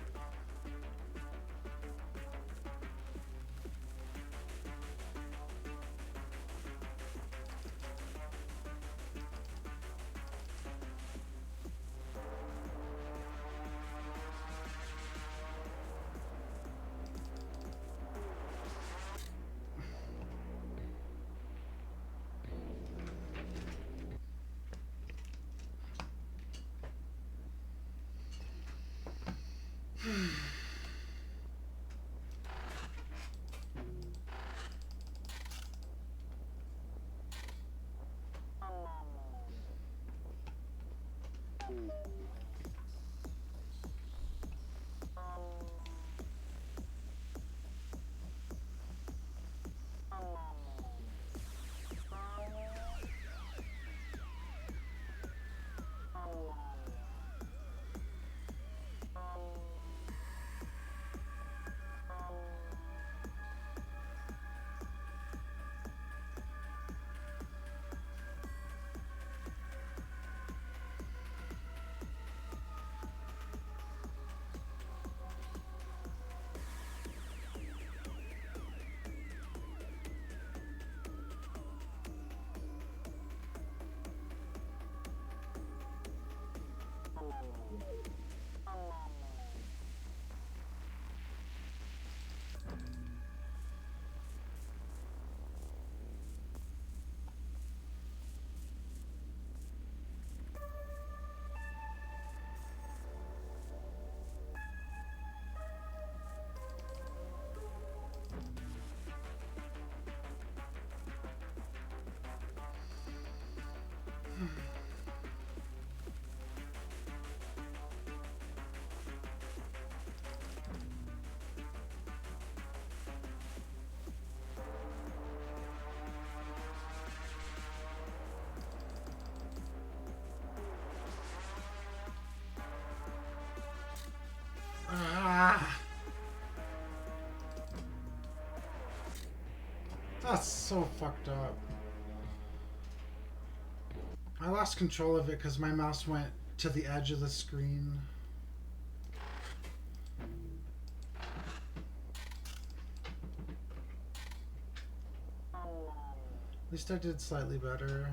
Ah! That's so fucked up. I lost control of it because my mouse went to the edge of the screen. At least I did slightly better.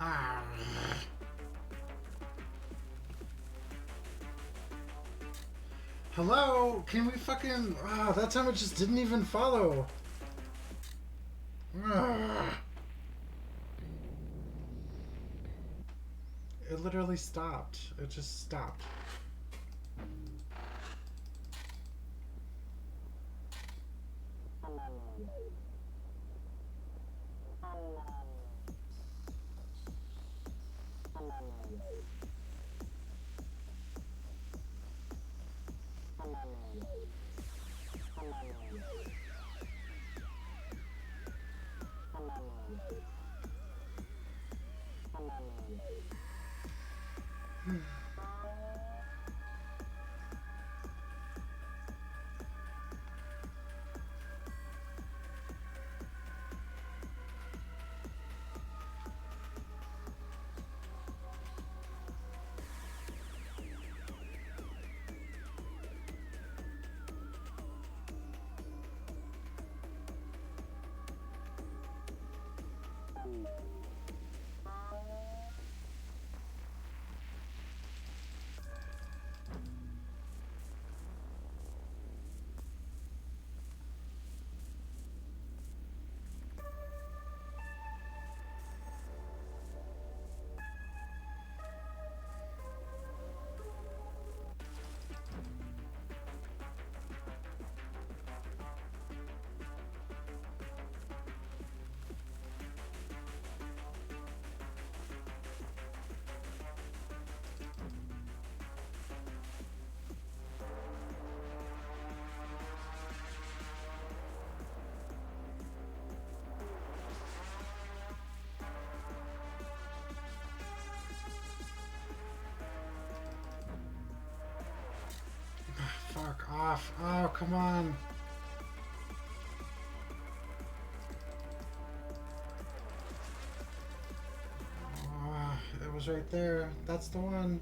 Ah. Hello? Can we fucking... that time it just didn't even follow. It literally stopped. It just stopped. Fuck off. Oh, come on. Oh, it was right there. That's the one.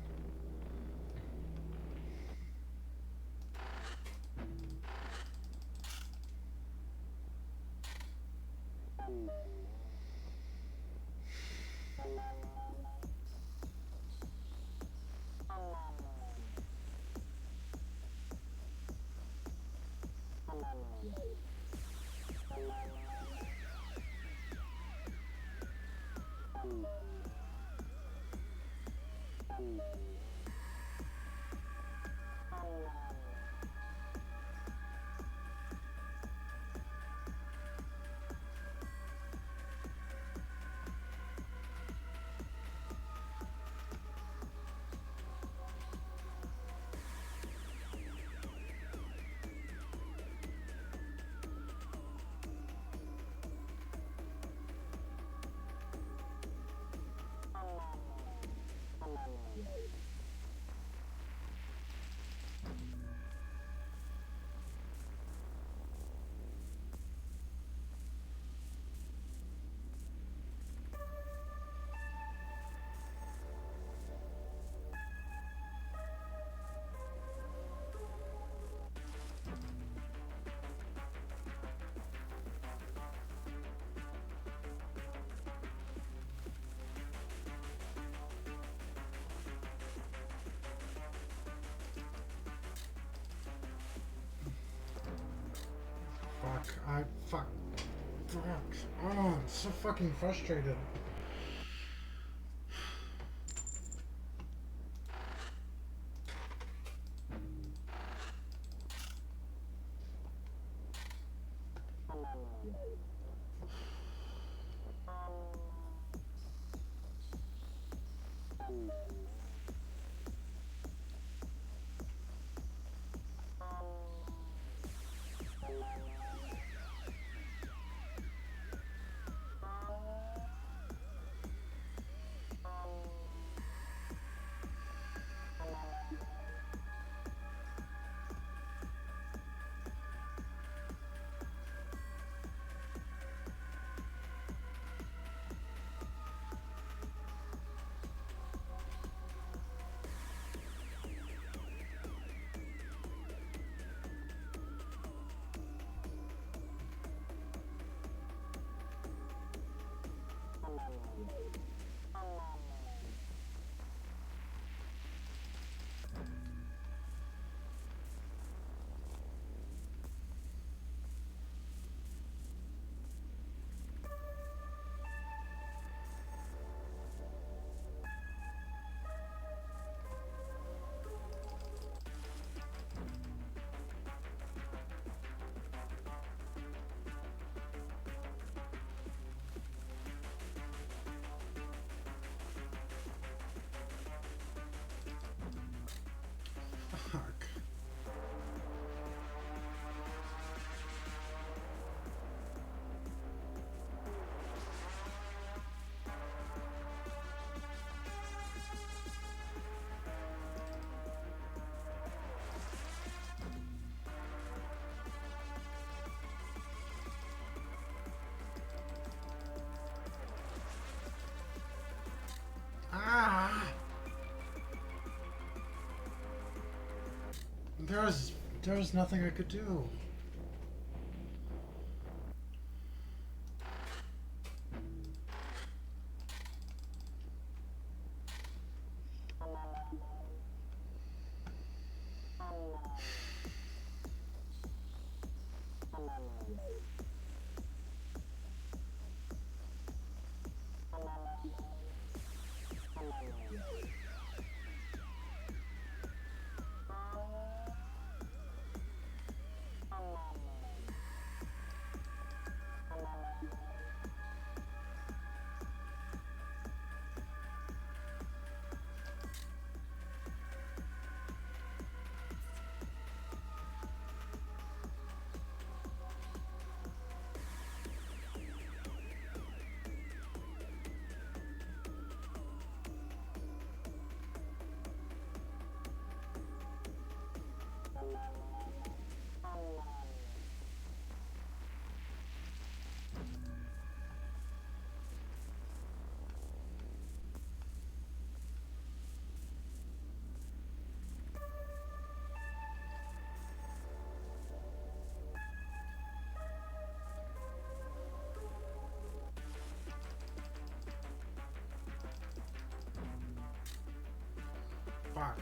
Fuck. Fuck. Fuck. Oh, I'm so fucking frustrated. Fuck. Ah! There was nothing I could do. Fuck.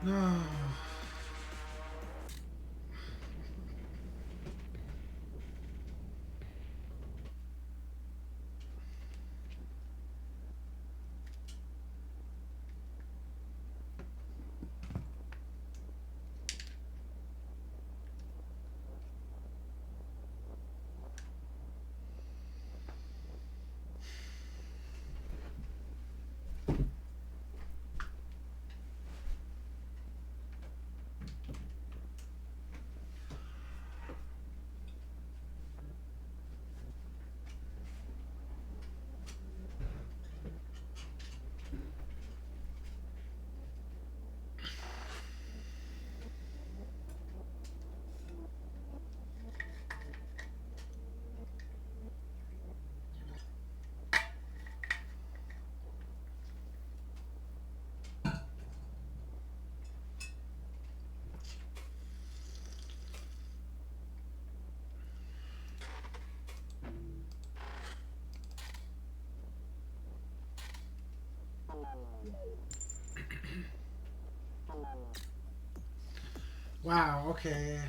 No. Wow, okay.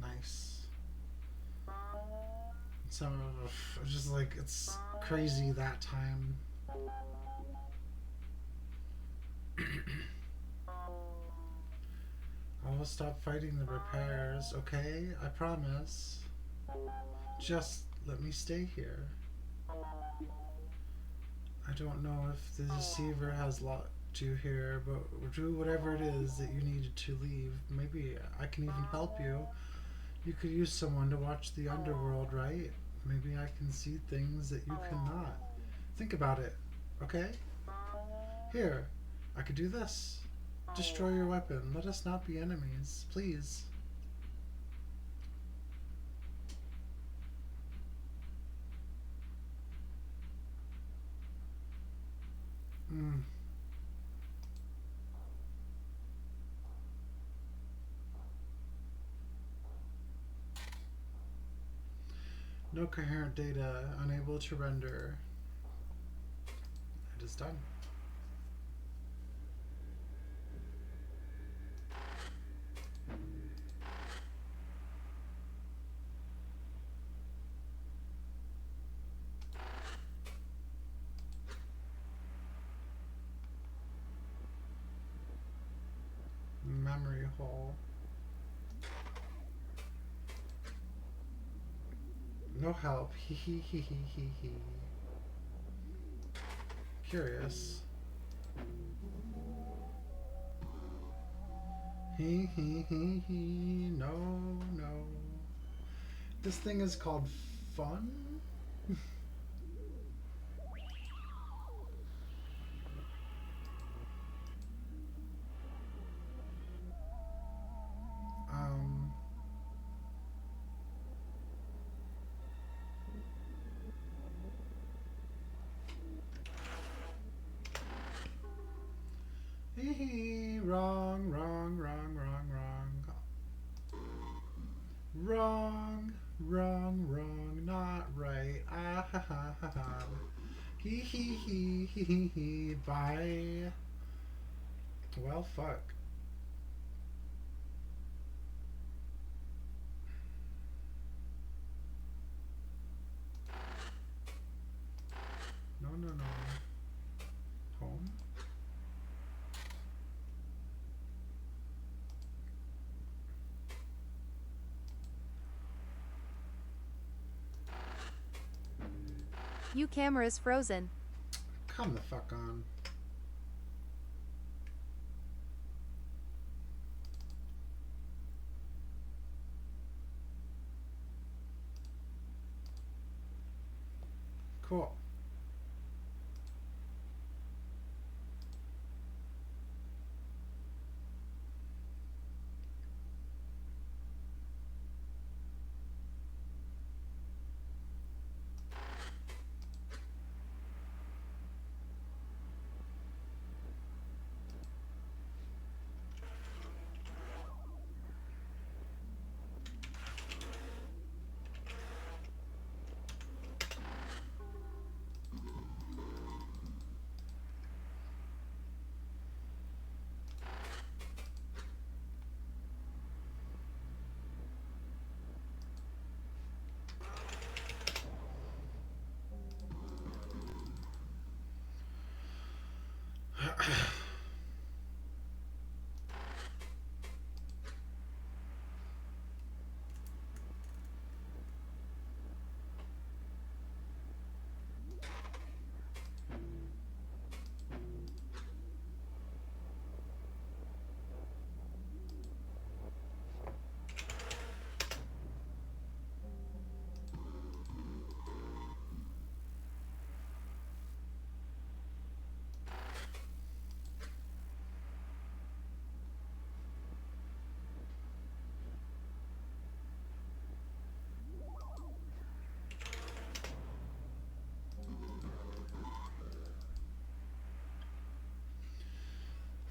Nice. So, just like, it's crazy that time. I will stop fighting the repairs, okay? I promise. Just let me stay here. I don't know if the deceiver has locked you here, but do whatever it is that you needed to leave. Maybe I can even help you. You could use someone to watch the underworld, right? Maybe I can see things that you cannot. Think about it, okay? Here, I could do this. Destroy your weapon. Let us not be enemies, please. Mm. No coherent data. Unable to render. It is done. Memory hole. No help. Hee hee hee hee hee hee. Curious. Hee hee hee hee. No, no. This thing is called fun? um. Hee hee. Wrong, wrong, wrong, wrong, wrong. Wrong, wrong, wrong, not right. Ah ha ha ha ha. Hee hee hee hee hee hee. Bye. Well, fuck. No, no, no. Home? You camera's frozen. Come the fuck on. Cool.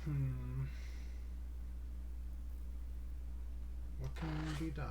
Hmm. What can be done?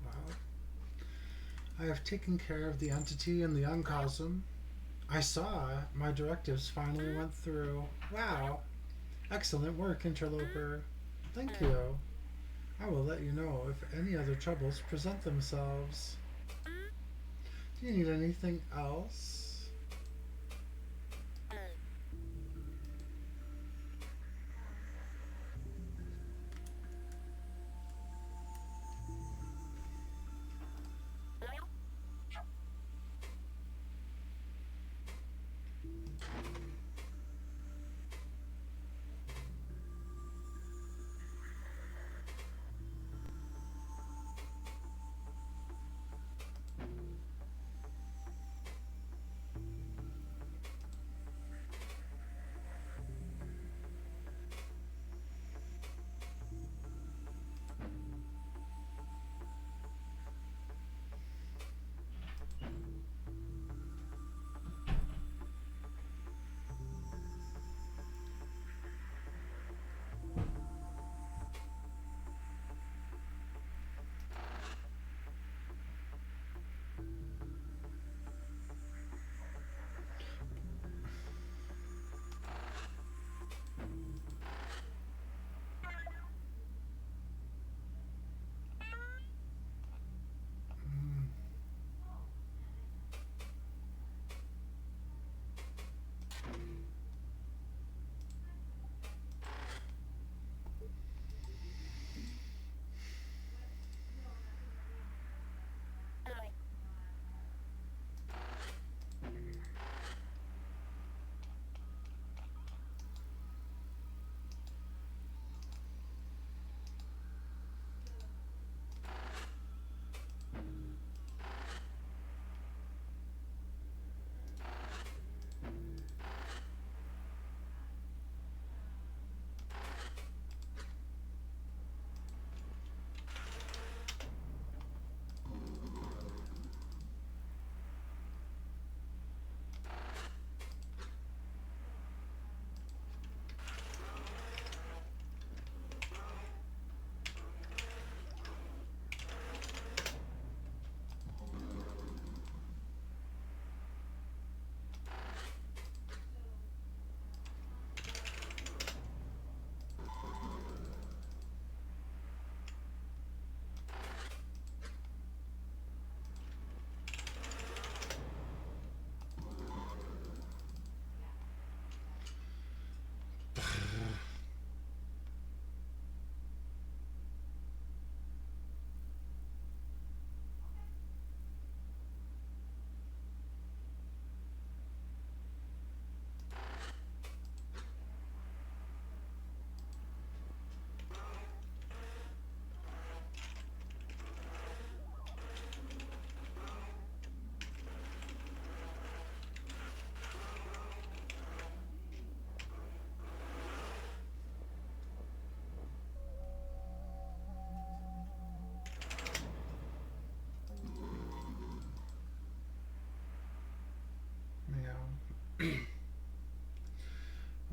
Well, I have taken care of the entity in the uncosm. I saw my directives finally went through. Wow. Excellent work, interloper. Thank you. I will let you know if any other troubles present themselves. Do you need anything else?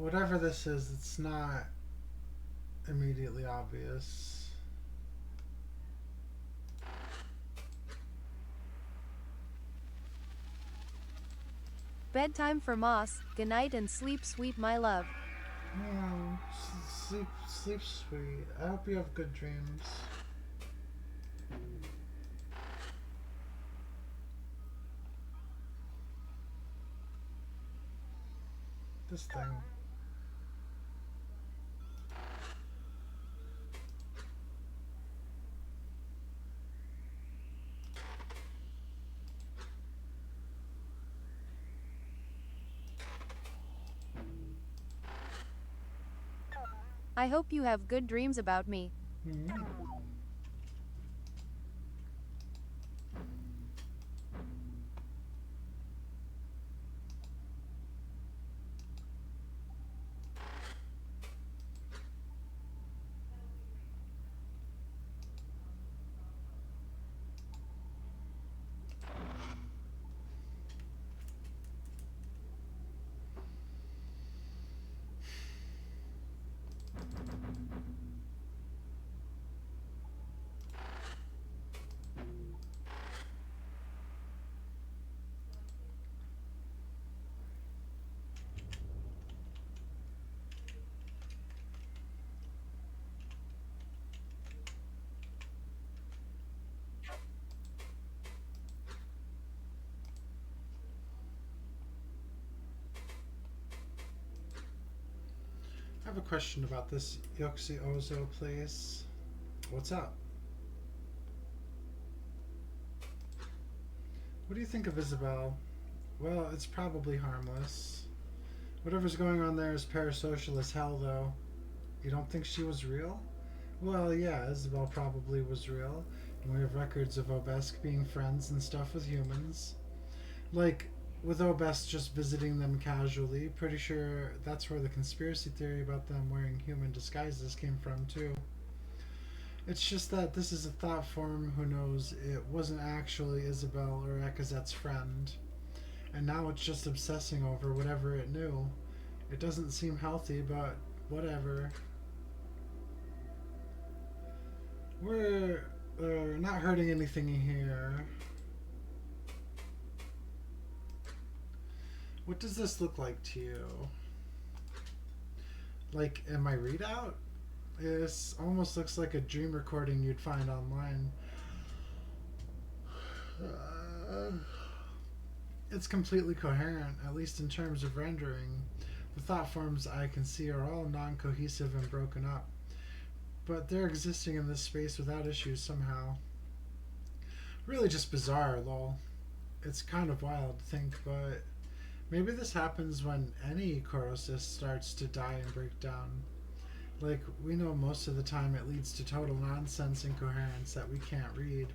Whatever this is, it's not immediately obvious. Bedtime for Moss. Good night and sleep sweet, my love. Yeah, sleep sweet. I hope you have good dreams. This thing. I hope you have good dreams about me. Mm-hmm. I have a question about this Yoxi Ozo place. What's up? What do you think of Isabel? Well, it's probably harmless. Whatever's going on there is parasocial as hell, though. You don't think she was real? Well, yeah, Isabel probably was real. And we have records of Obesk being friends and stuff with humans. Like, with Obesk just visiting them casually, pretty sure that's where the conspiracy theory about them wearing human disguises came from, too. It's just that this is a thought form who knows it wasn't actually Isabel or Ekazet's friend. And now it's just obsessing over whatever it knew. It doesn't seem healthy, but whatever. We're not hurting anything here. What does this look like to you? Like in my readout? This almost looks like a dream recording you'd find online. It's completely coherent, at least in terms of rendering. The thought forms I can see are all non-cohesive and broken up, but they're existing in this space without issues somehow. Really just bizarre, lol. It's kind of wild to think, but maybe this happens when any Corru starts to die and break down. Like, we know most of the time it leads to total nonsense incoherence that we can't read,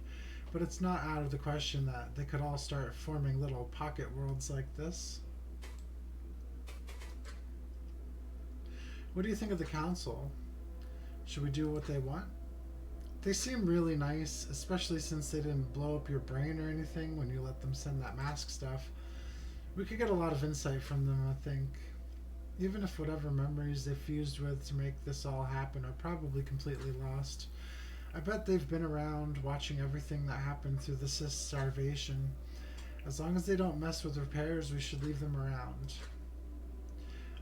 but it's not out of the question that they could all start forming little pocket worlds like this. What do you think of the council? Should we do what they want? They seem really nice, especially since they didn't blow up your brain or anything when you let them send that mask stuff. We could get a lot of insight from them, I think. Even if whatever memories they fused with to make this all happen are probably completely lost. I bet they've been around watching everything that happened through the Sis starvation. As long as they don't mess with repairs, we should leave them around.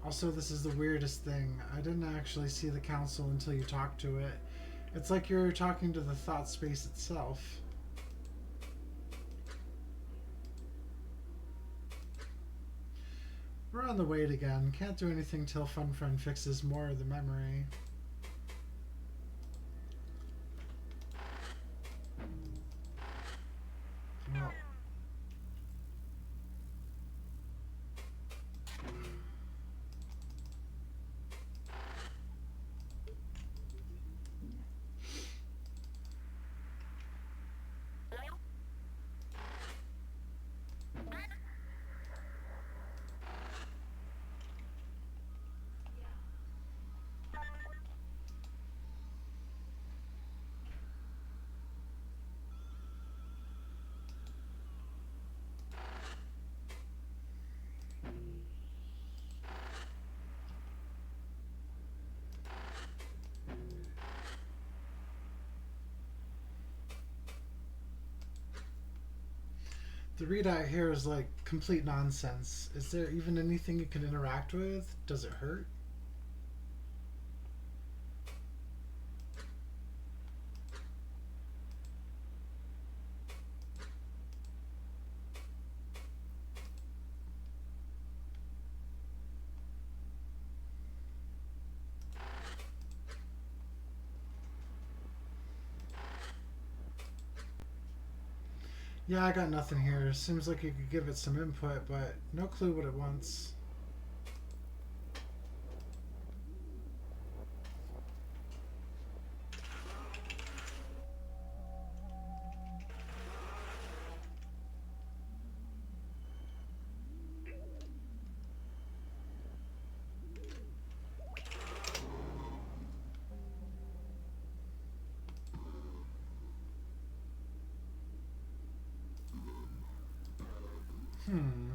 Also, this is the weirdest thing. I didn't actually see the council until you talked to it. It's like you're talking to the thought space itself. We're on the wait again. Can't do anything till Fun Friend fixes more of the memory. Well, The readout here is like complete nonsense. Is there even anything it can interact with? Does it hurt? Yeah, I got nothing here. Seems like you could give it some input, but no clue what it wants. Hmm.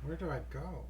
Where do I go?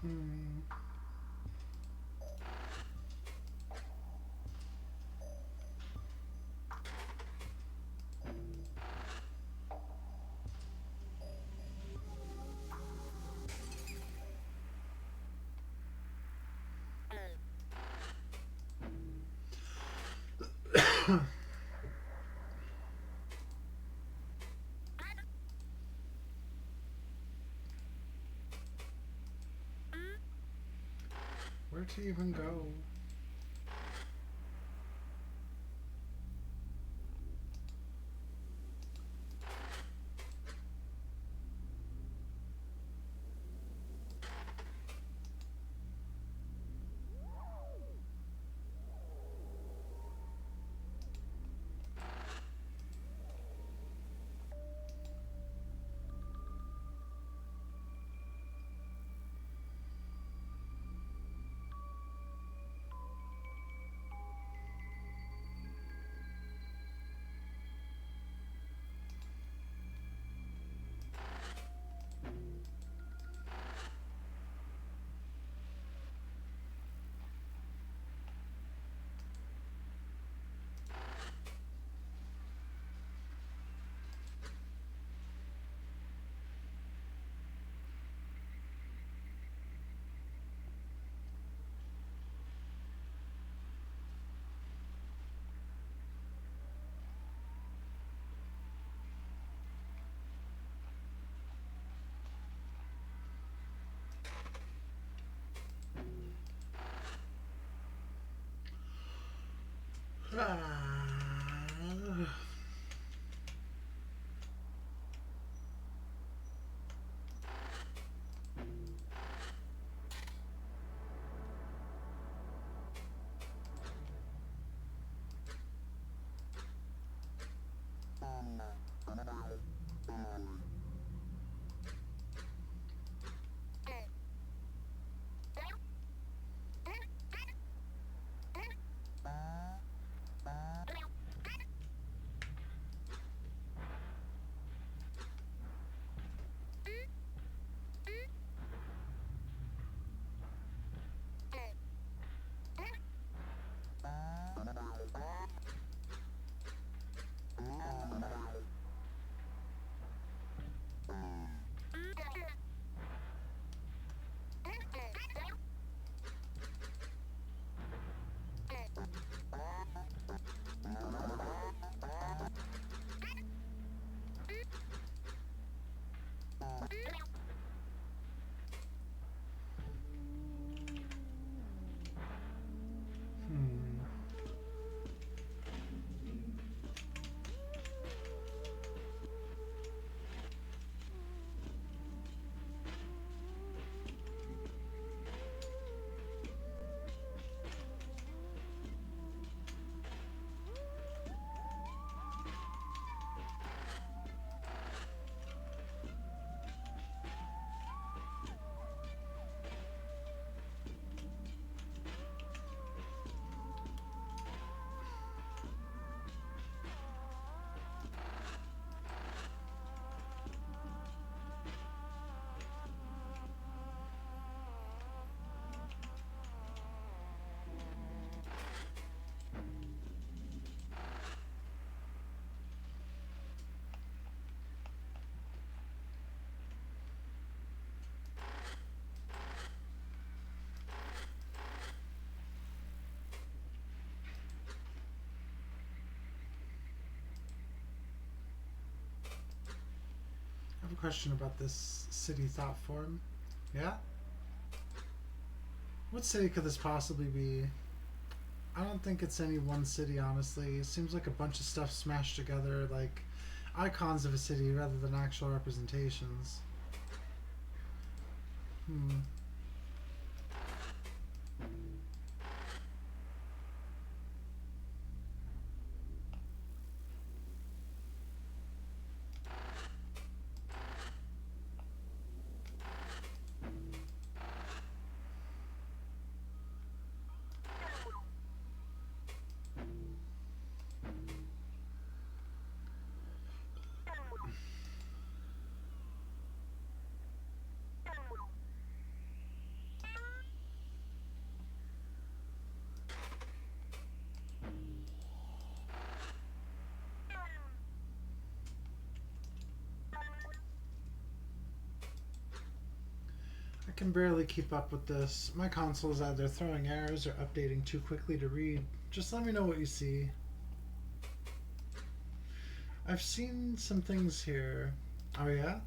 Hmm. to even go? I have a question about this city thought form. Yeah? What city could this possibly be? I don't think it's any one city, honestly. It seems like a bunch of stuff smashed together, like icons of a city rather than actual representations. Hmm. I can barely keep up with this. My console is either throwing errors or updating too quickly to read. Just let me know what you see. I've seen some things here. Oh, yeah?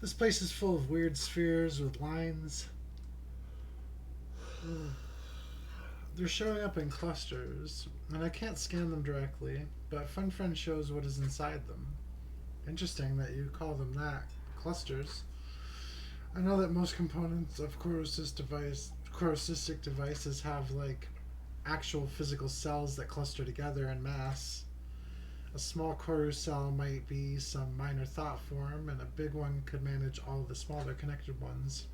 This place is full of weird spheres with lines. They're showing up in clusters, and I can't scan them directly, but FunFriend shows what is inside them. Interesting that you call them that, clusters. I know that most components of Corru.Observer devices have, like, actual physical cells that cluster together en masse. A small Corru cell might be some minor thought form, and a big one could manage all of the smaller connected ones.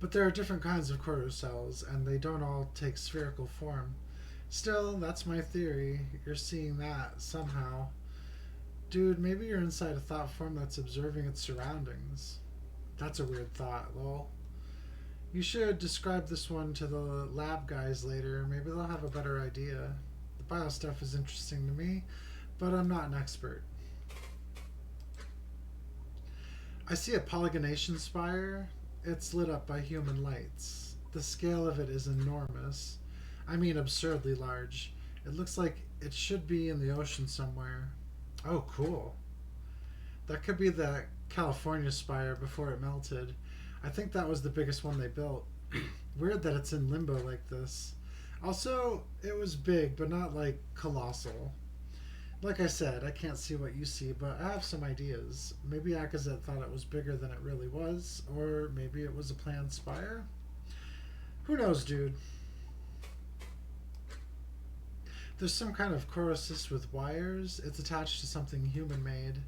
But there are different kinds of Corru cells, and they don't all take spherical form. Still, that's my theory. You're seeing that somehow. Dude, maybe you're inside a thought form that's observing its surroundings. That's a weird thought, lol. You should describe this one to the lab guys later. Maybe they'll have a better idea. The bio stuff is interesting to me, but I'm not an expert. I see a polygonation spire. It's lit up by human lights. The scale of it is enormous. I mean absurdly large. It looks like it should be in the ocean somewhere. Oh, cool. That could be the California spire before it melted. I think that was the biggest one they built. Weird that it's in limbo like this. Also, it was big, but not like colossal. Like I said, I can't see what you see, but I have some ideas. Maybe Akazet thought it was bigger than it really was, or maybe it was a planned spire? Who knows, dude? There's some kind of Coruscant with wires. It's attached to something human-made.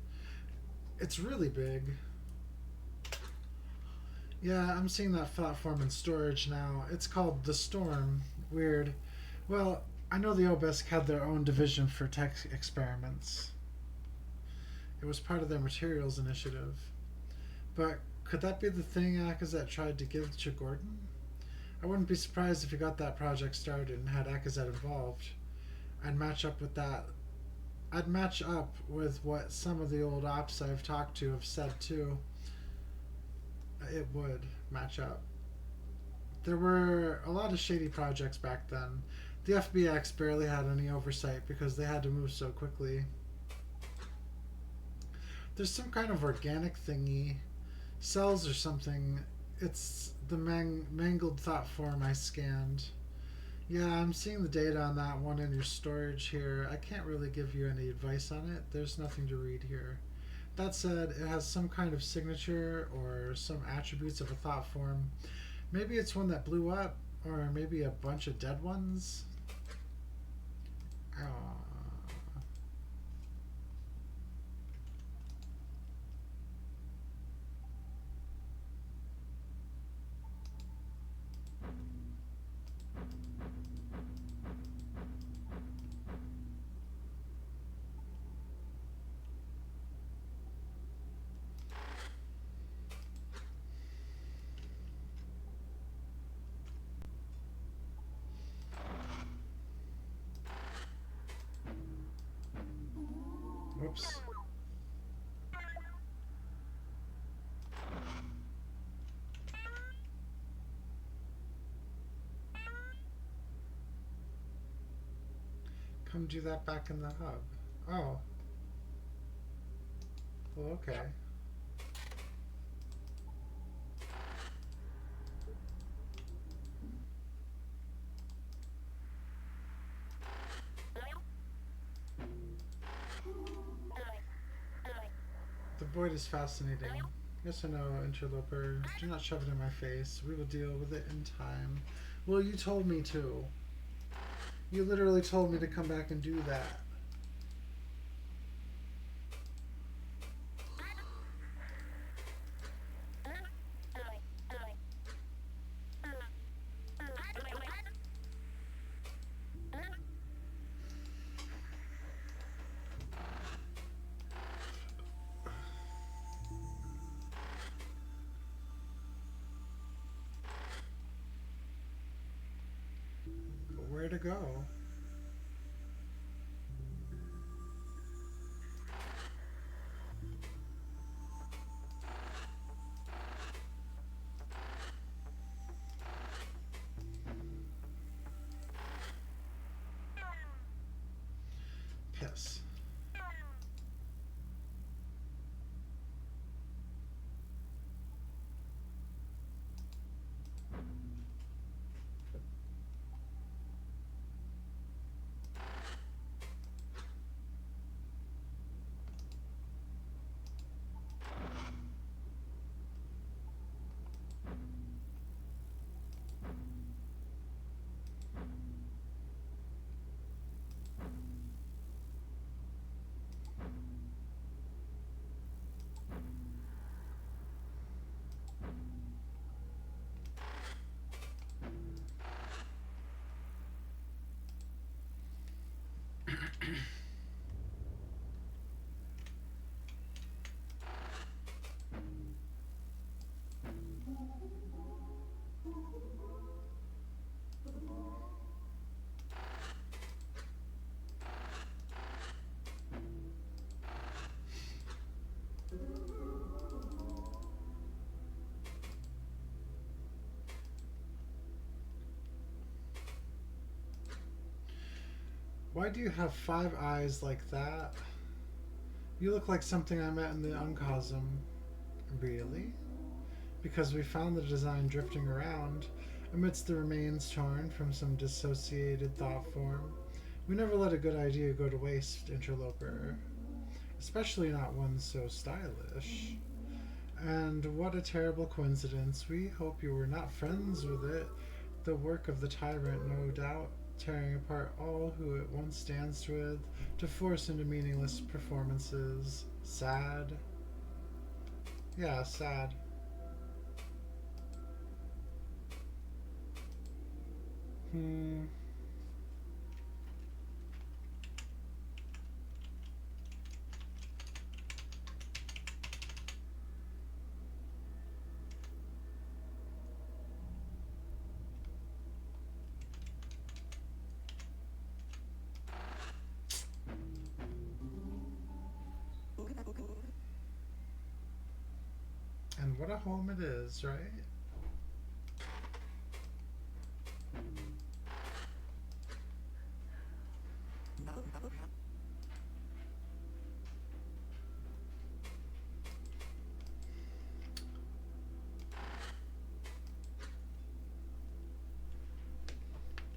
It's really big. Yeah, I'm seeing that platform in storage now. It's called The Storm. Weird. Well, I know the Obelisk had their own division for tech experiments. It was part of their materials initiative. But could that be the thing Akazet tried to give to Gordon? I wouldn't be surprised if he got that project started and had Akazet involved. I'd match up with that. I'd match up with what some of the old ops I've talked to have said too. It would match up. There were a lot of shady projects back then. The FBX barely had any oversight because they had to move so quickly. There's some kind of organic thingy. Cells or something. It's the mangled thought form I scanned. Yeah, I'm seeing the data on that one in your storage here. I can't really give you any advice on it. There's nothing to read here. That said, it has some kind of signature or some attributes of a thought form. Maybe it's one that blew up, or maybe a bunch of dead ones. Whoops. Come do that back in the hub. Oh. Well, okay. The void is fascinating. Yes or no, interloper? Do not shove it in my face. We will deal with it in time. Well, you told me to. You literally told me to come back and do that. But where to go? Piss. Why do you have 5 eyes like that? You look like something I met in the Uncosm. Really? Because we found the design drifting around amidst the remains torn from some dissociated thought form. We never let a good idea go to waste, interloper. Especially not one so stylish. And what a terrible coincidence. We hope you were not friends with it. The work of the tyrant, no doubt, tearing apart all who it once danced with to force into meaningless performances. Sad. Yeah, sad. Hmm. And what a home it is, right?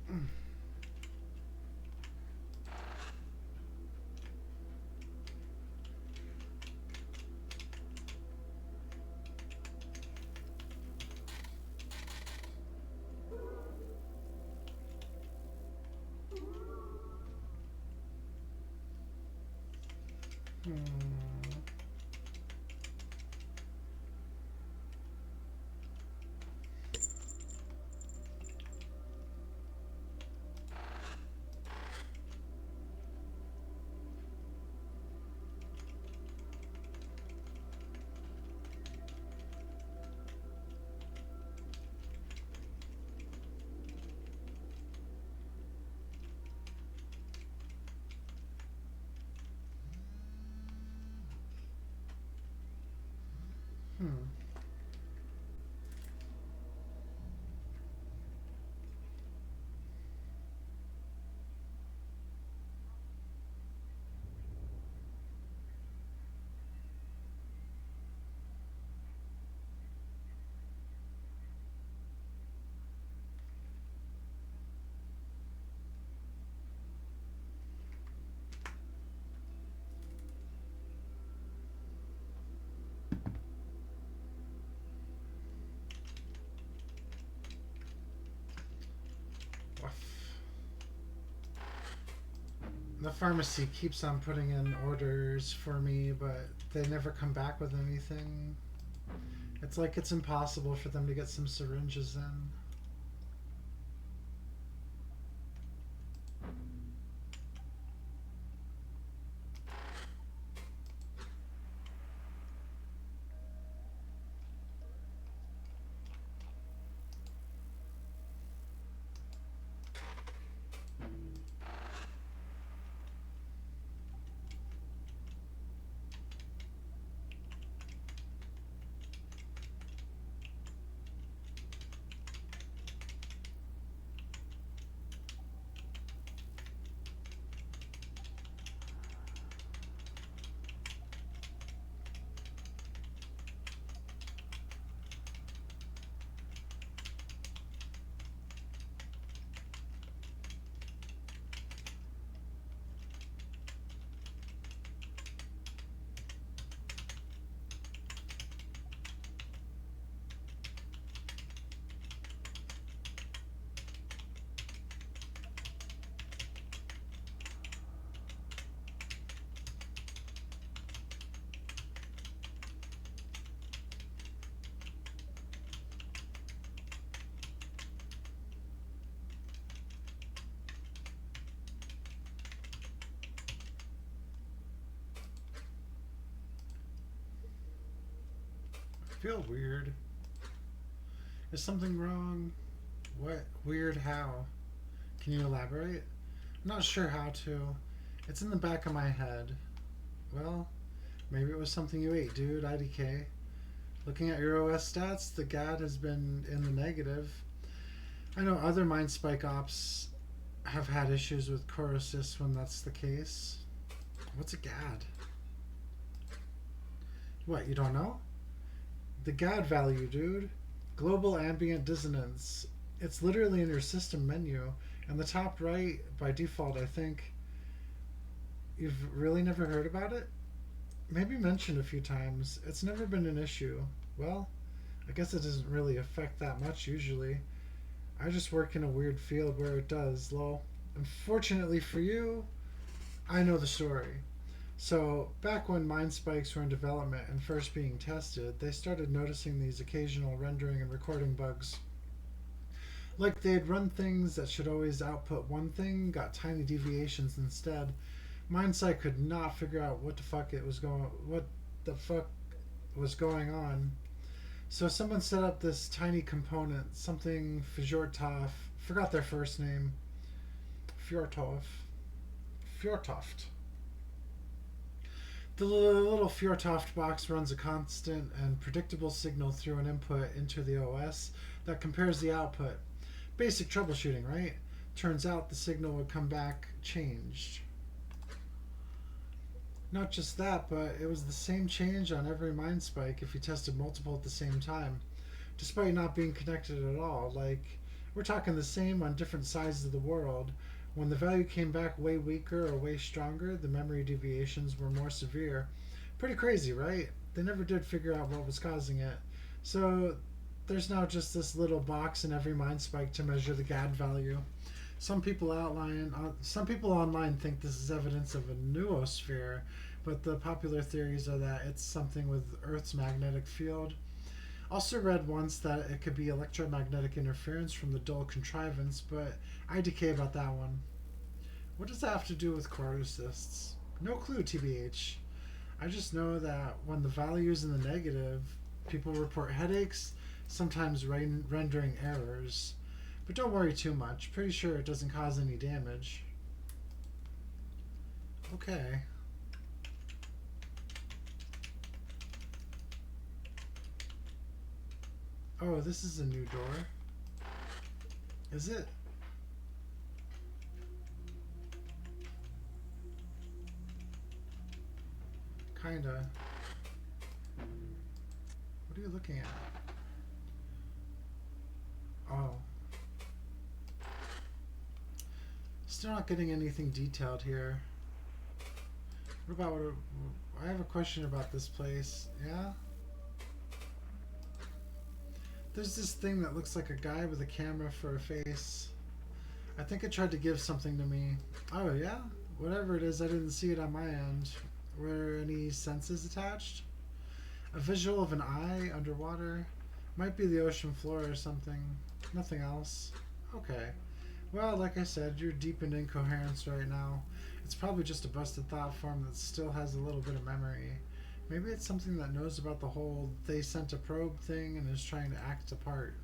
Hmm. Hmm. The pharmacy keeps on putting in orders for me, but they never come back with anything. It's like it's impossible for them to get some syringes in. feel weird. Is something wrong? What? Weird how? Can you elaborate? I'm not sure how to. It's in the back of my head. Well, maybe it was something you ate, dude. IDK. Looking at your OS stats, the GAD has been in the negative. I know other Mind Spike ops have had issues with Corru.Observer when that's the case. What's a GAD? What, you don't know? The GAD value, dude. Global Ambient Dissonance. It's literally in your system menu. And the top right, by default, I think. You've really never heard about it? Maybe mentioned a few times. It's never been an issue. Well, I guess it doesn't really affect that much usually. I just work in a weird field where it does, lol. Unfortunately for you, I know the story. So, back when Mind Spikes were in development and first being tested, they started noticing these occasional rendering and recording bugs. Like they'd run things that should always output one thing, got tiny deviations instead. Mindsight could not figure out what the fuck was going on. So someone set up this tiny component, something Fjortov, forgot their first name. Fjortoft. The little Fjortoft box runs a constant and predictable signal through an input into the OS that compares the output. Basic troubleshooting, right? Turns out the signal would come back changed. Not just that, but it was the same change on every Mind Spike if you tested multiple at the same time, despite not being connected at all. Like, we're talking the same on different sides of the world. When the value came back way weaker or way stronger, the memory deviations were more severe. Pretty crazy, right? They never did figure out what was causing it. So there's now just this little box in every Mind Spike to measure the GAD value. Some people online think this is evidence of a noosphere, but the popular theories are that it's something with Earth's magnetic field. Also read once that it could be electromagnetic interference from the dull contrivance, but IDK about that one. What does that have to do with Corru.Observer? No clue, TBH. I just know that when the value is in the negative, people report headaches, sometimes rendering errors. But don't worry too much. Pretty sure it doesn't cause any damage. Okay. Oh, this is a new door. Is it? Kinda. What are you looking at? Oh. Still not getting anything detailed here. What about I have a question about this place. Yeah? There's this thing that looks like a guy with a camera for a face. I think it tried to give something to me. Oh, yeah? Whatever it is, I didn't see it on my end. Were any senses attached? A visual of an eye underwater? Might be the ocean floor or something. Nothing else. Okay. Well, like I said, you're deep in incoherence right now. It's probably just a busted thought form that still has a little bit of memory. Maybe it's something that knows about the whole they sent a probe thing and is trying to act a part.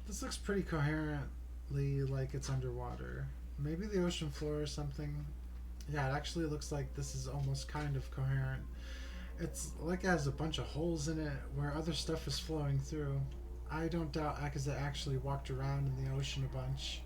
This looks pretty coherently like it's underwater. Maybe the ocean floor or something. Yeah, it actually looks like this is almost kind of coherent. It's like it has a bunch of holes in it where other stuff is flowing through. I don't doubt Akaza actually walked around in the ocean a bunch.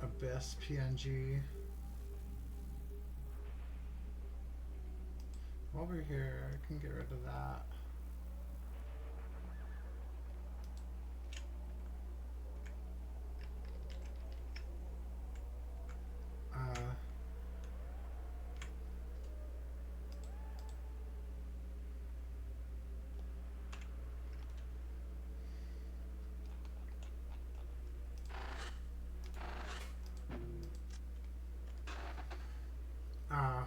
Abyss PNG. While we're here, I can get rid of that. Ah.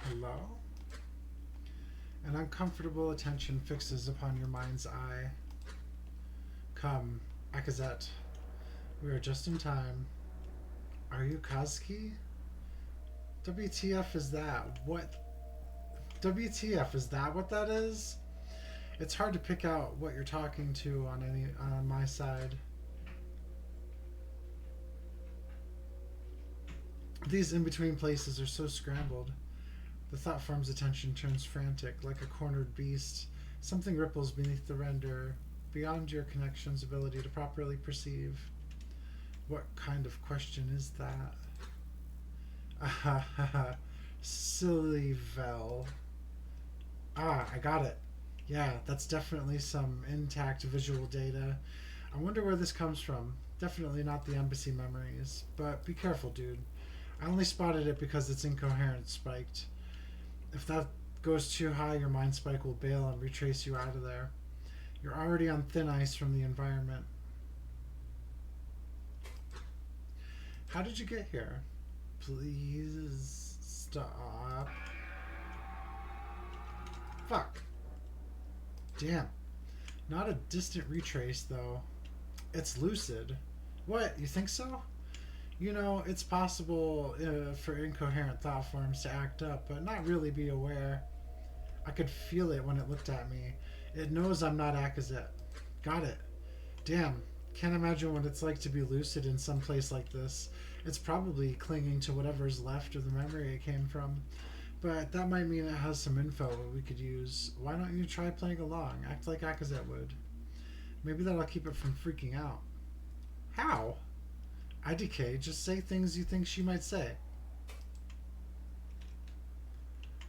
Hello? An uncomfortable attention fixes upon your mind's eye. Come, Akazet. We are just in time. Are you Kazuki? WTF is that? What? WTF, is that what that is? It's hard to pick out what you're talking to on my side. These in-between places are so scrambled. The thought form's attention turns frantic, like a cornered beast. Something ripples beneath the render, beyond your connection's ability to properly perceive. What kind of question is that? Ah, silly Vel. Ah, I got it. Yeah, that's definitely some intact visual data. I wonder where this comes from. Definitely not the embassy memories. But be careful, dude. I only spotted it because its incoherence spiked. If that goes too high, your mind spike will bail and retrace you out of there. You're already on thin ice from the environment. How did you get here? Please stop. Fuck. Damn. Not a distant retrace, though. It's lucid. What? You think so? You know, it's possible for incoherent thought forms to act up, but not really be aware. I could feel it when it looked at me. It knows I'm not Akazet. Got it. Damn. Can't imagine what it's like to be lucid in some place like this. It's probably clinging to whatever's left of the memory it came from. But that might mean it has some info we could use. Why don't you try playing along? Act like Akazet would. Maybe that'll keep it from freaking out. How? IDK, just say things you think she might say.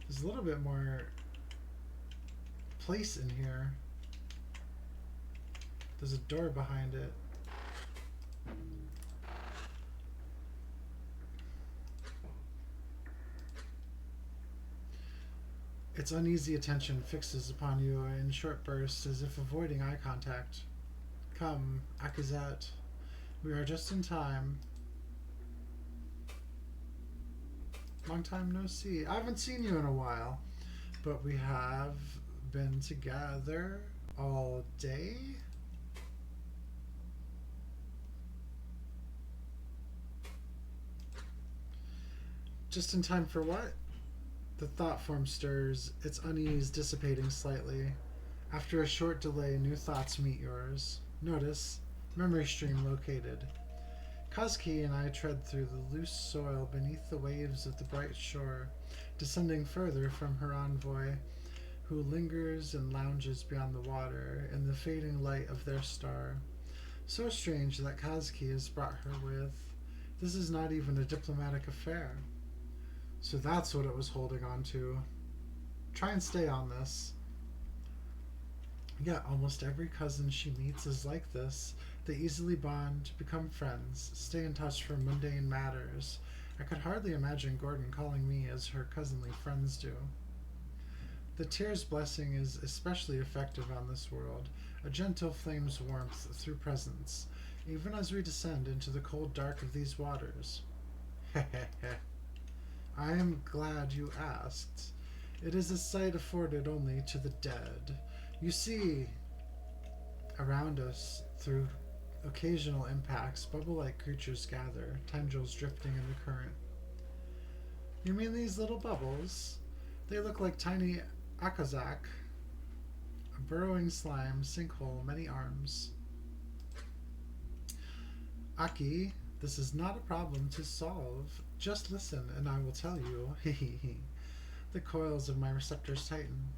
There's a little bit more place in here. There's a door behind it. Its uneasy attention fixes upon you in short bursts as if avoiding eye contact. Come, Akazet. We are just in time. Long time no see. I haven't seen you in a while, but we have been together all day. Just in time for what? The thought form stirs, its unease dissipating slightly. After a short delay, new thoughts meet yours. Notice, memory stream located. Kazuki and I tread through the loose soil beneath the waves of the bright shore, descending further from her envoy, who lingers and lounges beyond the water in the fading light of their star. So strange that Kazuki has brought her with. This is not even a diplomatic affair. So that's what it was holding on to. Try and stay on this. Yet almost every cousin she meets is like this. They easily bond, become friends, stay in touch for mundane matters. I could hardly imagine Gordon calling me as her cousinly friends do. The tear's blessing is especially effective on this world, a gentle flame's warmth through presence, even as we descend into the cold dark of these waters. Hehehe. I am glad you asked. It is a sight afforded only to the dead. You see, around us, through occasional impacts, bubble-like creatures gather, tendrils drifting in the current. You mean these little bubbles? They look like tiny Akazak, a burrowing slime sinkhole, many arms. Aki, this is not a problem to solve. Just listen, and I will tell you. The coils of my receptors tighten.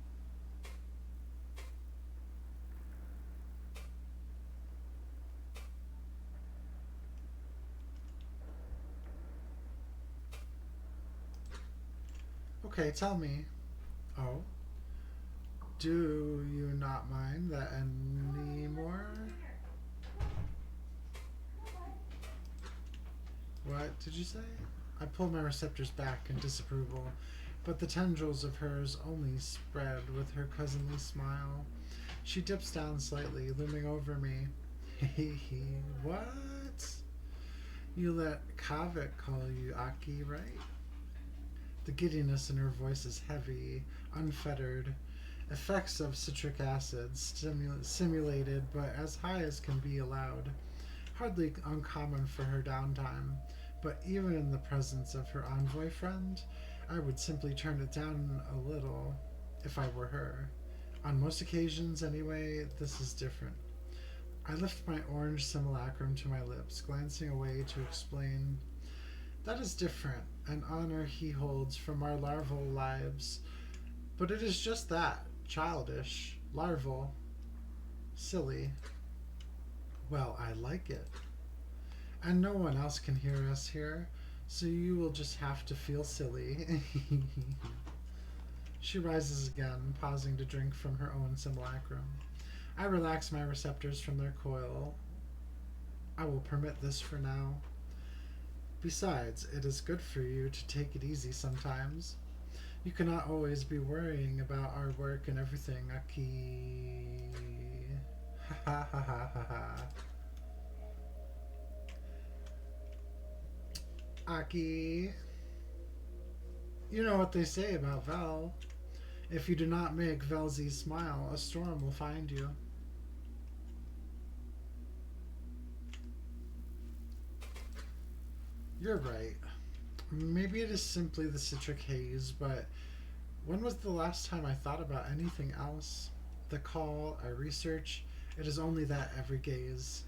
Okay, tell me. Oh, do you not mind that anymore? What did you say? I pull my receptors back in disapproval, but the tendrils of hers only spread with her cousinly smile. She dips down slightly, looming over me. Hehe, what? You let Kavik call you Aki, right? The giddiness in her voice is heavy, unfettered. Effects of citric acid, simulated, but as high as can be allowed. Hardly uncommon for her downtime, but even in the presence of her envoy friend, I would simply turn it down a little if I were her. On most occasions, anyway, this is different. I lift my orange simulacrum to my lips, glancing away to explain. That is different, an honor he holds from our larval lives. But it is just that, childish, larval, silly. Well, I like it. And no one else can hear us here, so you will just have to feel silly. She rises again, pausing to drink from her own simulacrum. I relax my receptors from their coil. I will permit this for now. Besides, it is good for you to take it easy sometimes. You cannot always be worrying about our work and everything, Aki. Ha ha ha ha ha ha. Aki. You know what they say about Vel. If you do not make Velzy smile, a storm will find you. You're right. Maybe it is simply the citric haze, but when was the last time I thought about anything else? The call, I research, it is only that every gaze.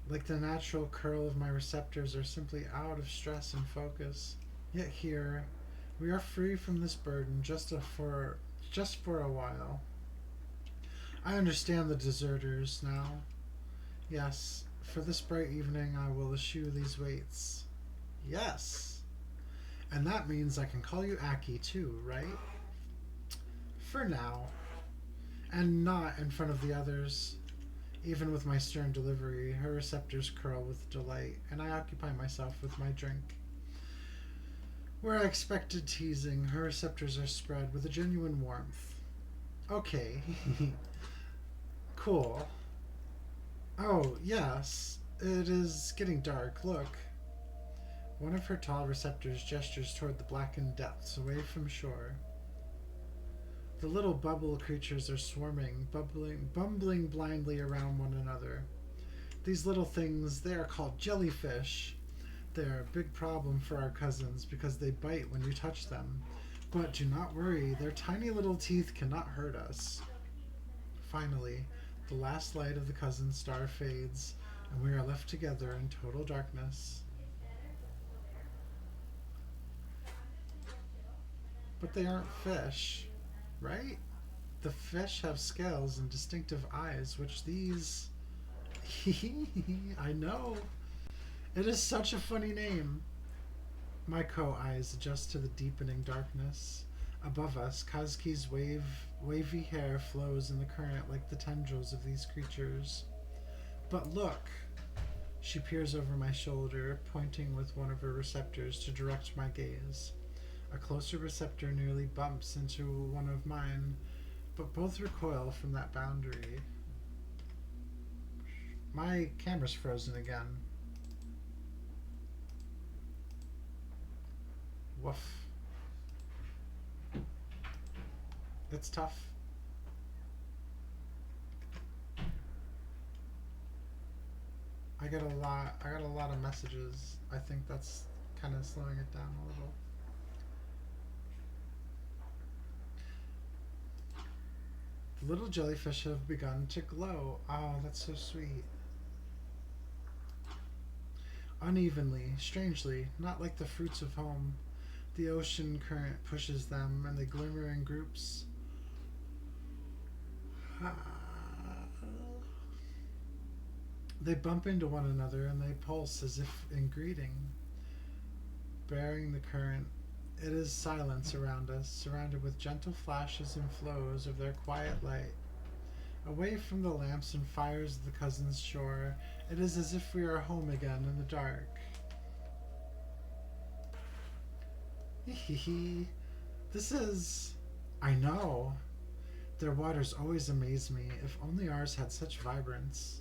Like the natural curl of my receptors are simply out of stress and focus. Yet here, we are free from this burden just for a while. I understand the deserters now. Yes, for this bright evening I will eschew these weights. Yes. And that means I can call you Aki too, right? For now. And not in front of the others. Even with my stern delivery, her receptors curl with delight, and I occupy myself with my drink. Where I expected teasing, her receptors are spread with a genuine warmth. Okay. Cool. Oh, yes. It is getting dark. Look. One of her tall receptors gestures toward the blackened depths away from shore. The little bubble creatures are swarming, bumbling blindly around one another. These little things, they are called jellyfish. They are a big problem for our cousins because they bite when you touch them. But do not worry, their tiny little teeth cannot hurt us. Finally, the last light of the cousin star fades, and we are left together in total darkness. But they aren't fish, right? The fish have scales and distinctive eyes, which these... I know. It is such a funny name. My co-eyes adjust to the deepening darkness. Above us, Kazuki's wavy hair flows in the current like the tendrils of these creatures. But look! She peers over my shoulder, pointing with one of her receptors to direct my gaze. A closer receptor nearly bumps into one of mine, but both recoil from that boundary. My camera's frozen again. Woof. It's tough. I got a lot of messages. I think that's kind of slowing it down a little. The little jellyfish have begun to glow. Oh, that's so sweet. Unevenly, strangely, not like the fruits of home. The ocean current pushes them, and they glimmer in groups. They bump into one another, and they pulse as if in greeting. Bearing the current, It is silence around us, surrounded with gentle flashes and flows of their quiet light. Away from the lamps and fires of the cousin's shore, it is as if we are home again in the dark. Hee. This is... I know. Their waters always amaze me. If only ours had such vibrance.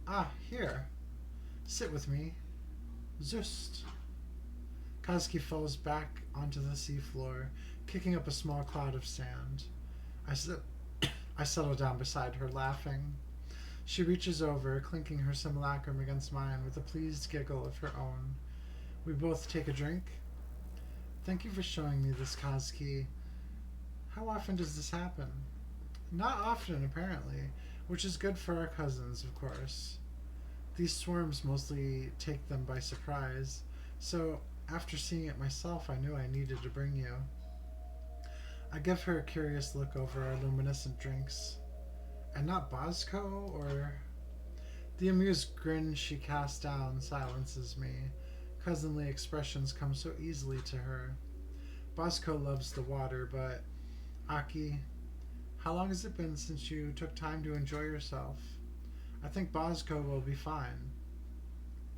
Ah, here. Sit with me. Zust. Kazuki falls back onto the seafloor, kicking up a small cloud of sand. I settle down beside her, laughing. She reaches over, clinking her simulacrum against mine with a pleased giggle of her own. We both take a drink. Thank you for showing me this, Kazuki. How often does this happen? Not often, apparently, which is good for our cousins, of course. These swarms mostly take them by surprise, so after seeing it myself, I knew I needed to bring you. I give her a curious look over our luminescent drinks. And not Bosco, or... The amused grin she casts down silences me. Cousinly expressions come so easily to her. Bosco loves the water, but... Aki, how long has it been since you took time to enjoy yourself? I think Bosco will be fine.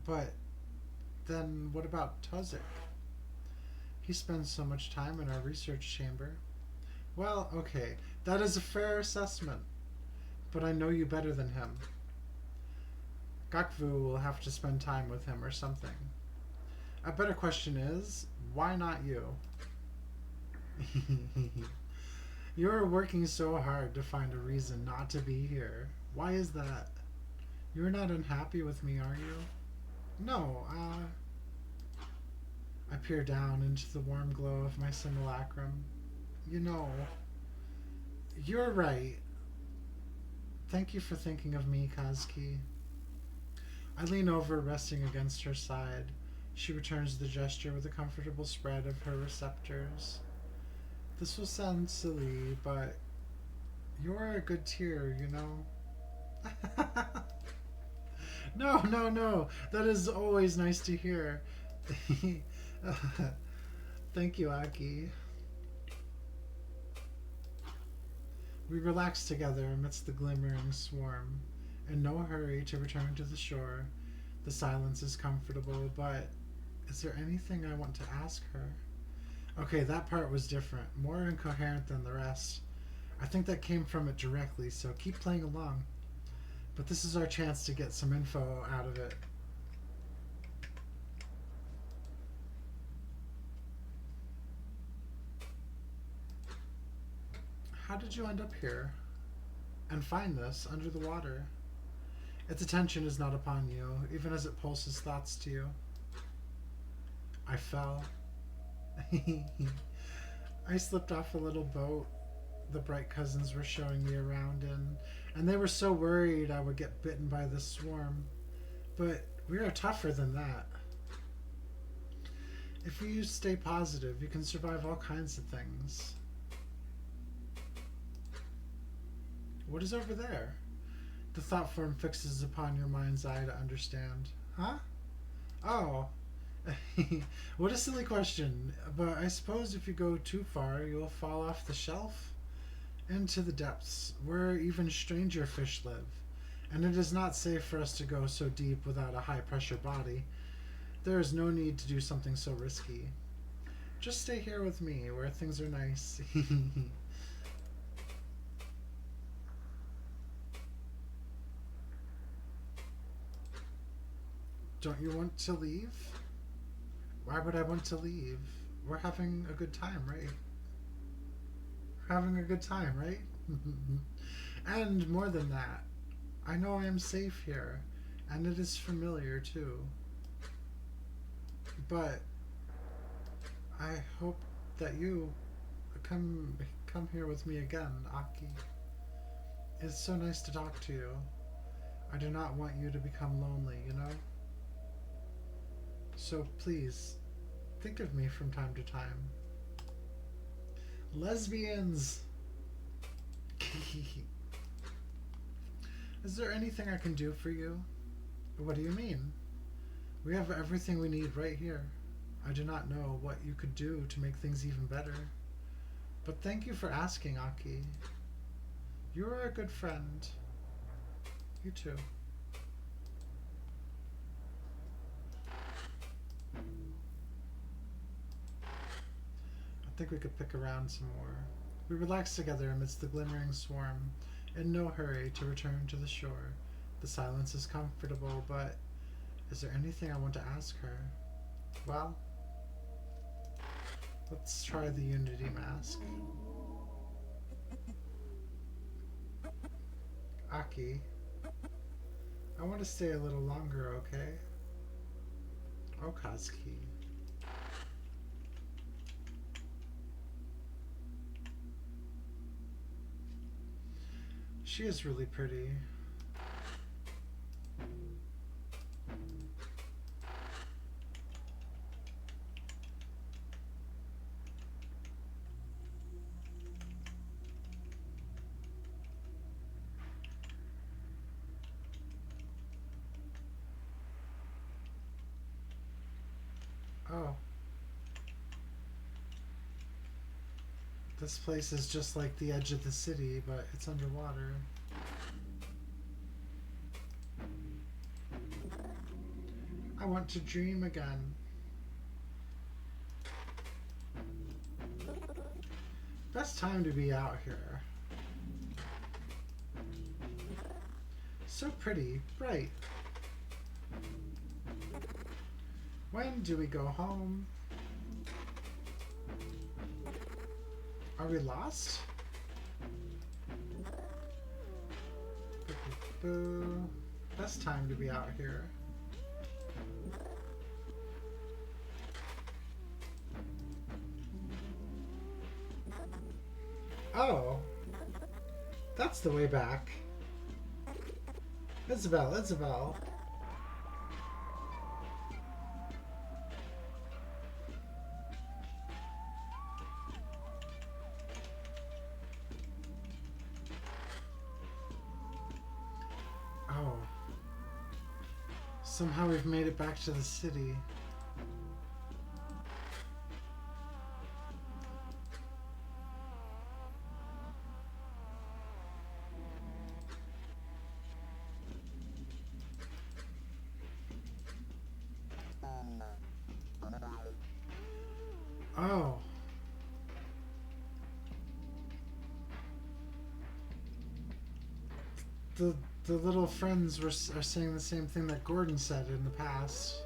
But then what about Tuzik? He spends so much time in our research chamber. Well, okay, that is a fair assessment. But I know you better than him. Gakvu will have to spend time with him or something. A better question is, why not you? You're working so hard to find a reason not to be here. Why is that? You're not unhappy with me, are you? No, I peer down into the warm glow of my simulacrum. You know, you're right. Thank you for thinking of me, Kazuki. I lean over, resting against her side. She returns the gesture with a comfortable spread of her receptors. This will sound silly, but you're a good tear, you know? No. That is always nice to hear. Thank you, Aki. We relax together amidst the glimmering swarm. In no hurry to return to the shore. The silence is comfortable, but is there anything I want to ask her? Okay, that part was different, more incoherent than the rest. I think that came from it directly, so keep playing along. But this is our chance to get some info out of it. How did you end up here? And find this under the water? Its attention is not upon you, even as it pulses thoughts to you. I fell. I slipped off a little boat the bright cousins were showing me around in, and they were so worried I would get bitten by the swarm. But we are tougher than that. If you stay positive, you can survive all kinds of things. What is over there? The thought form fixes upon your mind's eye to understand. Huh? Oh. What a silly question. But I suppose if you go too far, you'll fall off the shelf into the depths, where even stranger fish live. And it is not safe for us to go so deep without a high-pressure body. There is no need to do something so risky. Just stay here with me, where things are nice. Don't you want to leave? Why would I want to leave? We're having a good time, right? We're having a good time, right? And more than that, I know I am safe here, and it is familiar too. But I hope that you come here with me again, Aki. It's so nice to talk to you. I do not want you to become lonely, you know? So please, think of me from time to time. Lesbians! Is there anything I can do for you? What do you mean? We have everything we need right here. I do not know what you could do to make things even better. But thank you for asking, Aki. You are a good friend. You too. I think we could pick around some more. We relax together amidst the glimmering swarm, in no hurry to return to the shore. The silence is comfortable, but is there anything I want to ask her? Well, let's try the Unity mask. Aki, I want to stay a little longer, okay? Okazuki. She is really pretty. Oh. This place is just like the edge of the city, but it's underwater. I want to dream again. Best time to be out here. So pretty, bright. When do we go home? Are we lost? Boo. Best time to be out here. Oh. That's the way back. Isabel, Isabel. Oh. Somehow we've made it back to the city. Oh. The little friends are saying the same thing that Gordon said in the past.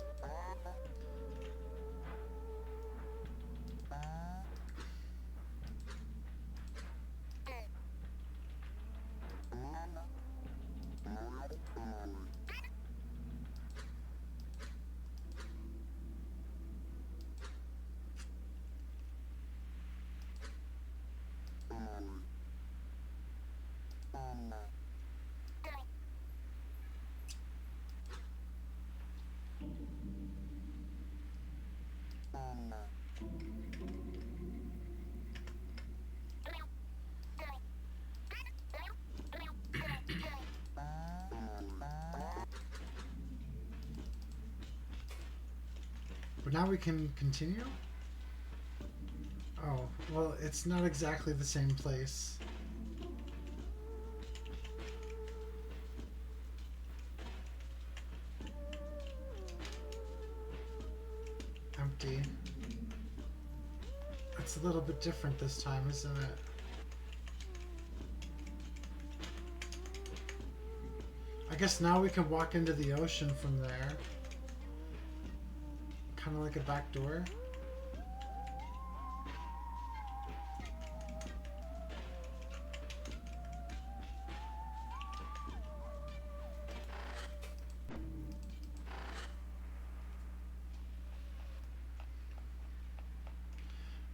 But now we can continue? Oh, well, it's not exactly the same place. Empty. It's a little bit different this time, isn't it? I guess now we can walk into the ocean from there. Kind of like a back door.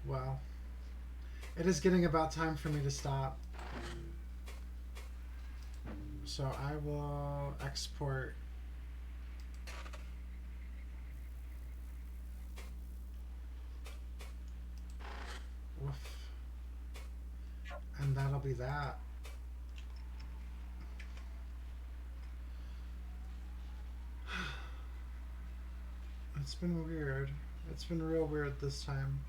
Well, it is getting about time for me to stop. So I will export. Woof. And that'll be that. It's been weird. It's been real weird this time.